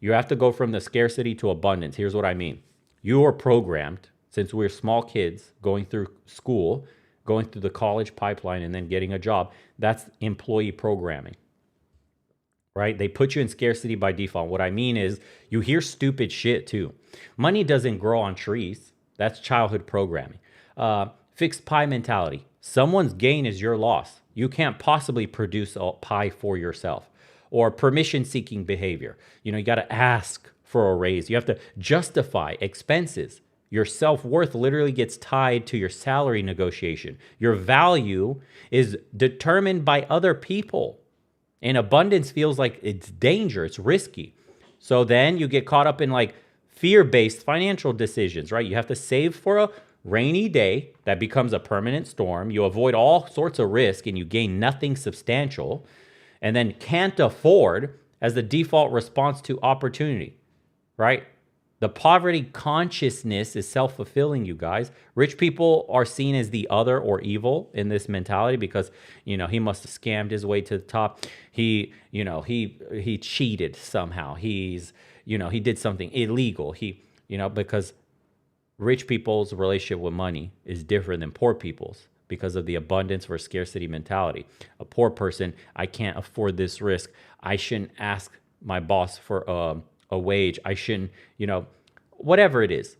Speaker 1: You have to go from the scarcity to abundance. Here's what I mean. You are programmed, since we're small kids going through school, going through the college pipeline, and then getting a job. That's employee programming. Right? They put you in scarcity by default. What I mean is you hear stupid shit too. Money doesn't grow on trees. That's childhood programming. Fixed pie mentality. Someone's gain is your loss. You can't possibly produce a pie for yourself. Or permission-seeking behavior. You got to ask for a raise. You have to justify expenses. Your self-worth literally gets tied to your salary negotiation. Your value is determined by other people. And abundance feels like it's danger, it's risky. So then you get caught up in like fear-based financial decisions, right? You have to save for a rainy day that becomes a permanent storm. You avoid all sorts of risk and you gain nothing substantial, and then can't afford as the default response to opportunity, right? The poverty consciousness is self-fulfilling, you guys. Rich people are seen as the other or evil in this mentality because, he must have scammed his way to the top. He cheated somehow. He did something illegal. Because rich people's relationship with money is different than poor people's because of the abundance versus scarcity mentality. A poor person, I can't afford this risk. I shouldn't ask my boss for a wage. I shouldn't, whatever it is.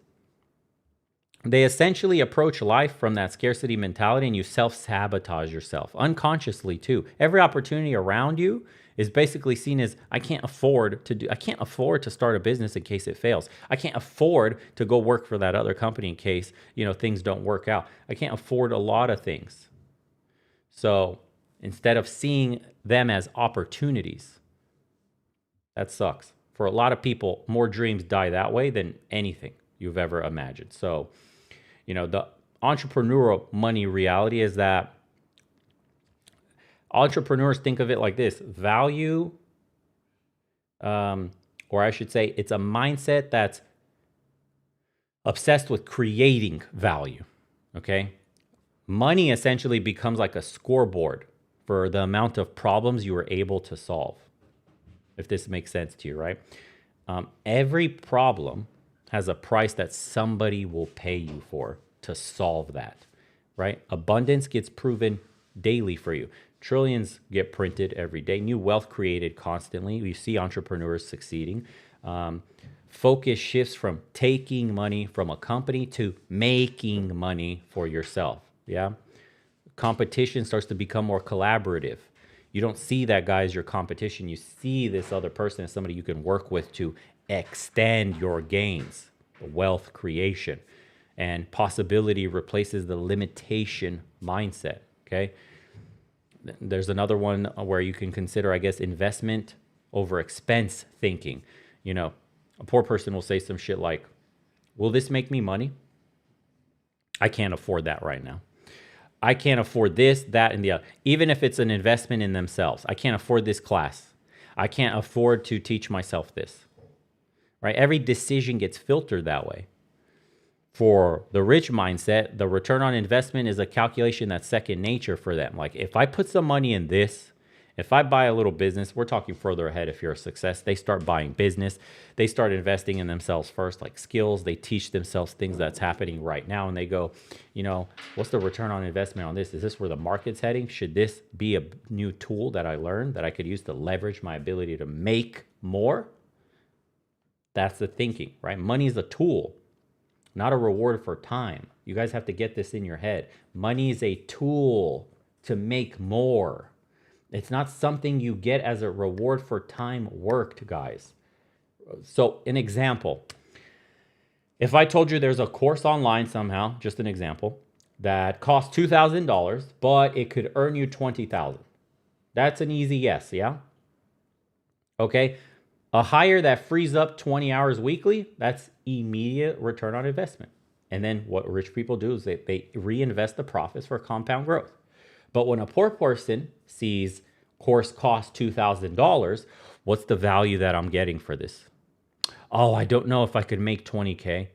Speaker 1: They essentially approach life from that scarcity mentality, and you self-sabotage yourself unconsciously too. Every opportunity around you is basically seen as, I can't afford to start a business in case it fails. I can't afford to go work for that other company in case, things don't work out. I can't afford a lot of things. So instead of seeing them as opportunities, that sucks. For a lot of people, more dreams die that way than anything you've ever imagined. So, the entrepreneurial money reality is that entrepreneurs think of it like this: value, or I should say, it's a mindset that's obsessed with creating value. Okay. Money essentially becomes like a scoreboard for the amount of problems you were able to solve. If this makes sense to you, right? Every problem has a price that somebody will pay you for to solve that, right? Abundance gets proven daily for you. Trillions get printed every day. New wealth created constantly. We see entrepreneurs succeeding. Focus shifts from taking money from a company to making money for yourself. Yeah. Competition starts to become more collaborative. You don't see that guy as your competition. You see this other person as somebody you can work with to extend your gains, wealth creation. And possibility replaces the limitation mindset. Okay. There's another one where you can consider, I guess, investment over expense thinking. A poor person will say some shit like, will this make me money? I can't afford that right now. I can't afford this, that, and the other. Even if it's an investment in themselves. I can't afford this class. I can't afford to teach myself this. Right? Every decision gets filtered that way. For the rich mindset, the return on investment is a calculation that's second nature for them. Like, if I put some money in this, if I buy a little business, we're talking further ahead if you're a success, they start buying business. They start investing in themselves first, like skills. They teach themselves things that's happening right now. And they go, what's the return on investment on this? Is this where the market's heading? Should this be a new tool that I learned that I could use to leverage my ability to make more? That's the thinking, right? Money is a tool, not a reward for time. You guys have to get this in your head. Money is a tool to make more. It's not something you get as a reward for time worked, guys. So an example, if I told you there's a course online somehow, just an example, that costs $2,000, but it could earn you $20,000. That's an easy yes, yeah? Okay. A hire that frees up 20 hours weekly, that's immediate return on investment. And then what rich people do is they reinvest the profits for compound growth. But when a poor person sees course cost $2,000, what's the value that I'm getting for this? Oh, I don't know if I could make 20K.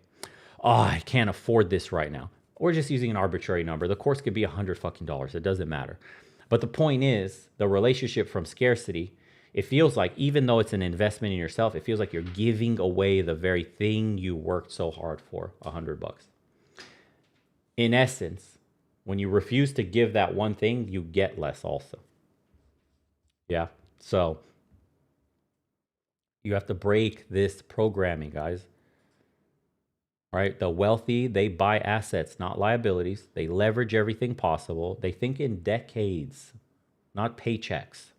Speaker 1: Oh, I can't afford this right now. We're just using an arbitrary number. The course could be $100 fucking dollars. It doesn't matter. But the point is, the relationship from scarcity, it feels like, even though it's an investment in yourself, it feels like you're giving away the very thing you worked so hard for, $100. In essence, when you refuse to give that one thing, you get less also. Yeah. So you have to break this programming, guys. Right? The wealthy, they buy assets, not liabilities. They leverage everything possible. They think in decades, not paychecks.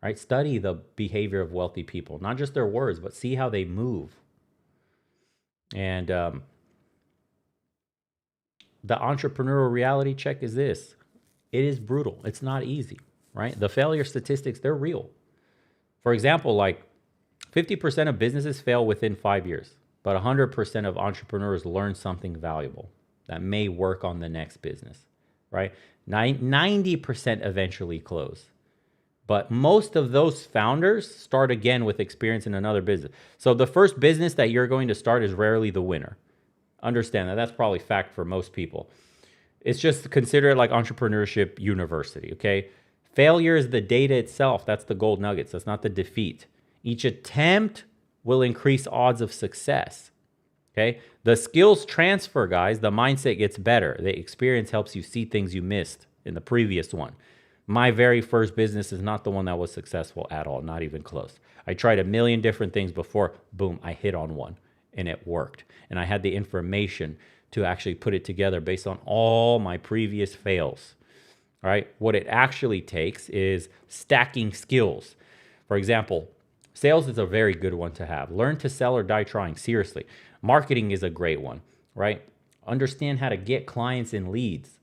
Speaker 1: Right? Study the behavior of wealthy people, not just their words, but see how they move. And the entrepreneurial reality check is this. It is brutal. It's not easy, right? The failure statistics, they're real. For example, like 50% of businesses fail within 5 years, but 100% of entrepreneurs learn something valuable that may work on the next business, right? 90% eventually close. But most of those founders start again with experience in another business. So the first business that you're going to start is rarely the winner. Understand that. That's probably fact for most people. It's just consider it like entrepreneurship university, okay? Failure is the data itself. That's the gold nuggets. That's not the defeat. Each attempt will increase odds of success, okay? The skills transfer, guys. The mindset gets better. The experience helps you see things you missed in the previous one. My very first business is not the one that was successful at all, not even close. I tried a million different things before, boom, I hit on one and it worked. And I had the information to actually put it together based on all my previous fails, right? What it actually takes is stacking skills. For example, sales is a very good one to have. Learn to sell or die trying, seriously. Marketing is a great one, right? Understand how to get clients and leads.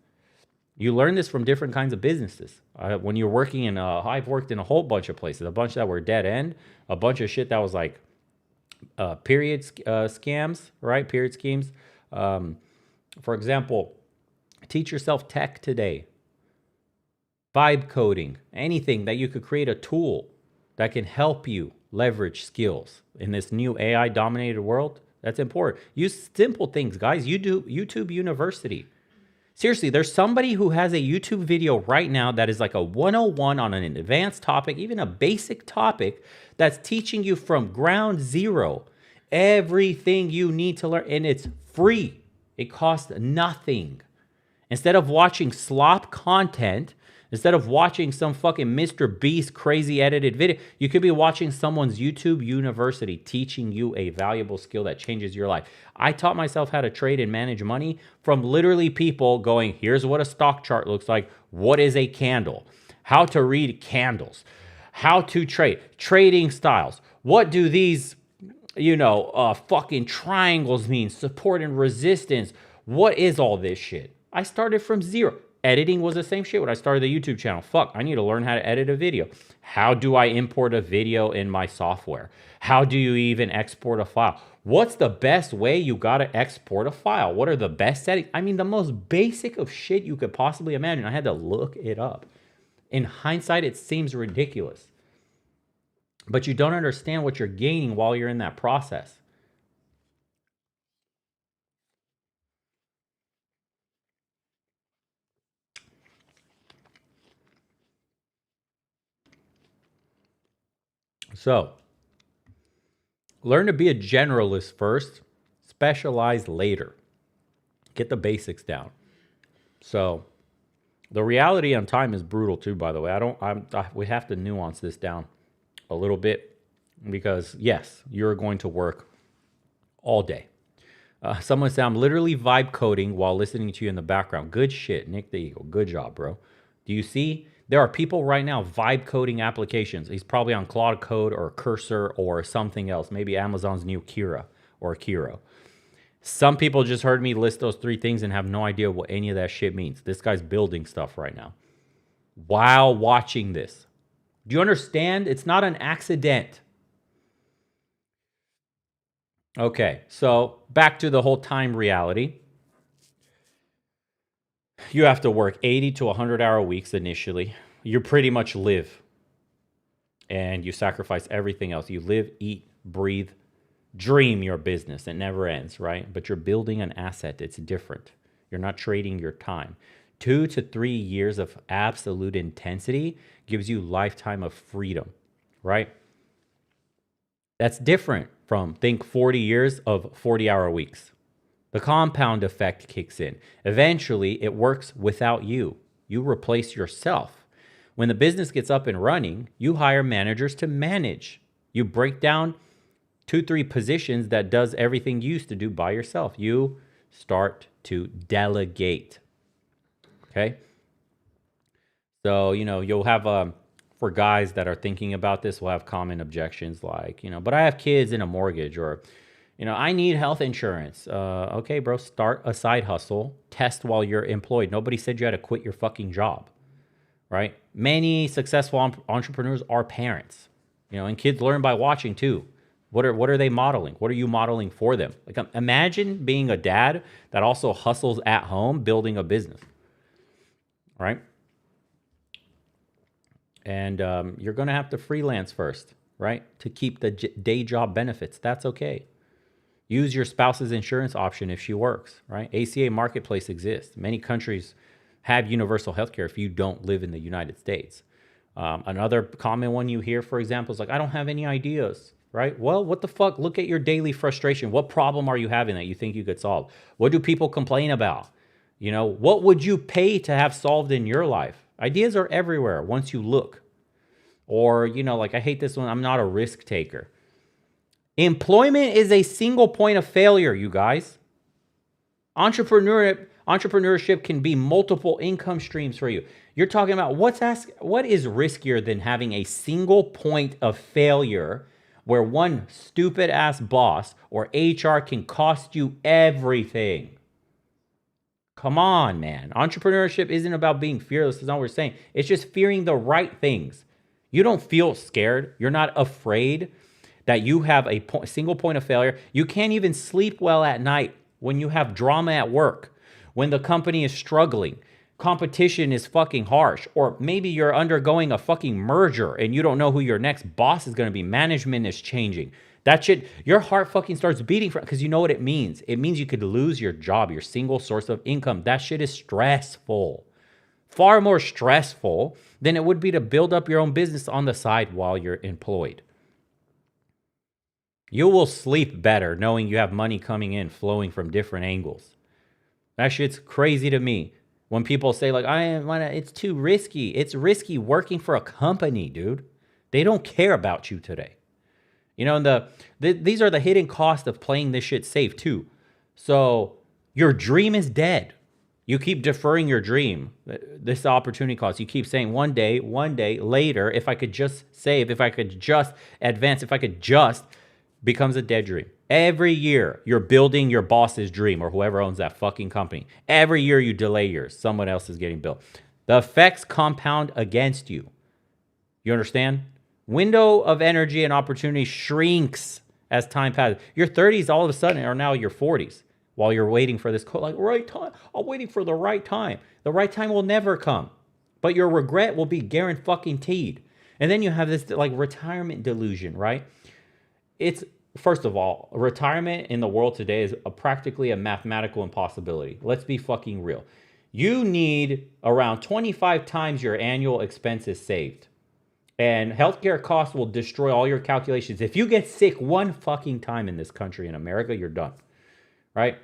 Speaker 1: You learn this from different kinds of businesses. When you're working in, I've worked in a whole bunch of places, a bunch that were dead end, a bunch of shit that was like period scams, right? Period schemes. For example, teach yourself tech today, vibe coding, anything that you could create a tool that can help you leverage skills in this new AI dominated world. That's important. Use simple things, guys. You do YouTube University. Seriously, there's somebody who has a YouTube video right now that is like a 101 on an advanced topic, even a basic topic, that's teaching you from ground zero everything you need to learn, and it's free. It costs nothing. Instead of watching slop content, instead of watching some fucking Mr. Beast crazy edited video, you could be watching someone's YouTube University teaching you a valuable skill that changes your life. I taught myself how to trade and manage money from literally people going, here's what a stock chart looks like. What is a candle? How to read candles. How to trade. Trading styles. What do these, fucking triangles mean? Support and resistance. What is all this shit? I started from zero. Editing was the same shit when I started the YouTube channel. Fuck, I need to learn how to edit a video. How do I import a video in my software? How do you even export a file? What's the best way you gotta export a file? What are the best settings? I mean, the most basic of shit you could possibly imagine. I had to look it up. In hindsight, it seems ridiculous. But you don't understand what you're gaining while you're in that process. So, learn to be a generalist first, specialize later. Get the basics down. So, the reality on time is brutal too, by the way. We have to nuance this down a little bit because, yes, you're going to work all day. Someone said, I'm literally vibe coding while listening to you in the background. Good shit, Nick the Eagle. Good job, bro. Do you see? There are people right now vibe coding applications. He's probably on Claude Code or Cursor or something else. Maybe Amazon's new Kira or Kiro. Some people just heard me list those three things and have no idea what any of that shit means. This guy's building stuff right now while watching this. Do you understand? It's not an accident. Okay, so back to the whole time reality. You have to work 80 to 100-hour weeks initially. You pretty much live. And you sacrifice everything else. You live, eat, breathe, dream your business. It never ends, right? But you're building an asset. It's different. You're not trading your time. 2 to 3 years of absolute intensity gives you lifetime of freedom, right? That's different from, think 40 years of 40-hour weeks. The compound effect kicks in. Eventually, it works without you. You replace yourself. When the business gets up and running, you hire managers to manage. You break down 2-3 positions that does everything you used to do by yourself. You start to delegate. Okay? So, you'll have, for guys that are thinking about this, will have common objections like, but I have kids and a mortgage, or, I need health insurance. Okay, bro, start a side hustle. Test while you're employed. Nobody said you had to quit your fucking job, right? Many successful entrepreneurs are parents, and kids learn by watching too. What are they modeling? What are you modeling for them? Like, imagine being a dad that also hustles at home, building a business, right? And you're going to have to freelance first, right? To keep the day job benefits. That's okay. Use your spouse's insurance option if she works, right? ACA Marketplace exists. Many countries have universal health care if you don't live in the United States. Another common one you hear, for example, is like, I don't have any ideas, right? Well, what the fuck? Look at your daily frustration. What problem are you having that you think you could solve? What do people complain about? What would you pay to have solved in your life? Ideas are everywhere once you look. Or, like, I hate this one. I'm not a risk taker. Employment is a single point of failure, you guys. Entrepreneurship can be multiple income streams for you. You're talking about what is riskier than having a single point of failure where one stupid ass boss or HR can cost you everything. Come on, man. Entrepreneurship isn't about being fearless. That's not what we're saying. It's just fearing the right things. You don't feel scared. You're not afraid that you have a single point of failure. You can't even sleep well at night when you have drama at work, when the company is struggling, competition is fucking harsh, or maybe you're undergoing a fucking merger and you don't know who your next boss is going to be. Management is changing. That shit, your heart fucking starts beating because you know what it means. It means you could lose your job, your single source of income. That shit is stressful. Far more stressful than it would be to build up your own business on the side while you're employed. You will sleep better knowing you have money coming in, flowing from different angles. That shit's crazy to me. When people say like, it's too risky. It's risky working for a company, dude. They don't care about you today. You know, and these are the hidden costs of playing this shit safe too. So your dream is dead. You keep deferring your dream. This opportunity cost. You keep saying one day, later, if I could just save, if I could just advance, if I could just, becomes a dead dream. Every year, you're building your boss's dream or whoever owns that fucking company. Every year you delay yours. Someone else is getting built. The effects compound against you. You understand? Window of energy and opportunity shrinks as time passes. Your 30s all of a sudden are now your 40s while you're waiting for this like right time. I'm waiting for the right time. The right time will never come, but your regret will be guaranteed. And then you have this like retirement delusion, right? It's first of all, retirement in the world today is practically a mathematical impossibility. Let's be fucking real. You need around 25 times your annual expenses saved. And healthcare costs will destroy all your calculations. If you get sick one fucking time in this country, in America, you're done, right?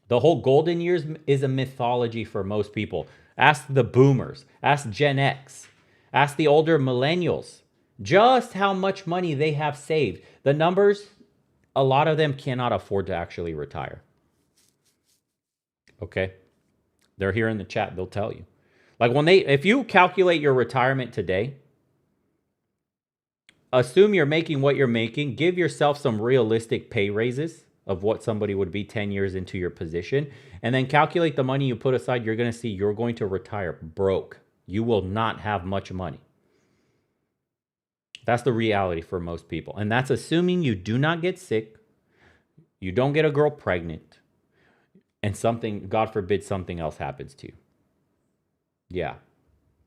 Speaker 1: The whole golden years is a mythology for most people. Ask the boomers, ask Gen X, ask the older millennials, just how much money they have saved. The numbers, a lot of them cannot afford to actually retire. Okay? They're here in the chat, they'll tell you. Like if you calculate your retirement today, assume you're making what you're making, give yourself some realistic pay raises of what somebody would be 10 years into your position, and then calculate the money you put aside, you're going to see you're going to retire broke. You will not have much money. That's the reality for most people. And that's assuming you do not get sick, you don't get a girl pregnant, and something, God forbid, something else happens to you. Yeah.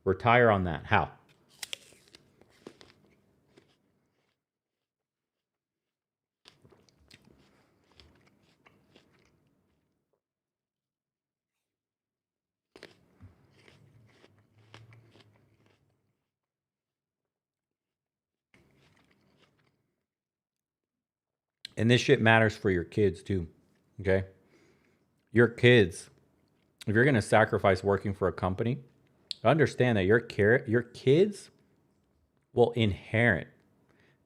Speaker 1: Retire on that. How? And this shit matters for your kids too, okay? Your kids, if you're going to sacrifice working for a company, understand that your kids will inherit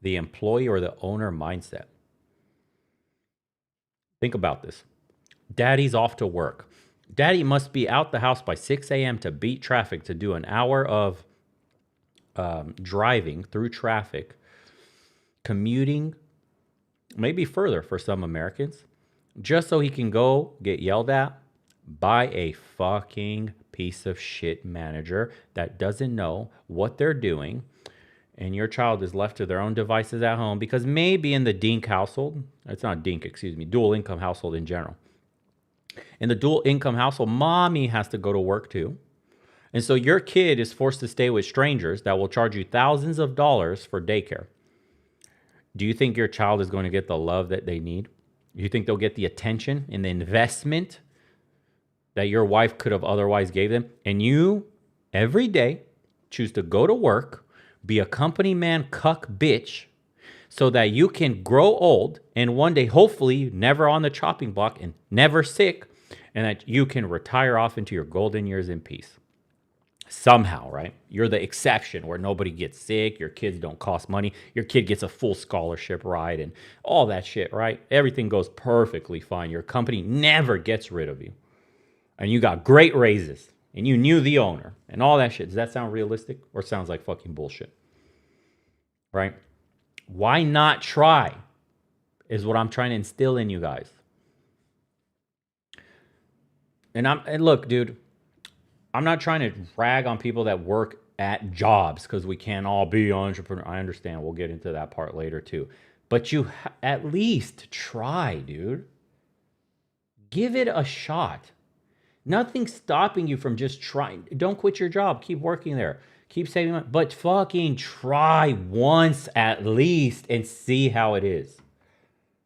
Speaker 1: the employee or the owner mindset. Think about this. Daddy's off to work. Daddy must be out the house by 6 a.m. to beat traffic, to do an hour of driving through traffic, commuting, maybe further for some Americans, just so he can go get yelled at by a fucking piece of shit manager that doesn't know what they're doing, and your child is left to their own devices at home because maybe in the Dink household, it's not Dink, excuse me, dual income household in general. In the dual income household, mommy has to go to work too. And so your kid is forced to stay with strangers that will charge you thousands of dollars for daycare. Do you think your child is going to get the love that they need? Do you think they'll get the attention and the investment that your wife could have otherwise gave them? And you, every day, choose to go to work, be a company man, cuck bitch, so that you can grow old and one day, hopefully, never on the chopping block and never sick, and that you can retire off into your golden years in peace. Somehow, right? You're the exception where nobody gets sick, your kids don't cost money, your kid gets a full scholarship, right? And all that shit, right? Everything goes perfectly fine. Your company never gets rid of you. And you got great raises, and you knew the owner, and all that shit. Does that sound realistic or sounds like fucking bullshit? Right? Why not try? Is what I'm trying to instill in you guys. And look, dude, I'm not trying to rag on people that work at jobs because we can't all be entrepreneurs. I understand. We'll get into that part later too. But you at least try, dude. Give it a shot. Nothing's stopping you from just trying. Don't quit your job. Keep working there. Keep saving money. But fucking try once at least and see how it is.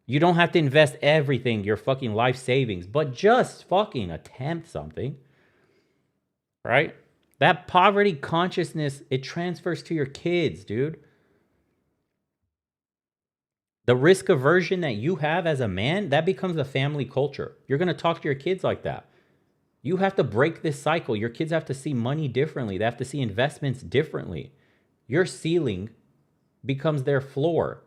Speaker 1: You don't have to invest everything, your fucking life savings, but just fucking attempt something. Right? That poverty consciousness, it transfers to your kids, dude. The risk aversion that you have as a man, that becomes a family culture. You're going to talk to your kids like that. You have to break this cycle. Your kids have to see money differently. They have to see investments differently. Your ceiling becomes their floor,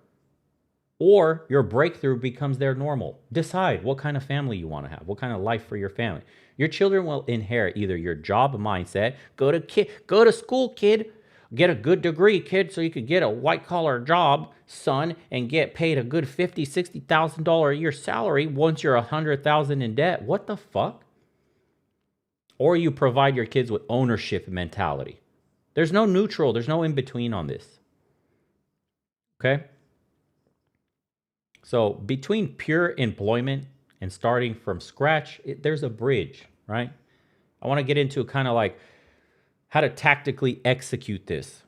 Speaker 1: or your breakthrough becomes their normal. Decide what kind of family you want to have, what kind of life for your family. Your children will inherit either your job mindset, go to school, kid, get a good degree, kid, so you could get a white collar job, son, and get paid a good $50,000, $60,000 a year salary once you're $100,000 in debt. What the fuck? Or you provide your kids with ownership mentality. There's no neutral. There's no in between on this. Okay? So between pure employment and starting from scratch, there's a bridge, right? I want to get into kind of like how to tactically execute this,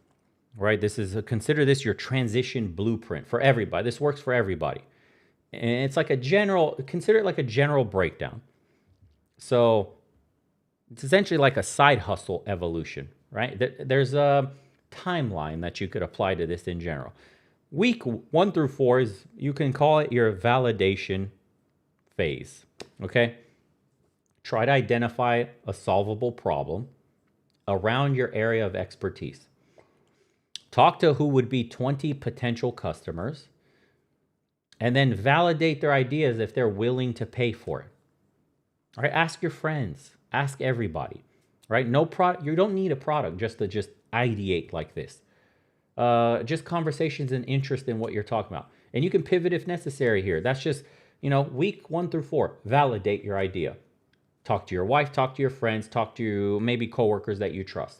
Speaker 1: right? Consider this your transition blueprint for everybody. This works for everybody. And it's like consider it like a general breakdown. So it's essentially like a side hustle evolution, right? There's a timeline that you could apply to this in general. Week 1 through 4 is, you can call it your validation phase, okay? Try to identify a solvable problem around your area of expertise. Talk to who would be 20 potential customers, and then validate their ideas if they're willing to pay for it. All right, ask your friends, ask everybody, right? You don't need a product just to ideate like this. Just conversations and interest in what you're talking about. And you can pivot if necessary here. That's just, week 1 through 4, validate your idea. Talk to your wife, talk to your friends, talk to maybe coworkers that you trust.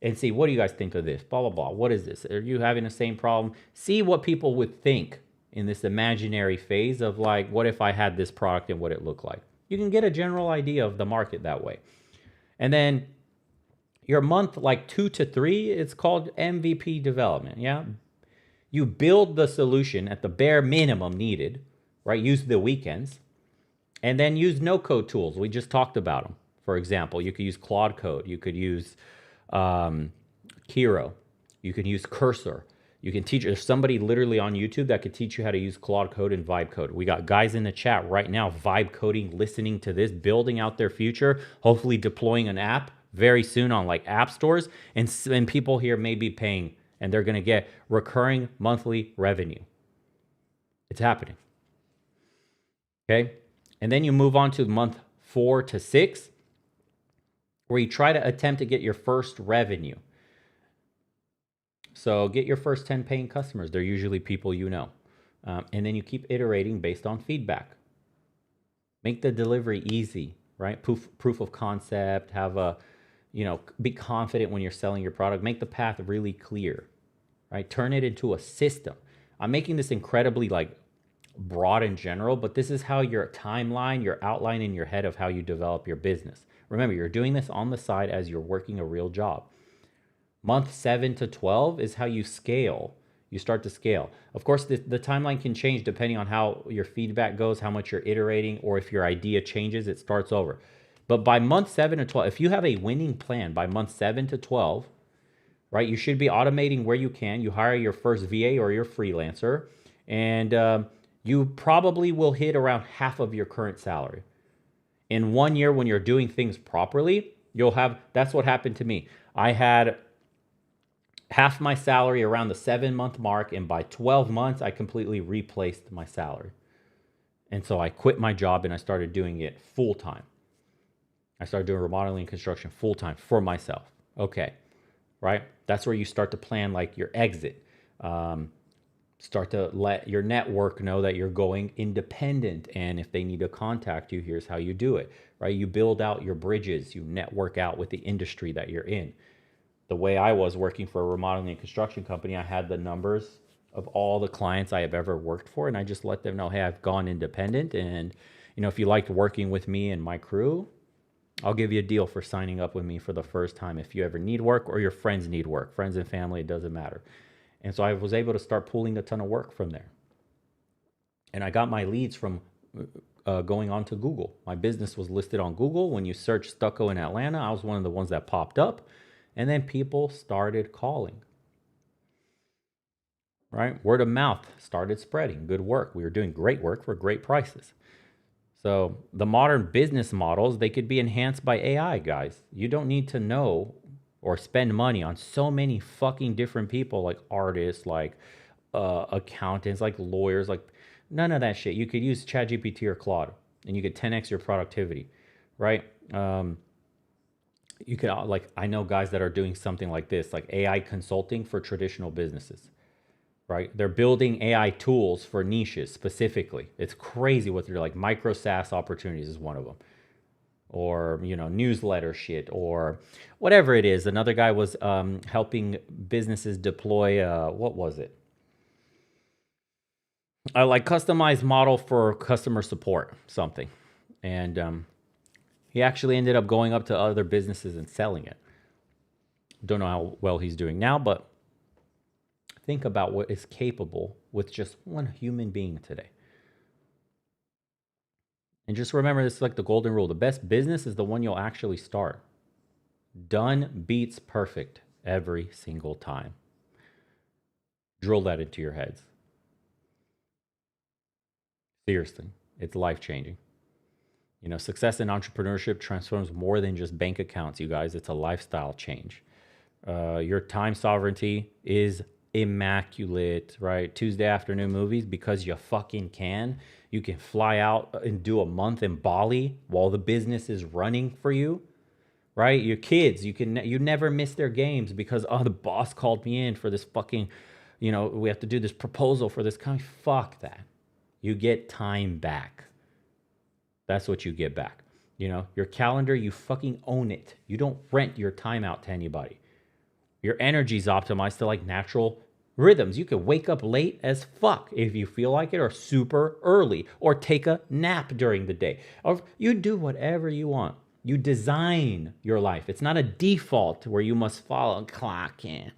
Speaker 1: And see, what do you guys think of this? Blah, blah, blah. What is this? Are you having the same problem? See what people would think in this imaginary phase of like, what if I had this product and what it looked like? You can get a general idea of the market that way. And then your month like 2 to 3, it's called MVP development, yeah? You build the solution at the bare minimum needed, right? Use the weekends. And then use no-code tools. We just talked about them. For example, you could use Claude Code. You could use Kiro. You can use Cursor. You can teach. There's somebody literally on YouTube that could teach you how to use Claude Code and Vibe Code. We got guys in the chat right now vibe coding, listening to this, building out their future, hopefully deploying an app very soon on like app stores. And people here may be paying, and they're going to get recurring monthly revenue. It's happening. Okay? And then you move on to month 4 to 6, where you try to attempt to get your first revenue. So get your first 10 paying customers. They're usually people you know. And then you keep iterating based on feedback. Make the delivery easy, right? Proof of concept, be confident when you're selling your product. Make the path really clear, right? Turn it into a system. I'm making this incredibly broad in general, but this is how your timeline, your outline in your head of how you develop your business. Remember, you're doing this on the side as you're working a real job. Month 7 to 12 is how you scale. You start to scale. Of course, the timeline can change depending on how your feedback goes, how much you're iterating, or if your idea changes, it starts over. But by month 7 to 12, if you have a winning plan by month 7 to 12, right, you should be automating where you can. You hire your first VA or your freelancer, and you probably will hit around half of your current salary. In 1 year, when you're doing things properly, that's what happened to me. I had half my salary around the 7-month mark, and by 12 months, I completely replaced my salary. And so I quit my job and I started doing it full time. I started doing remodeling and construction full time for myself. Okay, right? That's where you start to plan like your exit. Start to let your network know that you're going independent. And if they need to contact you, here's how you do it, right? You build out your bridges, you network out with the industry that you're in. The way I was working for a remodeling and construction company, I had the numbers of all the clients I have ever worked for. And I just let them know, hey, I've gone independent. And, if you liked working with me and my crew, I'll give you a deal for signing up with me for the first time. If you ever need work or your friends need work, friends and family, it doesn't matter. And so I was able to start pulling a ton of work from there. And I got my leads from going on to Google. My business was listed on Google. When you search stucco in Atlanta, I was one of the ones that popped up. And then people started calling. Right? Word of mouth started spreading. Good work. We were doing great work for great prices. So the modern business models, they could be enhanced by AI, guys. You don't need to know or spend money on so many fucking different people, like artists, like accountants, like lawyers, like none of that shit. You could use ChatGPT or Claude and you could 10x your productivity, right? You could, I know guys that are doing something like this, like AI consulting for traditional businesses. Right? They're building AI tools for niches specifically. It's crazy what they're like. Micro SaaS opportunities is one of them. Or, newsletter shit or whatever it is. Another guy was helping businesses deploy, what was it? Like customized model for customer support, something. And he actually ended up going up to other businesses and selling it. Don't know how well he's doing now, but think about what is capable with just one human being today. And just remember, this is like the golden rule. The best business is the one you'll actually start. Done beats perfect every single time. Drill that into your heads. Seriously, it's life-changing. Success in entrepreneurship transforms more than just bank accounts, you guys. It's a lifestyle change. Your time sovereignty is immaculate, right? Tuesday afternoon movies, because you fucking can. You can fly out and do a month in Bali while the business is running for you, right? Your kids, you never miss their games because, the boss called me in for this fucking, we have to do this proposal for this kind. Fuck that. You get time back. That's what you get back. Your calendar, you fucking own it. You don't rent your time out to anybody. Your energy's optimized to like natural rhythms. You can wake up late as fuck if you feel like it, or super early, or take a nap during the day. Or you do whatever you want. You design your life. It's not a default where you must follow clock in.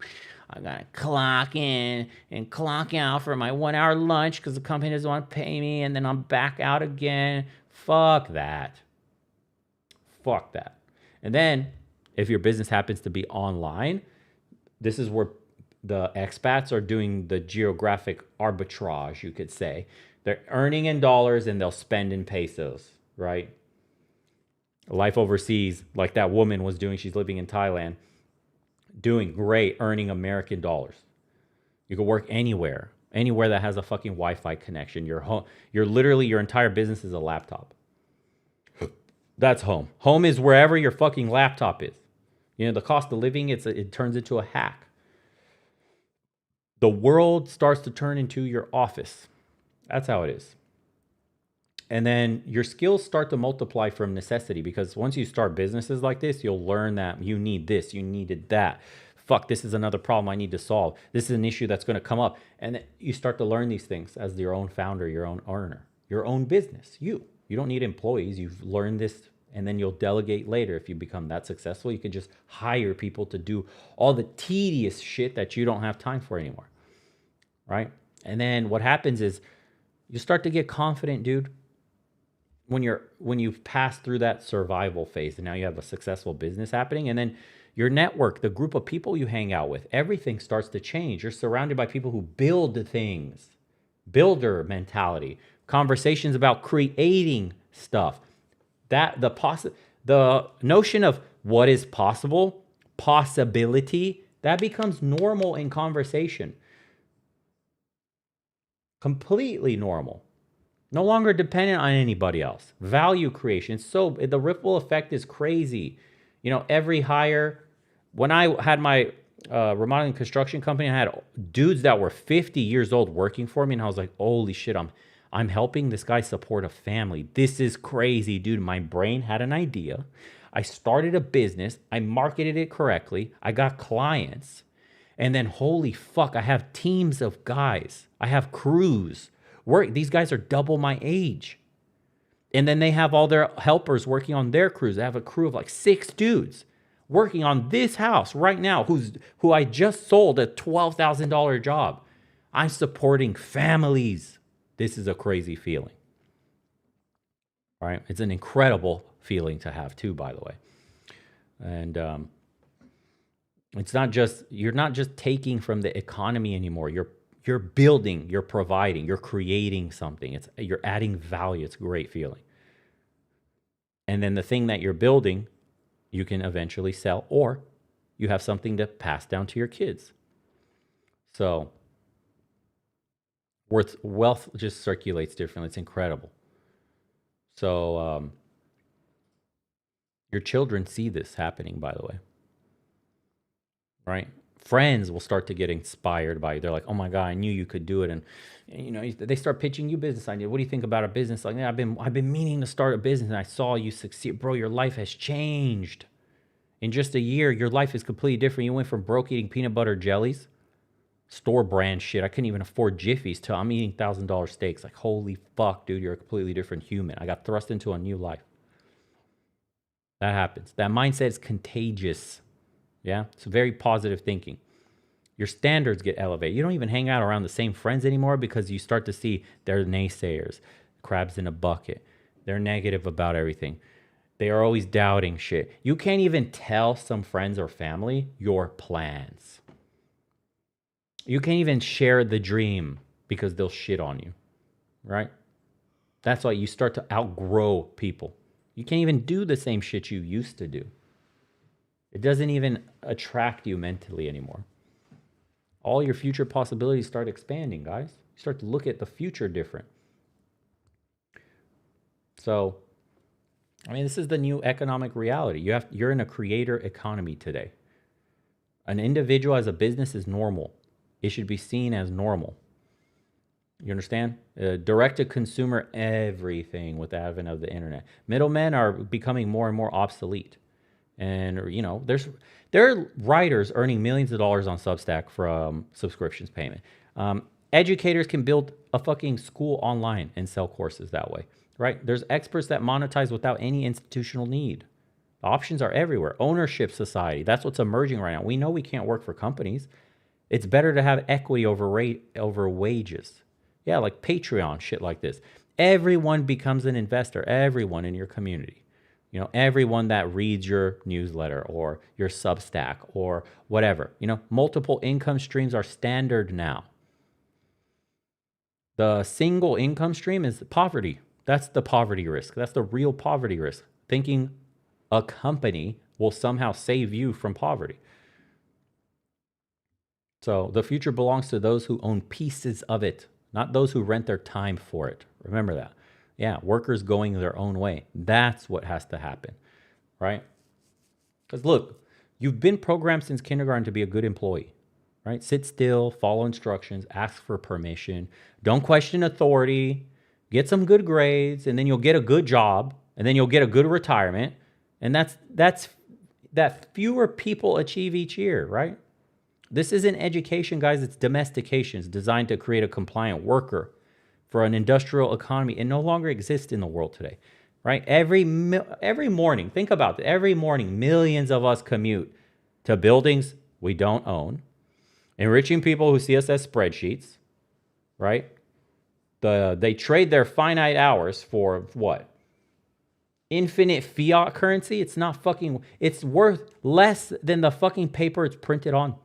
Speaker 1: I gotta clock in and clock out for my 1 hour lunch because the company doesn't want to pay me, and then I'm back out again. Fuck that. Fuck that. And then if your business happens to be online, this is where the expats are doing the geographic arbitrage, you could say. They're earning in dollars and they'll spend in pesos, right? Life overseas, like that woman was doing, she's living in Thailand, doing great, earning American dollars. You can work anywhere that has a fucking Wi-Fi connection. You're literally, your entire business is a laptop. That's home. Home is wherever your fucking laptop is. The cost of living, it turns into a hack. The world starts to turn into your office. That's how it is. And then your skills start to multiply from necessity, because once you start businesses like this, you'll learn that you need this, you needed that. Fuck, this is another problem I need to solve. This is an issue that's going to come up. And then you start to learn these things as your own founder, your own owner, your own business. You don't need employees. You've learned this. And then you'll delegate later. If you become that successful, you can just hire people to do all the tedious shit that you don't have time for anymore, right? And then what happens is you start to get confident, dude. When you've passed through that survival phase and now you have a successful business happening, and then your network, the group of people you hang out with, everything starts to change. You're surrounded by people who build things, builder mentality, conversations about creating stuff. That the notion of what is possible, possibility, that becomes normal in conversation. Completely normal. No longer dependent on anybody else. Value creation. So the ripple effect is crazy. Every hire, when I had my remodeling construction company. I had dudes that were 50 years old working for me, and I was like, holy shit, I'm helping this guy support a family. This is crazy, dude. My brain had an idea. I started a business. I marketed it correctly. I got clients. And then holy fuck, I have teams of guys. I have crews. These guys are double my age. And then they have all their helpers working on their crews. They have a crew of like 6 dudes working on this house right now who I just sold a $12,000 job. I'm supporting families. This is a crazy feeling. Right? It's an incredible feeling to have too, by the way. And it's not just, you're not just taking from the economy anymore. You're building, you're providing, you're creating something. You're adding value. It's a great feeling. And then the thing that you're building, you can eventually sell, or you have something to pass down to your kids. So wealth just circulates differently. It's incredible. So your children see this happening, by the way. Right? Friends will start to get inspired by you. They're like, oh my God, I knew you could do it. And you know, they start pitching you business ideas. What do you think about a business like that? I've been meaning to start a business, and I saw you succeed. Bro, your life has changed. In just a year, your life is completely different. You went from broke eating peanut butter jellies, store brand shit. I couldn't even afford Jiffies till I'm eating $1,000 steaks. Like, holy fuck, dude, you're a completely different human. I got thrust into a new life. That happens. That mindset is contagious. Yeah, it's very positive thinking. Your standards get elevated. You don't even hang out around the same friends anymore because you start to see they're naysayers, crabs in a bucket. They're negative about everything. They are always doubting shit. You can't even tell some friends or family your plans. You can't even share the dream because they'll shit on you, right? That's why you start to outgrow people. You can't even do the same shit you used to do. It doesn't even attract you mentally anymore. All your future possibilities start expanding, guys. You start to look at the future different. So, I mean, this is the new economic reality. You're in a creator economy today. An individual as a business is normal. It should be seen as normal. You understand? Direct to consumer everything with the advent of the internet. Middlemen are becoming more and more obsolete. And, you know, there are writers earning millions of dollars on Substack from subscriptions payment. Educators can build a fucking school online and sell courses that way, right? There's experts that monetize without any institutional need. The options are everywhere. Ownership society, that's what's emerging right now. We know we can't work for companies. It's better to have equity over wages. Yeah, like Patreon, shit like this. Everyone becomes an investor, everyone in your community. You know, everyone that reads your newsletter or your Substack or whatever. You know, multiple income streams are standard now. The single income stream is poverty. That's the poverty risk. That's the real poverty risk. Thinking a company will somehow save you from poverty. So the future belongs to those who own pieces of it, not those who rent their time for it. Remember that. Yeah, workers going their own way. That's what has to happen, right? Because look, you've been programmed since kindergarten to be a good employee, right? Sit still, follow instructions, ask for permission, don't question authority, get some good grades, and then you'll get a good job, and then you'll get a good retirement. And that fewer people achieve each year, right? This isn't education, guys. It's domestication. It's designed to create a compliant worker for an industrial economy. It no longer exists in the world today, right? Every morning, think about it. Every morning, millions of us commute to buildings we don't own, enriching people who see us as spreadsheets, right? They trade their finite hours for what? Infinite fiat currency. It's not fucking, it's worth less than the fucking paper it's printed on.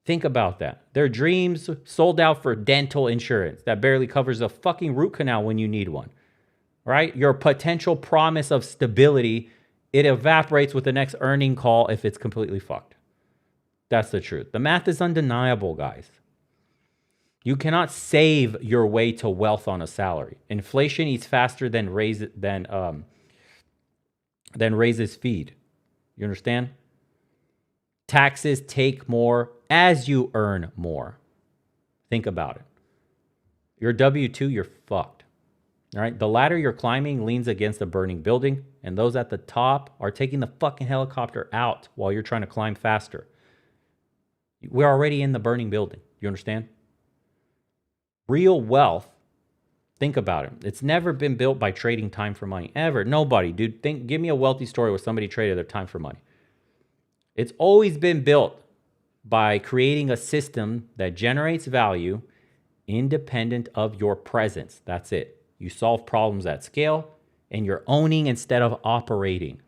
Speaker 1: Think about that. Their dreams sold out for dental insurance that barely covers a fucking root canal when you need one, right? Your potential promise of stability, it evaporates with the next earning call if it's completely fucked. That's the truth. The math is undeniable, guys. You cannot save your way to wealth on a salary. Inflation eats faster than raises feed. You understand? Taxes take more as you earn more. Think about it. Your W-2, you're fucked. All right? The ladder you're climbing leans against a burning building, and those at the top are taking the fucking helicopter out while you're trying to climb faster. We're already in the burning building. You understand? Real wealth, think about it. It's never been built by trading time for money. Ever. Nobody, dude. Give me a wealthy story where somebody traded their time for money. It's always been built by creating a system that generates value independent of your presence. That's it. You solve problems at scale, and you're owning instead of operating.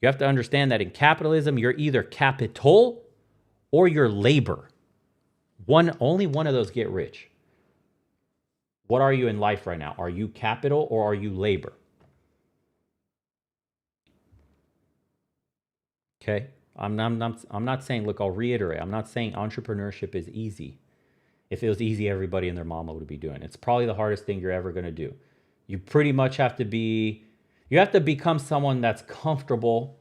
Speaker 1: You have to understand that in capitalism, you're either capital or you're labor. Only one of those get rich. What are you in life right now? Are you capital or are you labor? Okay? I'm not saying, look, I'll reiterate. I'm not saying entrepreneurship is easy. If it was easy, everybody and their mama would be doing it. It's probably the hardest thing you're ever going to do. You pretty much have to become someone that's comfortable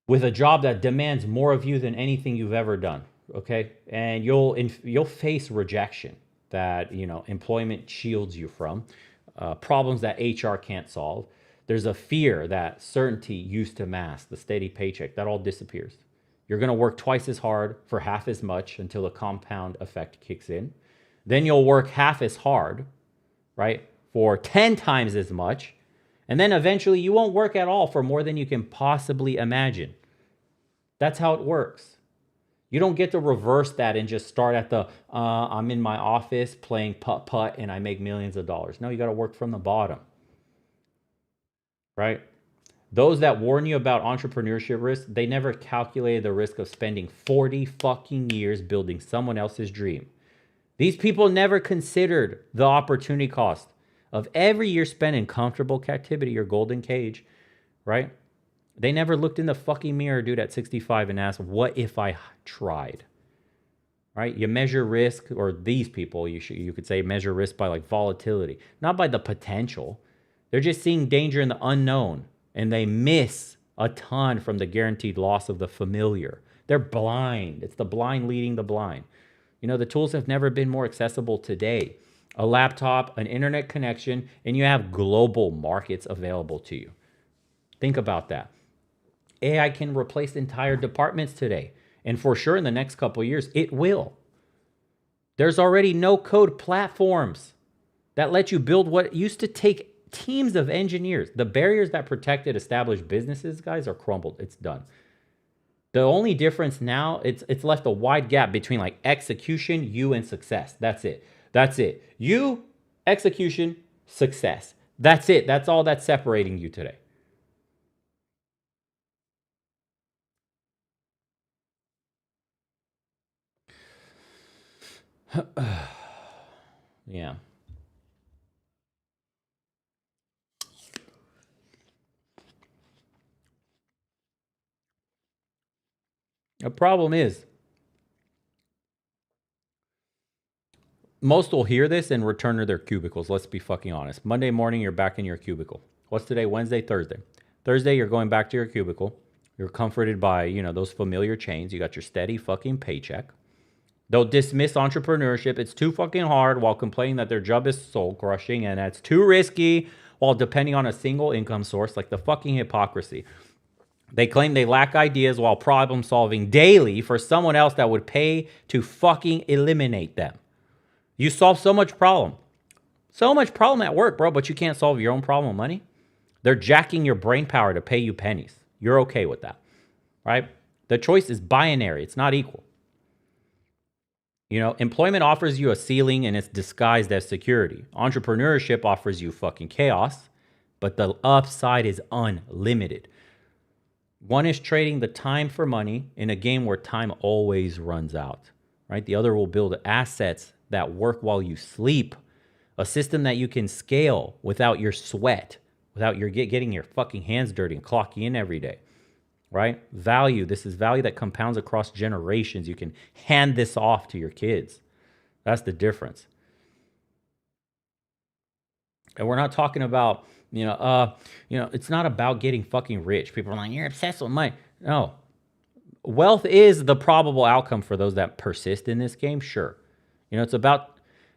Speaker 1: with a job that demands more of you than anything you've ever done. Okay? And you'll face rejection that, employment shields you from, problems that HR can't solve. There's a fear that certainty used to mask, the steady paycheck. That all disappears. You're going to work twice as hard for half as much until the compound effect kicks in. Then you'll work half as hard, right, for 10 times as much. And then eventually you won't work at all for more than you can possibly imagine. That's how it works. You don't get to reverse that and just start at the, I'm in my office playing putt-putt and I make millions of dollars. No, you got to work from the bottom. Right? Those that warn you about entrepreneurship risk, they never calculated the risk of spending 40 fucking years building someone else's dream. These people never considered the opportunity cost of every year spent in comfortable captivity or golden cage, right? They never looked in the fucking mirror, dude, at 65 and asked, what if I tried? Right? You measure risk, or these people, you could say measure risk by like volatility, not by the potential. They're just seeing danger in the unknown, and they miss a ton from the guaranteed loss of the familiar. They're blind. It's the blind leading the blind. The tools have never been more accessible today. A laptop, an internet connection, and you have global markets available to you. Think about that. AI can replace entire departments today, and for sure in the next couple of years, it will. There's already no-code platforms that let you build what used to take teams of engineers. The barriers that protected established businesses, guys, are crumbled. It's done. The only difference now, it's left a wide gap between like execution, you, and success. That's it. That's it. You, execution, success. That's it. That's all that's separating you today. Yeah. The problem is, most will hear this and return to their cubicles. Let's be fucking honest. Monday morning, you're back in your cubicle. What's today? Wednesday, Thursday. Thursday, you're going back to your cubicle. You're comforted by, those familiar chains. You got your steady fucking paycheck. They'll dismiss entrepreneurship. It's too fucking hard, while complaining that their job is soul crushing and that's too risky, while depending on a single income source. Like the fucking hypocrisy. They claim they lack ideas while problem solving daily for someone else that would pay to fucking eliminate them. You solve so much problem at work, bro, but you can't solve your own problem with money. They're jacking your brain power to pay you pennies. You're okay with that, right? The choice is binary. It's not equal. Employment offers you a ceiling and it's disguised as security. Entrepreneurship offers you fucking chaos, but the upside is unlimited. One is trading the time for money in a game where time always runs out, right? The other will build assets that work while you sleep, a system that you can scale without your sweat, without your getting your fucking hands dirty and clocking in every day, right? Value. This is value that compounds across generations. You can hand this off to your kids. That's the difference. And we're not talking about, it's not about getting fucking rich. People are like, you're obsessed with money. No, wealth is the probable outcome for those that persist in this game, sure. You know,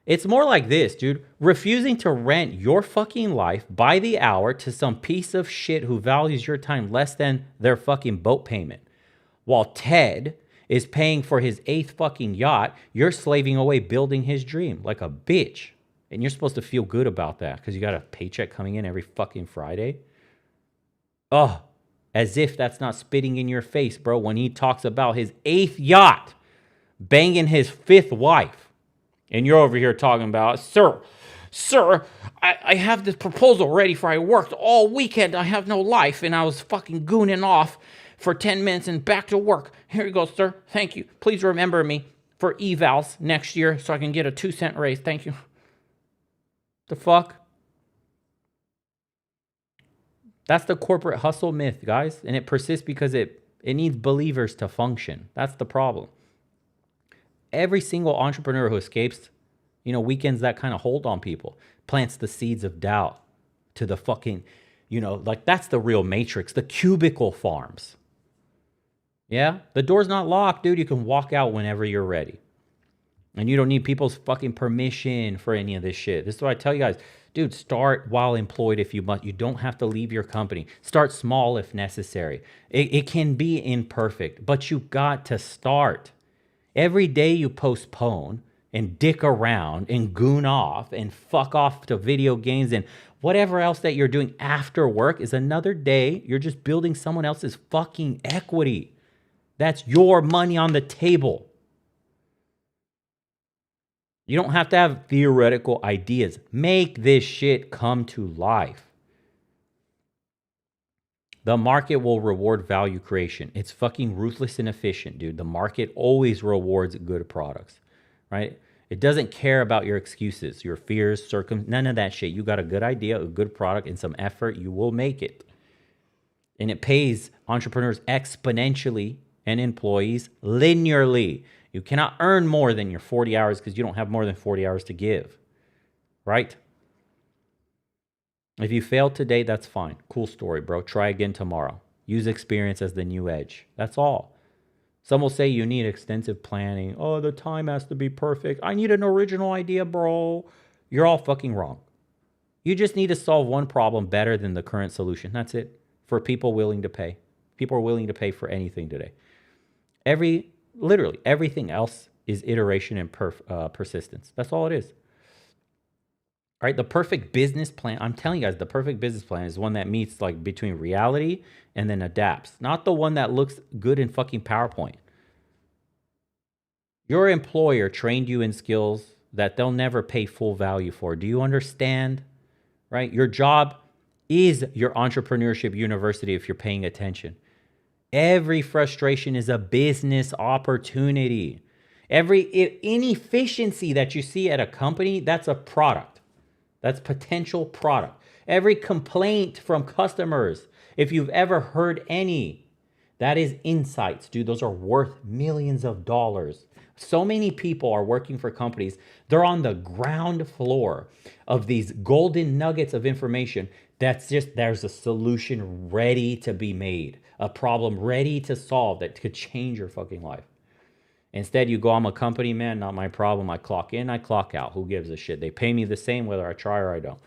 Speaker 1: it's more like this, dude. Refusing to rent your fucking life by the hour to some piece of shit who values your time less than their fucking boat payment. While Ted is paying for his 8th fucking yacht, you're slaving away building his dream like a bitch. And you're supposed to feel good about that because you got a paycheck coming in every fucking Friday. Oh, as if that's not spitting in your face, bro, when he talks about his 8th yacht banging his 5th wife. And you're over here talking about, sir, I have this proposal ready for I worked all weekend. I have no life. And I was fucking gooning off for 10 minutes and back to work. Here you go, sir. Thank you. Please remember me for evals next year so I can get a 2-cent raise. Thank you. The fuck? That's the corporate hustle myth, guys. And it persists because it needs believers to function. That's the problem. Every single entrepreneur who escapes, weekends that kind of hold on people, plants the seeds of doubt to the fucking, like that's the real matrix, the cubicle farms. Yeah? The door's not locked, dude. You can walk out whenever you're ready. And you don't need people's fucking permission for any of this shit. This is what I tell you guys. Dude, start while employed if you must. You don't have to leave your company. Start small if necessary. It can be imperfect, but you got to start. Every day you postpone and dick around and goon off and fuck off to video games and whatever else that you're doing after work is another day you're just building someone else's fucking equity. That's your money on the table. You don't have to have theoretical ideas. Make this shit come to life. The market will reward value creation. It's fucking ruthless and efficient, dude. The market always rewards good products, right? It doesn't care about your excuses, your fears, none of that shit. You got a good idea, a good product, and some effort, you will make it. And it pays entrepreneurs exponentially and employees linearly. You cannot earn more than your 40 hours because you don't have more than 40 hours to give, right? If you failed today, that's fine. Cool story, bro. Try again tomorrow. Use experience as the new edge. That's all. Some will say you need extensive planning. Oh, the time has to be perfect. I need an original idea, bro. You're all fucking wrong. You just need to solve one problem better than the current solution. That's it. For people willing to pay. People are willing to pay for anything today. Literally, everything else is iteration and persistence. That's all it is. All right, the perfect business plan, I'm telling you guys, the perfect business plan is one that meets like between reality and then adapts. Not the one that looks good in fucking PowerPoint. Your employer trained you in skills that they'll never pay full value for. Do you understand? Right? Your job is your entrepreneurship university if you're paying attention. Every frustration is a business opportunity. Every inefficiency that you see at a company, that's a product. That's potential product. Every complaint from customers, if you've ever heard any, that is insights, dude. Those are worth millions of dollars. So many people are working for companies. They're on the ground floor of these golden nuggets of information. There's a solution ready to be made, a problem ready to solve that could change your fucking life. Instead, you go, I'm a company man, not my problem. I clock in, I clock out. Who gives a shit? They pay me the same whether I try or I don't.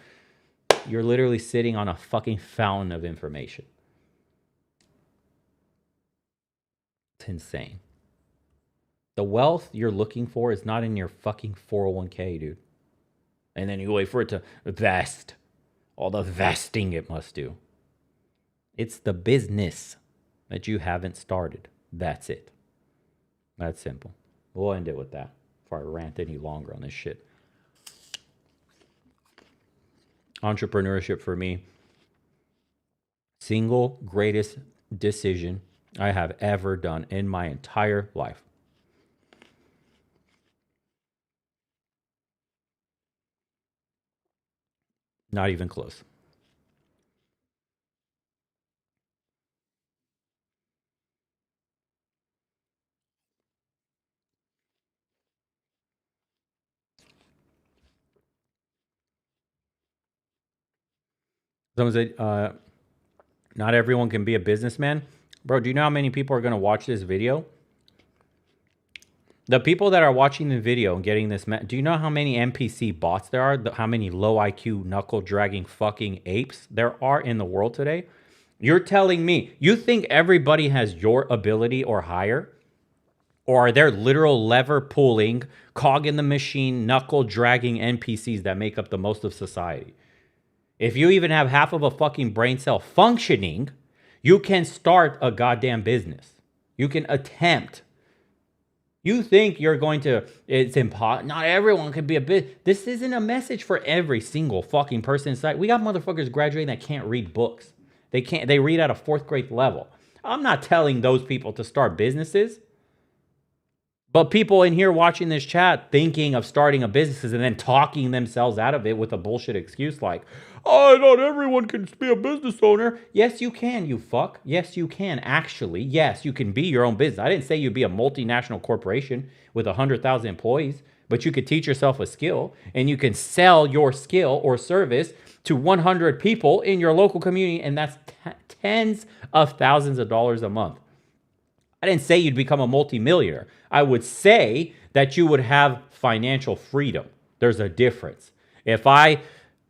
Speaker 1: You're literally sitting on a fucking fountain of information. It's insane. The wealth you're looking for is not in your fucking 401k, dude. And then you wait for it to vest. All the vesting it must do. It's the business that you haven't started. That's it. That's simple. We'll end it with that before I rant any longer on this shit. Entrepreneurship for me, single greatest decision I have ever done in my entire life. Not even close. Someone said, not everyone can be a businessman. Bro, do you know how many people are going to watch this video? The people that are watching the video and getting this, do you know how many NPC bots there are? How many low IQ, knuckle dragging fucking apes there are in the world today? You're telling me, you think everybody has your ability or higher? Or are there literal lever pulling, cog in the machine, knuckle dragging NPCs that make up the most of society? If you even have half of a fucking brain cell functioning, you can start a goddamn business. You can attempt. You think you're going to, it's impossible. Not everyone can be a bit. This isn't a message for every single fucking person inside. We got motherfuckers graduating that can't read books. They read at a 4th grade level. I'm not telling those people to start businesses. But people in here watching this chat thinking of starting a business and then talking themselves out of it with a bullshit excuse like, oh, not everyone can be a business owner. Yes, you can, you fuck. Yes, you can, actually. Yes, you can be your own business. I didn't say you'd be a multinational corporation with 100,000 employees, but you could teach yourself a skill and you can sell your skill or service to 100 people in your local community, and that's tens of thousands of dollars a month. I didn't say you'd become a multimillionaire. I would say that you would have financial freedom. There's a difference. If I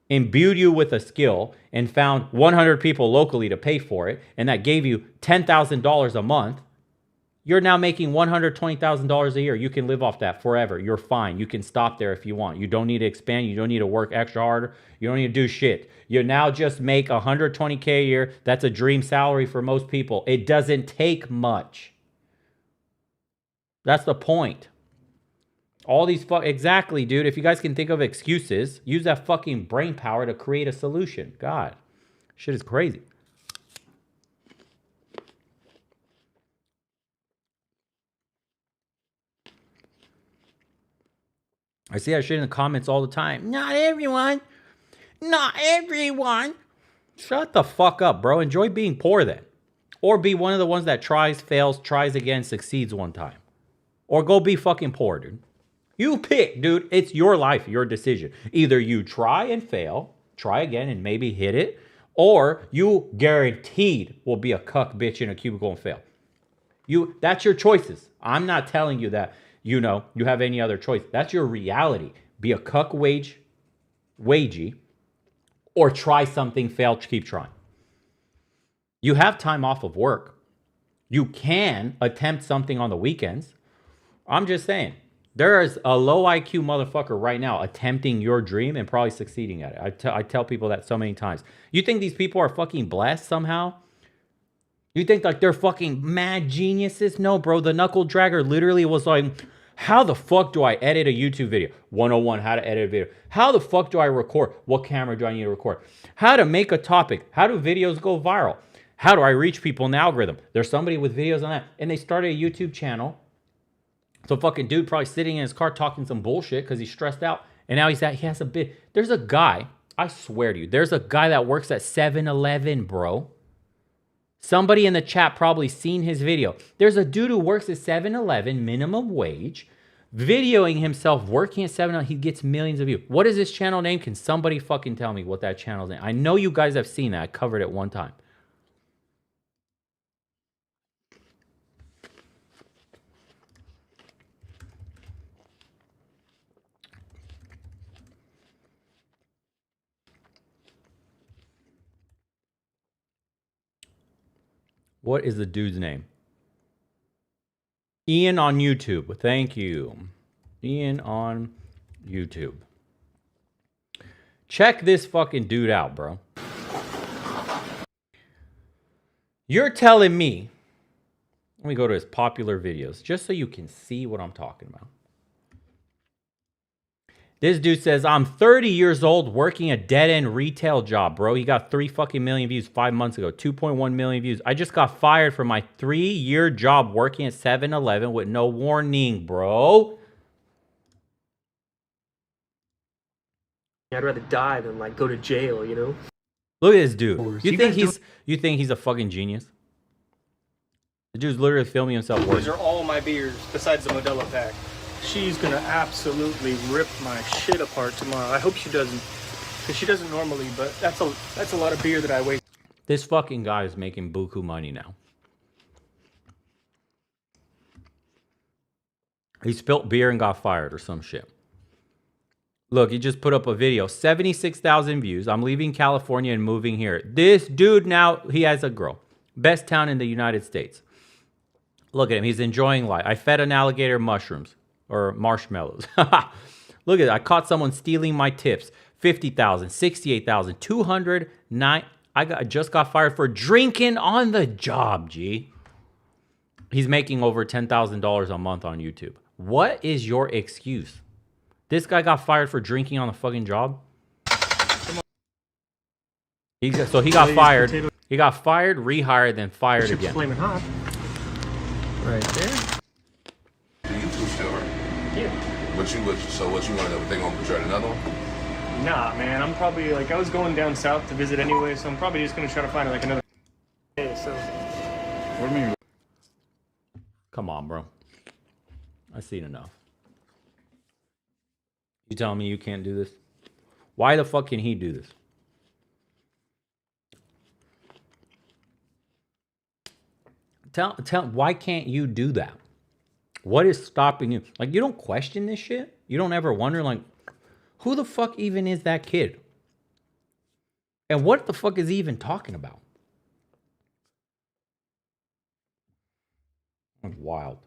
Speaker 1: imbued you with a skill and found 100 people locally to pay for it, and that gave you $10,000 a month, you're now making $120,000 a year. You can live off that forever. You're fine. You can stop there if you want. You don't need to expand. You don't need to work extra harder. You don't need to do shit. You now just make $120K a year. That's a dream salary for most people. It doesn't take much. That's the point. All these exactly, dude. If you guys can think of excuses, use that fucking brain power to create a solution. God, shit is crazy. I see that shit in the comments all the time. Not everyone. Not everyone. Shut the fuck up, bro. Enjoy being poor then. Or be one of the ones that tries, fails, tries again, succeeds one time. Or go be fucking poor, dude. You pick, dude. It's your life, your decision. Either you try and fail, try again and maybe hit it, or you guaranteed will be a cuck bitch in a cubicle and fail. That's your choices. I'm not telling you that, you have any other choice. That's your reality. Be a cuck wagey, or try something, fail, keep trying. You have time off of work. You can attempt something on the weekends. I'm just saying, there is a low IQ motherfucker right now attempting your dream and probably succeeding at it. I tell people that so many times. You think these people are fucking blessed somehow? You think like they're fucking mad geniuses? No, bro. The knuckle dragger literally was like, how the fuck do I edit a YouTube video? 101, how to edit a video. How the fuck do I record? What camera do I need to record? How to make a topic? How do videos go viral? How do I reach people in the algorithm? There's somebody with videos on that. And they started a YouTube channel. So fucking dude probably sitting in his car talking some bullshit because he's stressed out. And now he has a bit. There's a guy, I swear to you, there's a guy that works at 7-Eleven, bro. Somebody in the chat probably seen his video. There's a dude who works at 7-Eleven, minimum wage, videoing himself working at 7-Eleven. He gets millions of views. What is this channel name? Can somebody fucking tell me what that channel's name? I know you guys have seen that. I covered it one time. What is the dude's name? Ian on YouTube. Thank you. Ian on YouTube. Check this fucking dude out, bro. You're telling me, let me go to his popular videos just so you can see what I'm talking about. This dude says, I'm 30 years old working a dead-end retail job, bro. He got 3 fucking million views 5 months ago. 2.1 million views. I just got fired from my 3-year job working at 7-Eleven with no warning, bro.
Speaker 17: I'd rather die than like go to jail, you know?
Speaker 1: Look at this dude. You think he's a fucking genius? The dude's literally filming himself working.
Speaker 17: These are all my beers besides the Modelo pack. She's gonna absolutely rip my shit apart tomorrow. I hope she doesn't, because she doesn't normally, but that's a lot of beer that I waste.
Speaker 1: This fucking guy is making buku money now. He spilt beer and got fired or some shit. Look, he just put up a video. 76,000 views. I'm leaving California and moving here. This dude now, he has a girl. Best town in the United States. Look at him. He's enjoying life. I fed an alligator mushrooms or marshmallows. Look at it. I caught someone stealing my tips. 50,000, 68,000, 209. I just got fired for drinking on the job, G. He's making over $10,000 a month on YouTube. What is your excuse? This guy got fired for drinking on the fucking job? So he got fired. He got fired, rehired, then fired again.
Speaker 17: Flaming hot.
Speaker 5: Right there.
Speaker 18: The YouTube still, right?
Speaker 17: Yeah.
Speaker 18: So what you want to know? They gonna portray another one?
Speaker 17: Nah, man. I'm probably like I was going down south to visit anyway, so I'm probably just gonna try to find like another. Hey, so.
Speaker 18: What do you mean?
Speaker 1: Come on, bro. I've seen enough. You telling me you can't do this? Why the fuck can he do this? Tell why can't you do that? What is stopping you? Like, you don't question this shit? You don't ever wonder, like, who the fuck even is that kid? And what the fuck is he even talking about? That's wild.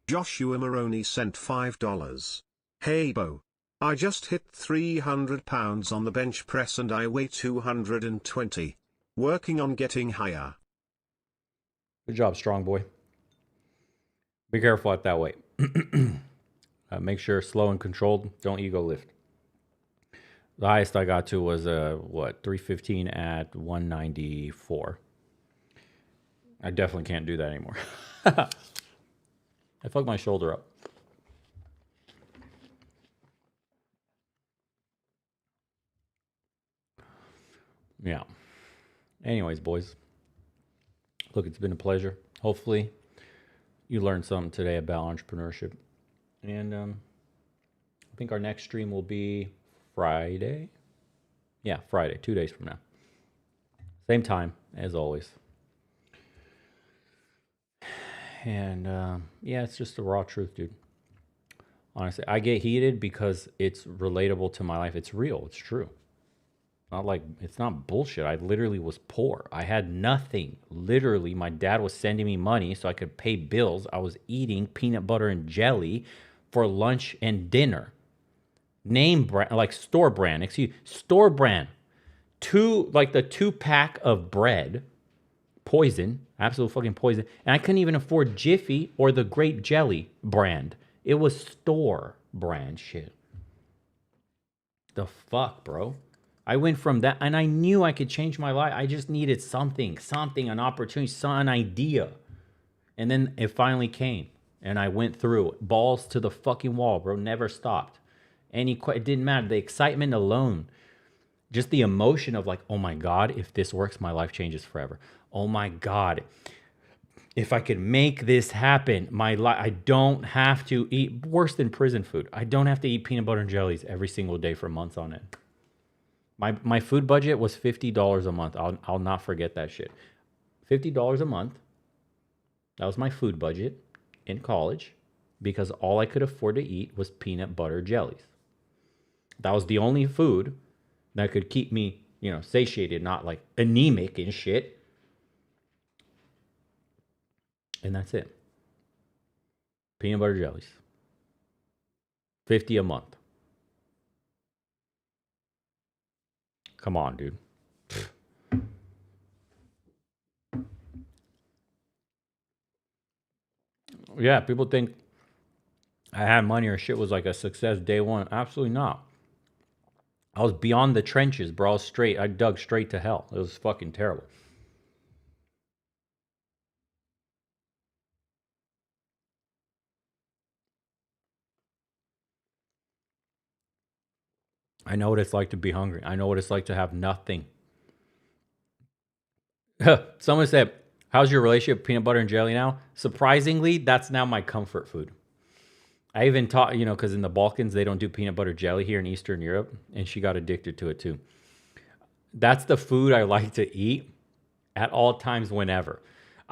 Speaker 3: Joshua Maroney sent $5. Hey Bo. I just hit 300 pounds on the bench press and I weigh 220. Working on getting higher.
Speaker 1: Good job, strong boy. Be careful at that weight. Make sure slow and controlled. Don't ego lift. The highest I got to was 315 at 194. I definitely can't do that anymore. I fucked my shoulder up. Yeah. Anyways, boys. Look, it's been a pleasure. Hopefully, you learned something today about entrepreneurship. And I think our next stream will be Friday. Yeah, Friday, 2 days from now. Same time, as always. And yeah, it's just the raw truth, dude. Honestly, I get heated because it's relatable to my life. It's real. It's true. Not like, it's not bullshit. I literally was poor. I had nothing. Literally, my dad was sending me money so I could pay bills. I was eating peanut butter and jelly for lunch and dinner. Name brand, like store brand, store brand. The 2-pack of bread, poison, absolute fucking poison. And I couldn't even afford Jiffy or the grape jelly brand. It was store brand shit. The fuck, bro? I went from that, and I knew I could change my life. I just needed something, an opportunity, an idea. And then it finally came, and I went through it. Balls to the fucking wall, bro. Never stopped. It didn't matter. The excitement alone, just the emotion of like, oh my God, if this works, my life changes forever. Oh my God, if I could make this happen, I don't have to eat, worse than prison food. I don't have to eat peanut butter and jellies every single day for months on end. My food budget was $50 a month. I'll not forget that shit. $50 a month. That was my food budget in college because all I could afford to eat was peanut butter jellies. That was the only food that could keep me, satiated, not like anemic and shit. And that's it. Peanut butter jellies. $50 a month. Come on, dude. Yeah, people think I had money or shit was like a success day one. Absolutely not. I was beyond the trenches, bro. I dug straight to hell. It was fucking terrible. I know what it's like to be hungry. I know what it's like to have nothing. Someone said, how's your relationship with peanut butter and jelly now? Surprisingly, that's now my comfort food. I even taught, because in the Balkans, they don't do peanut butter jelly here in Eastern Europe, and she got addicted to it too. That's the food I like to eat at all times whenever.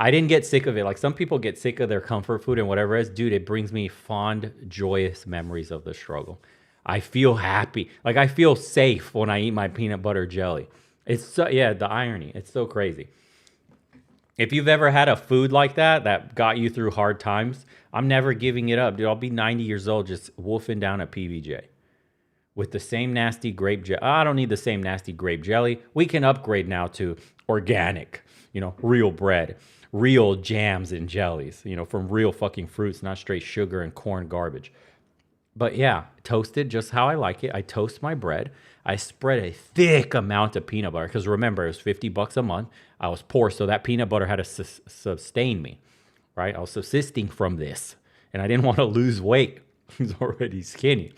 Speaker 1: I didn't get sick of it. Like some people get sick of their comfort food and whatever it is. Dude, it brings me fond, joyous memories of the struggle. I feel happy. Like I feel safe when I eat my peanut butter jelly. It's so, yeah, the irony. It's so crazy. If you've ever had a food like that got you through hard times, I'm never giving it up, dude. I'll be 90 years old just wolfing down a PBJ with the same nasty grape jelly. I don't need the same nasty grape jelly. We can upgrade now to organic, real bread, real jams and jellies, from real fucking fruits, not straight sugar and corn garbage. But yeah, toasted just how I like it. I toast my bread. I spread a thick amount of peanut butter because remember, it was $50 a month. I was poor, so that peanut butter had to sustain me, right? I was subsisting from this, and I didn't want to lose weight. I was already skinny.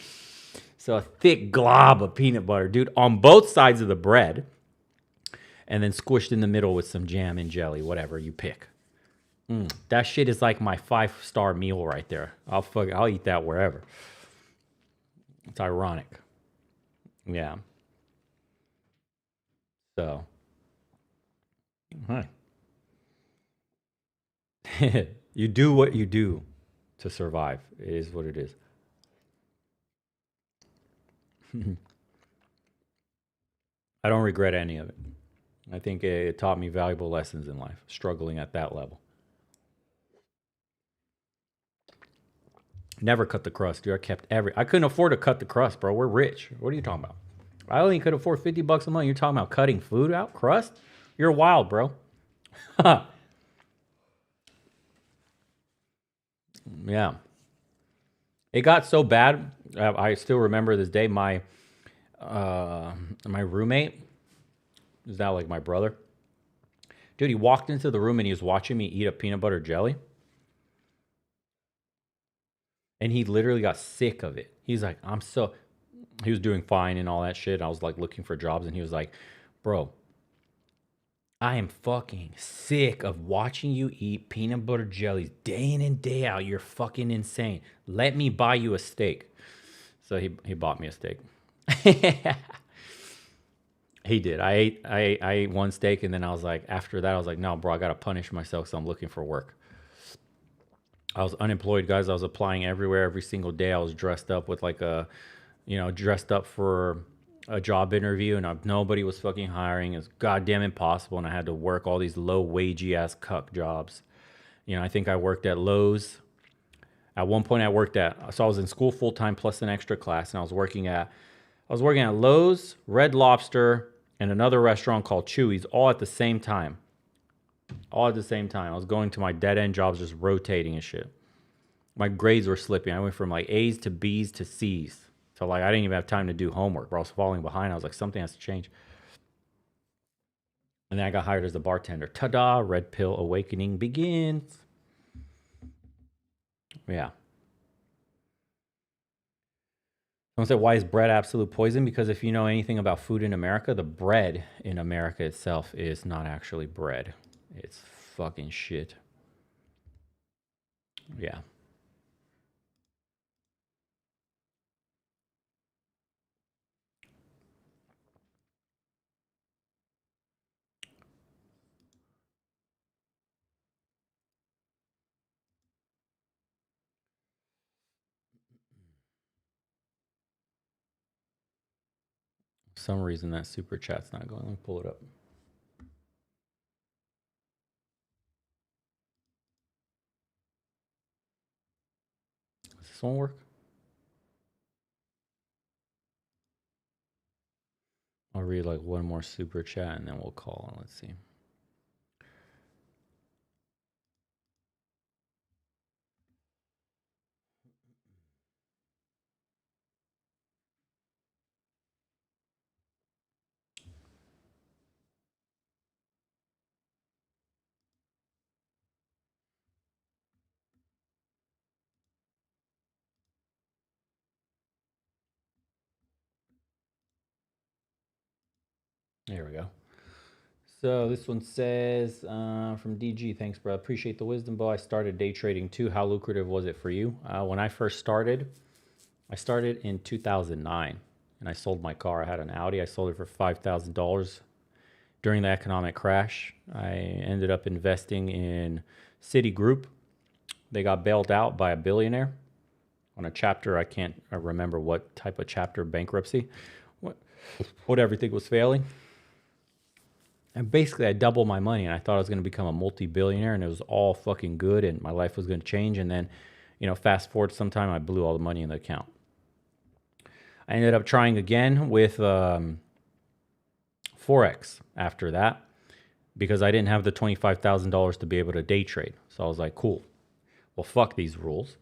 Speaker 1: So a thick glob of peanut butter, dude, on both sides of the bread, and then squished in the middle with some jam and jelly, whatever you pick. That shit is like my 5-star meal right there. I'll eat that wherever. It's ironic. Yeah. So. Hi. You do what you do to survive. It is what it is. I don't regret any of it. I think it taught me valuable lessons in life, struggling at that level. Never cut the crust, dude. I couldn't afford to cut the crust, bro. We're rich. What are you talking about? I only could afford $50 a month. You're talking about cutting food out? Crust? You're wild, bro. Yeah. It got so bad. I still remember this day. My roommate is now like my brother. Dude, he walked into the room and he was watching me eat a peanut butter jelly. And he literally got sick of it. He's like, he was doing fine and all that shit. I was like looking for jobs and he was like, bro, I am fucking sick of watching you eat peanut butter jellies day in and day out. You're fucking insane. Let me buy you a steak. So he bought me a steak. He did. I ate one steak and then I was like, after that, I was like, no, bro, I got to punish myself. So I'm looking for work. I was unemployed, guys. I was applying everywhere every single day. I was dressed up with like dressed up for a job interview and nobody was fucking hiring. It's goddamn impossible. And I had to work all these low wagey ass cuck jobs. I think I worked at Lowe's. At one point I was in school full time plus an extra class. And I was working at Lowe's, Red Lobster, and another restaurant called Chewy's all at the same time. I was going to my dead end jobs, just rotating and shit. My grades were slipping. I went from like A's to B's to C's. So like I didn't even have time to do homework, bro. I was falling behind. I was like, something has to change. And then I got hired as a bartender. Ta-da! Red pill awakening begins. Yeah. Someone said, why is bread absolute poison? Because if you know anything about food in America, the bread in America itself is not actually bread. It's fucking shit. Yeah. For some reason that super chat's not going. Let me pull it up. Does this one work? I'll read like one more super chat and then we'll call. Let's see. There we go. So this one says from DG, thanks, bro. Appreciate the wisdom, Bo. I started day trading too. How lucrative was it for you? When I first started, I started in 2009 and I sold my car. I had an Audi. I sold it for $5,000 during the economic crash. I ended up investing in Citigroup. They got bailed out by a billionaire on a chapter. I can't remember what type of chapter bankruptcy, what everything was failing. And basically, I doubled my money, and I thought I was going to become a multi-billionaire, and it was all fucking good, and my life was going to change. And then, fast forward sometime, I blew all the money in the account. I ended up trying again with Forex after that because I didn't have the $25,000 to be able to day trade. So I was like, cool. Well, fuck these rules.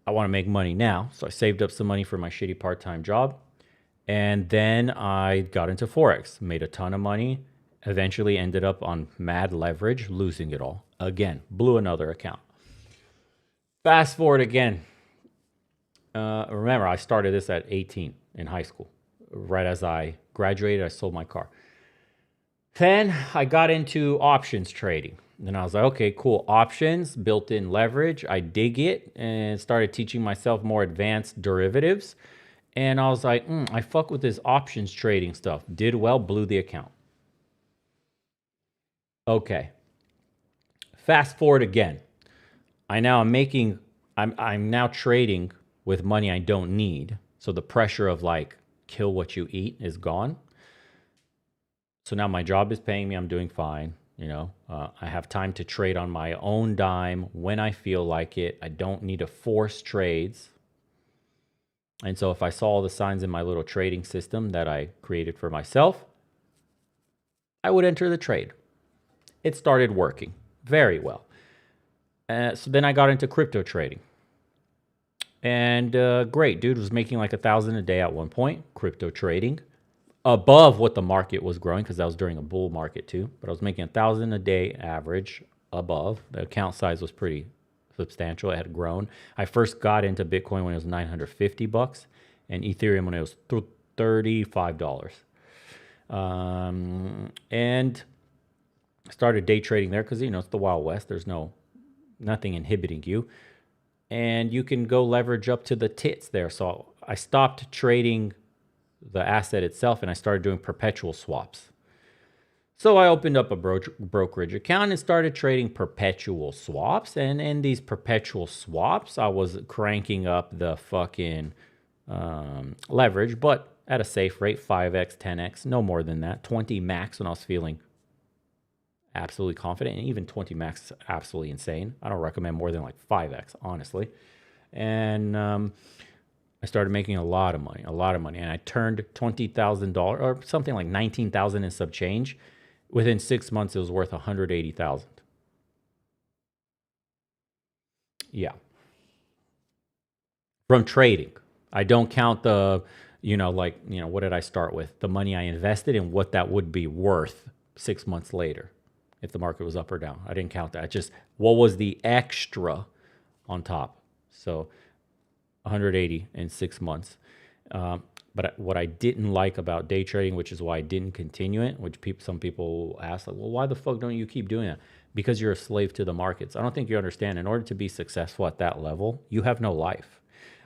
Speaker 1: I want to make money now. So I saved up some money for my shitty part-time job. And then I got into Forex, made a ton of money, eventually ended up on mad leverage, losing it all. Again, blew another account. Fast forward again. Remember, I started this at 18 in high school. Right as I graduated, I sold my car. Then I got into options trading. And I was like, okay, cool. Options, built-in leverage. I dig it and started teaching myself more advanced derivatives. And I was like, I fuck with this options trading stuff. Did well, blew the account. Okay. Fast forward again. I'm now trading with money I don't need. So the pressure of like kill what you eat is gone. So now my job is paying me. I'm doing fine. I have time to trade on my own dime when I feel like it. I don't need to force trades. And so if I saw all the signs in my little trading system that I created for myself, I would enter the trade. It started working very well. So then I got into crypto trading. And great, dude was making like $1,000 a day at one point, crypto trading, above what the market was growing because that was during a bull market too. But I was making $1,000 a day average above. The account size was pretty substantial. It had grown. I first got into Bitcoin when it was $950 and Ethereum when it was $35. And started day trading there because it's the Wild West. There's nothing inhibiting you. And you can go leverage up to the tits there. So I stopped trading the asset itself and I started doing perpetual swaps. So I opened up a brokerage account and started trading perpetual swaps. And in these perpetual swaps, I was cranking up the fucking leverage, but at a safe rate, 5x, 10x, no more than that. 20 max when I was feeling absolutely confident, and even 20 max is absolutely insane. I don't recommend more than like 5x, honestly. And I started making a lot of money, and I turned $20,000 or something like 19,000 and some change. Within 6 months, it was worth 180,000. Yeah. From trading. I don't count the, what did I start with? The money I invested and what that would be worth 6 months later if the market was up or down. I didn't count that. Just what was the extra on top. So 180 in 6 months. But what I didn't like about day trading, which is why I didn't continue it, which some people ask, like, well, why the fuck don't you keep doing that? Because you're a slave to the markets. I don't think you understand. In order to be successful at that level, you have no life.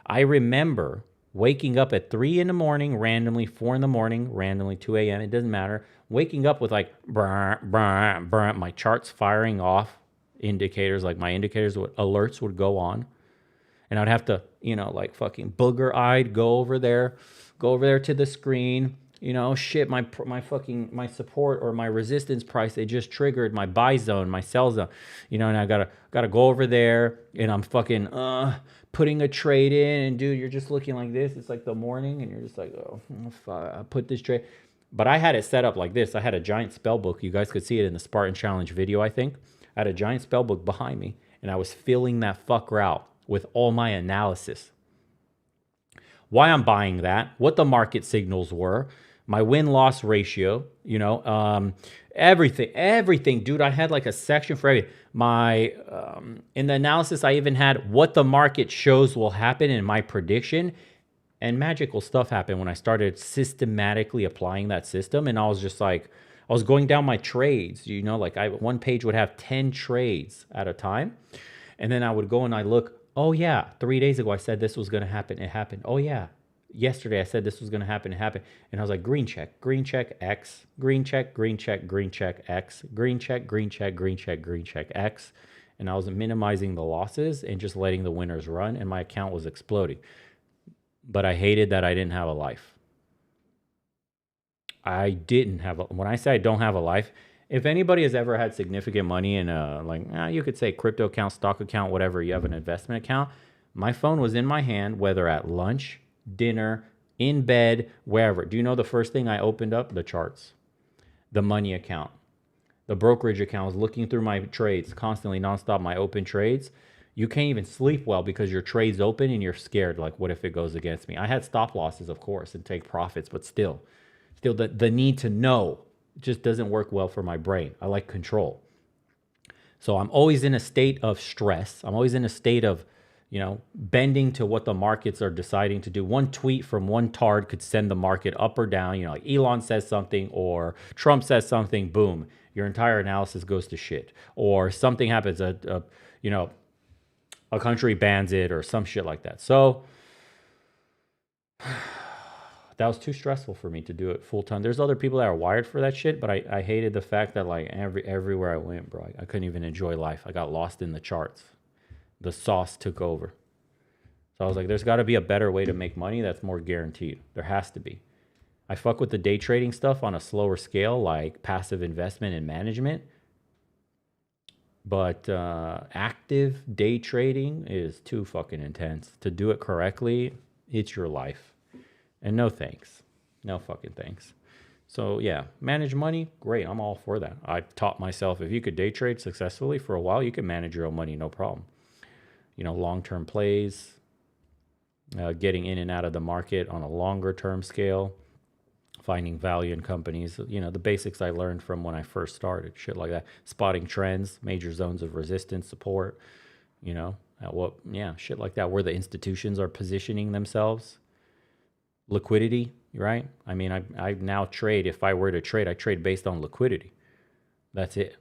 Speaker 1: I remember waking up at 3 in the morning, randomly, 4 in the morning, randomly, 2 a.m., it doesn't matter. Waking up with like, my charts firing off indicators, like my indicators, alerts would go on. And I'd have to, like fucking booger-eyed go over there to the screen. Shit, my support or my resistance price, they just triggered my buy zone, my sell zone. And I gotta go over there, and I'm fucking putting a trade in, and dude, you're just looking like this. It's like the morning, and you're just like, oh, fuck, I put this trade. But I had it set up like this. I had a giant spell book. You guys could see it in the Spartan Challenge video, I think. I had a giant spell book behind me, and I was filling that fucker out with all my analysis. Why I'm buying that, what the market signals were, my win-loss ratio, everything, dude. I had like a section for everything. In the analysis, I even had what the market shows will happen in my prediction, and magical stuff happened when I started systematically applying that system. And I was just like, I was going down my trades, one page would have 10 trades at a time. And then I would go and I look, oh yeah, 3 days ago I said this was going to happen. It happened. Oh yeah, yesterday I said this was going to happen, it happened. And I was like, green check, X, green check, X, green check, X. And I was minimizing the losses and just letting the winners run, and my account was exploding. But I hated that I didn't have a life. I didn't have when I say I don't have a life, if anybody has ever had significant money in you could say crypto account, stock account, whatever, you have an investment account, my phone was in my hand, whether at lunch, dinner, in bed, wherever. Do you know the first thing I opened up? The charts, the money account, the brokerage account. I was looking through my trades constantly, nonstop, my open trades. You can't even sleep well because your trade's open and you're scared. Like, what if it goes against me? I had stop losses, of course, and take profits, but still the need to know just doesn't work well for my brain. I like control. So I'm always in a state of stress. I'm always in a state of, bending to what the markets are deciding to do. One tweet from one tard could send the market up or down. Like Elon says something or Trump says something, boom, your entire analysis goes to shit. Or something happens, a country bans it or some shit like that. So that was too stressful for me to do it full time. There's other people that are wired for that shit, but I hated the fact that like everywhere I went, bro, I couldn't even enjoy life. I got lost in the charts. The sauce took over. So I was like, there's got to be a better way to make money that's more guaranteed. There has to be. I fuck with the day trading stuff on a slower scale, like passive investment and management. But active day trading is too fucking intense. To do it correctly, it's your life. And no thanks. No fucking thanks. So yeah, manage money, great. I'm all for that. I've taught myself if you could day trade successfully for a while, you can manage your own money, no problem. Long-term plays, getting in and out of the market on a longer term scale, finding value in companies, the basics I learned from when I first started, shit like that. Spotting trends, major zones of resistance, support, shit like that, where the institutions are positioning themselves. Liquidity, right? I mean, I now trade, if I were to trade, I trade based on liquidity. That's it.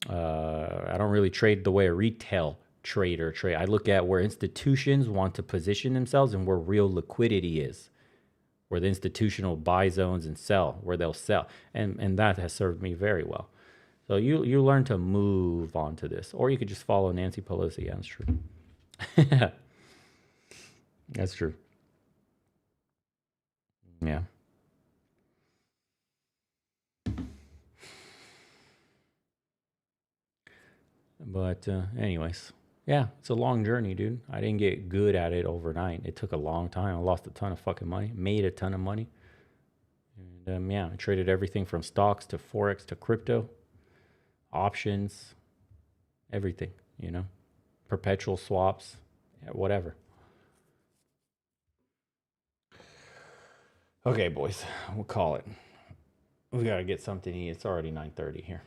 Speaker 1: I don't really trade the way a retail trader trade. I look at where institutions want to position themselves and where real liquidity is, where the institutional buy zones and sell, where they'll sell. And that has served me very well. So you learn to move on to this. Or you could just follow Nancy Pelosi. Yeah, that's true. That's true. Yeah. But anyways, yeah, it's a long journey, dude. I didn't get good at it overnight. It took a long time. I lost a ton of fucking money, made a ton of money. And I traded everything from stocks to Forex to crypto, options, everything, perpetual swaps, whatever. Okay, boys, we'll call it. We got to get something to eat. It's already 9:30 here.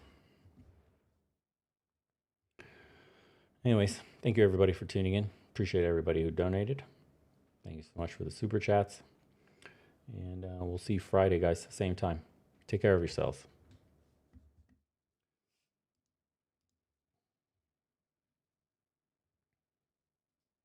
Speaker 1: Anyways, thank you everybody for tuning in. Appreciate everybody who donated. Thank you so much for the super chats. And we'll see you Friday, guys, same time. Take care of yourselves.